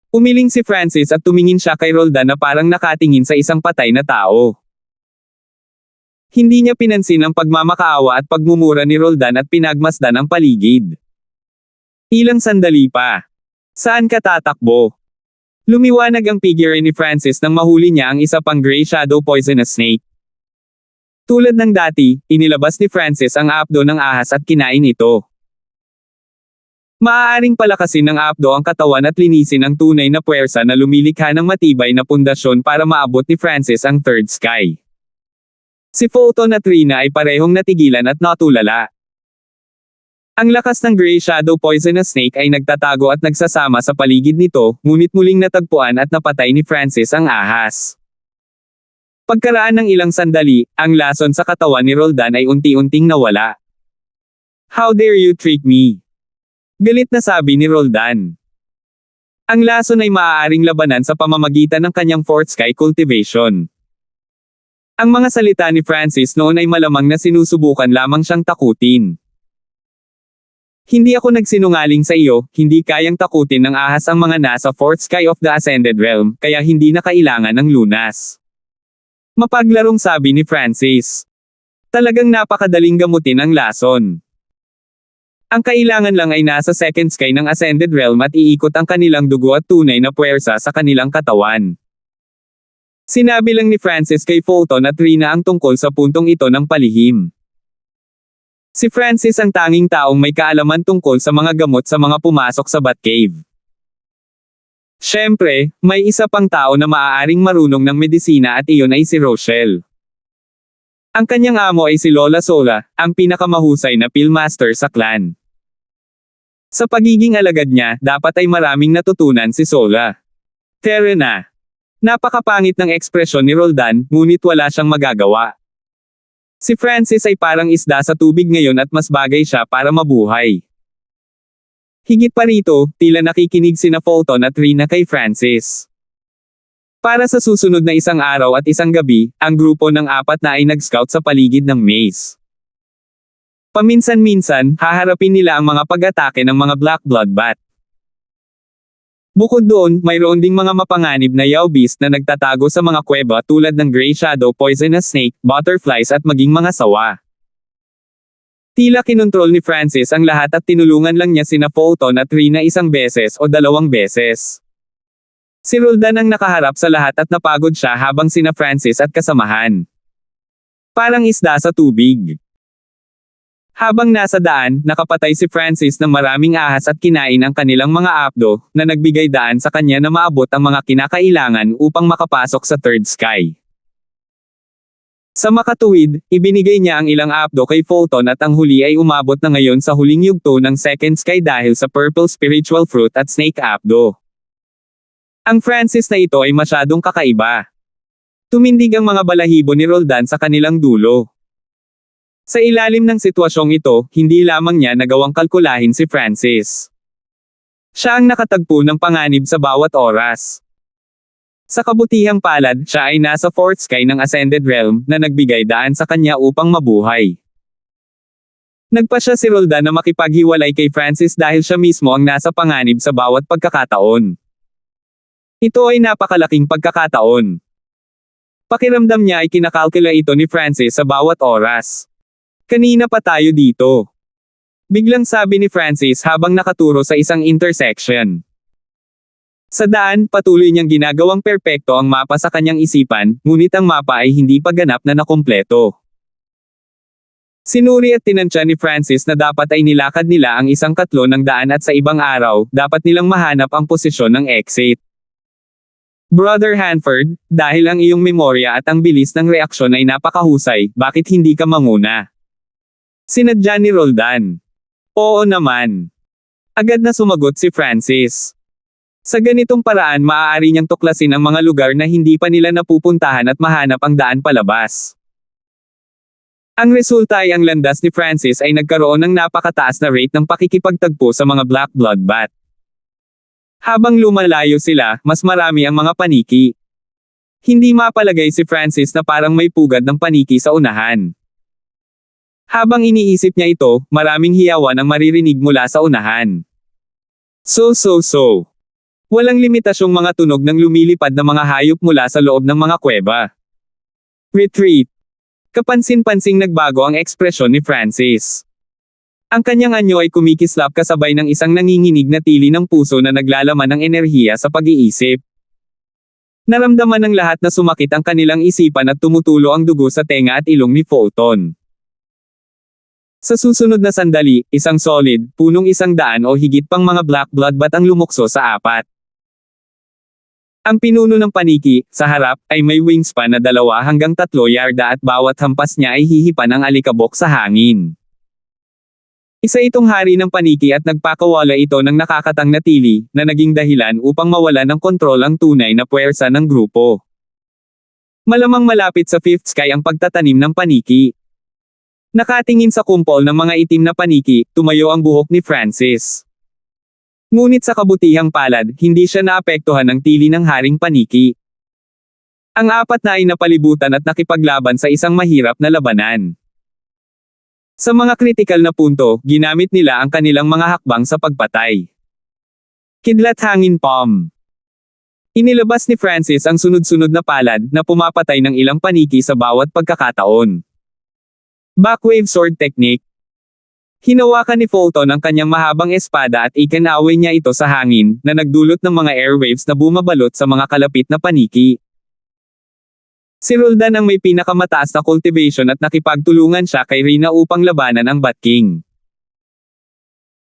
Umiling si Francis at tumingin siya kay Roldan na parang nakatingin sa isang patay na tao. Hindi niya pinansin ang pagmamakaawa at pagmumura ni Roldan at pinagmasdan ang paligid. Ilang sandali pa. Saan ka tatakbo? Lumiwanag ang figure ni Francis nang mahuli niya ang isa pang Gray Shadow Poisonous Snake. Tulad ng dati, inilabas ni Francis ang apdo ng ahas at kinain ito. Maaaring palakasin ng apdo ang katawan at linisin ang tunay na puwersa na lumilikha ng matibay na pundasyon para maabot ni Francis ang third sky. Si Fulton at Rina ay parehong natigilan at natulala. Ang lakas ng Gray Shadow Poisonous Snake ay nagtatago at nagsasama sa paligid nito, ngunit muling natagpuan at napatay ni Francis ang ahas. Pagkaraan ng ilang sandali, ang lason sa katawan ni Roldan ay unti-unting nawala. How dare you trick me? Galit na sabi ni Roldan. Ang lason ay maaaring labanan sa pamamagitan ng kanyang fourth sky cultivation. Ang mga salita ni Francis noon ay malamang na sinusubukan lamang siyang takutin. Hindi ako nagsinungaling sa iyo, hindi kayang takutin ng ahas ang mga nasa fourth sky of the Ascended Realm, kaya hindi na kailangan ng lunas. Mapaglarong sabi ni Francis. Talagang napakadaling gamutin ang lason. Ang kailangan lang ay nasa second sky ng Ascended Realm at iikot ang kanilang dugo at tunay na puwersa sa kanilang katawan. Sinabi lang ni Francis kay Fulton at Rina ang tungkol sa puntong ito ng palihim. Si Francis ang tanging taong may kaalaman tungkol sa mga gamot sa mga pumasok sa Batcave. Siyempre, may isa pang tao na maaaring marunong ng medisina at iyon ay si Rochelle. Ang kanyang amo ay si Lola Sola, ang pinakamahusay na pillmaster sa clan. Sa pagiging alagad niya, dapat ay maraming natutunan si Sola. Tere na. Napakapangit ng ekspresyon ni Roldan, ngunit wala siyang magagawa. Si Francis ay parang isda sa tubig ngayon at mas bagay siya para mabuhay. Higit pa rito, tila nakikinig sina Fulton at Rina kay Francis. Para sa susunod na isang araw at isang gabi, ang grupo ng apat na ay nag-scout sa paligid ng maze. Paminsan-minsan, haharapin nila ang mga pag-atake ng mga Black Blood Bat. Bukod doon, mayroon ding mga mapanganib na Yao Beast na nagtatago sa mga kuweba tulad ng Grey Shadow Poisonous Snake, Butterflies at maging mga sawa. Tila kinontrol ni Francis ang lahat at tinulungan lang niya sina Fulton at Rina isang beses o dalawang beses. Si Roldan ang nakaharap sa lahat at napagod siya habang sina Francis at kasamahan. Parang isda sa tubig. Habang nasa daan, nakapatay si Francis ng maraming ahas at kinain ang kanilang mga apdo, na nagbigay daan sa kanya na maabot ang mga kinakailangan upang makapasok sa third sky. Sa makatuwid, ibinigay niya ang ilang apdo kay Fulton at ang huli ay umabot na ngayon sa huling yugto ng second sky dahil sa Purple Spiritual Fruit at Snake Apdo. Ang Francis na ito ay masyadong kakaiba. Tumindig ang mga balahibo ni Roldan sa kanilang dulo. Sa ilalim ng sitwasyong ito, hindi lamang niya nagawang kalkulahin si Francis. Siya ang nakatagpo ng panganib sa bawat oras. Sa kabutihang palad, siya ay nasa fourth sky ng Ascended Realm na nagbigay daan sa kanya upang mabuhay. Nagpasya si Roldan na makipaghiwalay kay Francis dahil siya mismo ang nasa panganib sa bawat pagkakataon. Ito ay napakalaking pagkakataon. Pakiramdam niya ay kinakalkula ito ni Francis sa bawat oras. Kanina pa tayo dito. Biglang sabi ni Francis habang nakaturo sa isang intersection. Sa daan, patuloy niyang ginagawang perpekto ang mapa sa kanyang isipan, ngunit ang mapa ay hindi pa ganap na nakumpleto. Sinuri at tinansya ni Francis na dapat ay nilakad nila ang isang katlo ng daan at sa ibang araw, dapat nilang mahanap ang posisyon ng exit. Brother Hanford, dahil ang iyong memorya at ang bilis ng reaksyon ay napakahusay, bakit hindi ka manguna? Sinadya ni Roldan. Oo naman. Agad na sumagot si Francis. Sa ganitong paraan maaari niyang tuklasin ang mga lugar na hindi pa nila napupuntahan at mahanap ang daan palabas. Ang resulta ay ang landas ni Francis ay nagkaroon ng napakataas na rate ng pakikipagtagpo sa mga Black Blood Bat. Habang lumalayo sila, mas marami ang mga paniki. Hindi mapalagay si Francis na parang may pugad ng paniki sa unahan. Habang iniisip niya ito, maraming hiyawan ang maririnig mula sa unahan. So. Walang limitasyong mga tunog ng lumilipad na mga hayop mula sa loob ng mga kuweba. Retreat. Kapansin-pansing nagbago ang ekspresyon ni Francis. Ang kanyang anyo ay kumikislap kasabay ng isang nanginginig na tili ng puso na naglalaman ng enerhiya sa pag-iisip. Naramdaman ng lahat na sumakit ang kanilang isipan at tumutulo ang dugo sa tenga at ilong ni Fulton. Sa susunod na sandali, isang solid, punong 100 o higit pang mga Black Blood Bat ang lumukso sa apat. Ang pinuno ng paniki, sa harap, ay may wingspan na 2 hanggang 3 yarda at bawat hampas niya ay hihipan ng alikabok sa hangin. Isa itong hari ng paniki at nagpakawala ito ng nakakatang na tili, na naging dahilan upang mawala ng kontrol ang tunay na puwersa ng grupo. Malamang malapit sa fifth sky ang pagtatanim ng paniki. Nakatingin sa kumpol ng mga itim na paniki, tumayo ang buhok ni Francis. Ngunit sa kabutihang palad, hindi siya naapektuhan ng tili ng haring paniki. Ang apat na ay napalibutan at nakipaglaban sa isang mahirap na labanan. Sa mga kritikal na punto, ginamit nila ang kanilang mga hakbang sa pagpatay. Kidlat hangin palm. Inilabas ni Francis ang sunod-sunod na palad na pumapatay ng ilang paniki sa bawat pagkakataon. Backwave sword technique. Hinawakan ni Fulton ang kanyang mahabang espada at ikinaway niya ito sa hangin na nagdulot ng mga airwaves na bumabalot sa mga kalapit na paniki. Si Roldan ang may pinakamataas na cultivation at nakipagtulungan siya kay Rina upang labanan ang Bat King.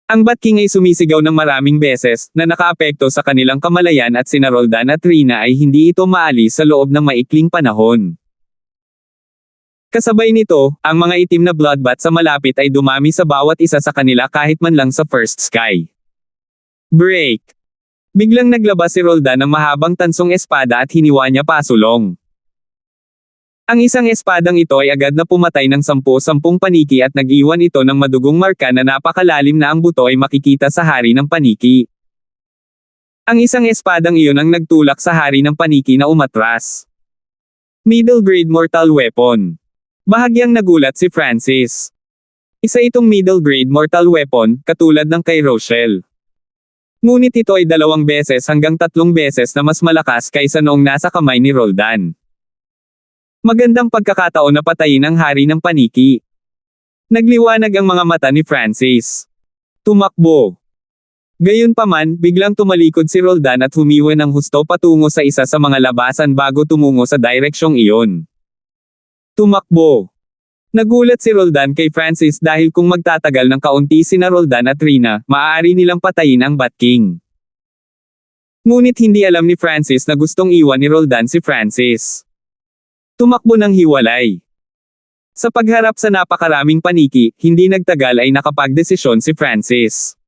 Ang Bat King ay sumisigaw ng maraming beses na nakaapekto sa kanilang kamalayan at sina Roldan at Rina ay hindi ito maalis sa loob ng maikling panahon. Kasabay nito, ang mga itim na bloodbath sa malapit ay dumami sa bawat isa sa kanila kahit man lang sa first sky. Break! Biglang naglabas si Roldan ng mahabang tansong espada at hiniwa niya pasulong. Ang isang espadang ito ay agad na pumatay ng 10 paniki at nag-iwan ito ng madugong marka na napakalalim na ang buto ay makikita sa hari ng paniki. Ang isang espadang iyon ang nagtulak sa hari ng paniki na umatras. Middle grade mortal weapon. Bahagyang nagulat si Francis. Isa itong middle grade mortal weapon, katulad ng kay Rochelle. Ngunit ito ay 2 beses hanggang 3 beses na mas malakas kaysa noong nasa kamay ni Roldan. Magandang pagkakataon na patayin ang hari ng paniki. Nagliwanag ang mga mata ni Francis. Tumakbo. Gayunpaman, biglang tumalikod si Roldan at humiwa ng husto patungo sa isa sa mga labasan bago tumungo sa direksyong iyon. Tumakbo. Nagulat si Roldan kay Francis dahil kung magtatagal ng kaunti sina Roldan at Rina, maaari nilang patayin ang Bat King. Ngunit hindi alam ni Francis na gustong iwan ni Roldan si Francis. Tumakbo ng hiwalay. Sa pagharap sa napakaraming paniki, hindi nagtagal ay nakapagdesisyon si Francis.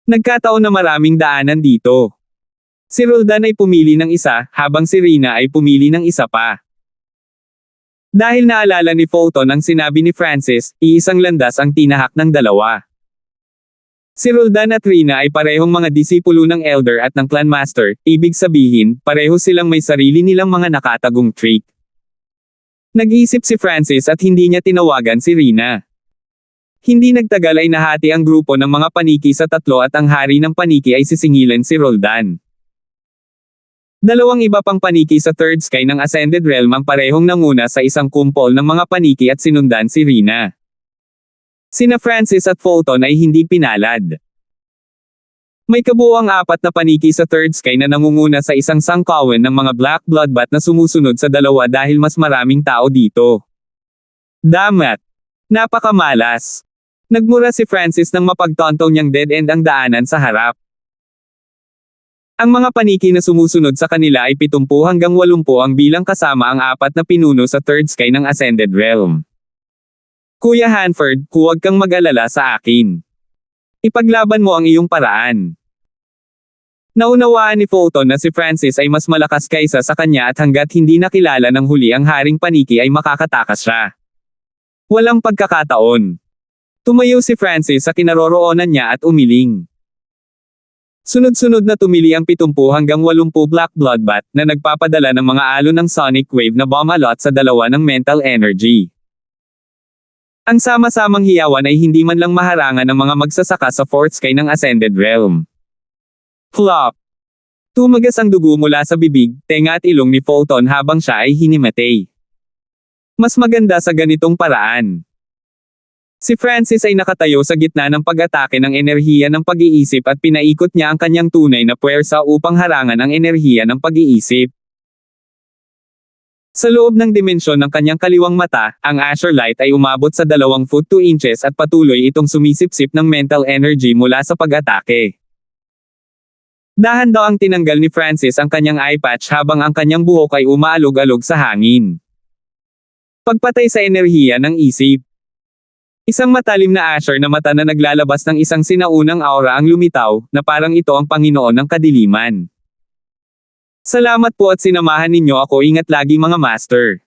Nagkataon na maraming daanan dito. Si Roldan ay pumili ng isa, habang si Rina ay pumili ng isa pa. Dahil naalala ni Fulton ang sinabi ni Francis, iisang landas ang tinahak ng dalawa. Si Roldan at Rina ay parehong mga disipulo ng Elder at ng Clan Master, ibig sabihin, pareho silang may sarili nilang mga nakatagong trick. Nag-iisip si Francis at hindi niya tinawagan si Rina. Hindi nagtagal ay nahati ang grupo ng mga paniki sa 3 at ang hari ng paniki ay sisingilin si Roldan. 2 iba pang paniki sa third sky ng Ascended Realm ang parehong nanguna sa isang kumpol ng mga paniki at sinundan si Rina. Sina Francis at Fulton ay hindi pinalad. May kabuuang 4 na paniki sa third sky na nangunguna sa isang sangkawan ng mga black bloodbath na sumusunod sa 2 dahil mas maraming tao dito. Damat! Napakamalas! Nagmura si Francis nang mapagtanto niyang dead end ang daanan sa harap. Ang mga paniki na sumusunod sa kanila ay 70 hanggang 80 ang bilang kasama ang 4 na pinuno sa third sky ng Ascended Realm. Kuya Hanford, huwag kang mag-alala sa akin. Ipaglaban mo ang iyong paraan. Naunawaan ni Fulton na si Francis ay mas malakas kaysa sa kanya at hanggat hindi nakilala ng huli ang haring paniki ay makakatakas siya. Walang pagkakataon. Tumayo si Francis sa kinaroroonan niya at umiling. Sunod-sunod na tumili ang 70 hanggang 80 black bloodbath na nagpapadala ng mga alon ng sonic wave na bumalot sa 2 ng mental energy. Ang sama-samang hiyawan ay hindi man lang maharangan ng mga magsasaka sa fourth sky ng Ascended Realm. Flop! Tumagas ang dugo mula sa bibig, tenga at ilong ni Fulton habang siya ay hinimatay. Mas maganda sa ganitong paraan. Si Francis ay nakatayo sa gitna ng pag-atake ng enerhiya ng pag-iisip at pinaikot niya ang kanyang tunay na puwersa upang harangan ang enerhiya ng pag-iisip. Sa loob ng dimensyon ng kanyang kaliwang mata, ang Azure Light ay umabot sa 2 foot 2 inches at patuloy itong sumisipsip ng mental energy mula sa pag-atake. Dahan daw ang tinanggal ni Francis ang kanyang eye patch habang ang kanyang buhok ay umaalog-alog sa hangin. Pagpatay sa enerhiya ng isip. Isang matalim na Azure na mata na naglalabas ng isang sinaunang aura ang lumitaw, na parang ito ang Panginoon ng kadiliman. Salamat po at sinamahan ninyo ako, ingat lagi mga master.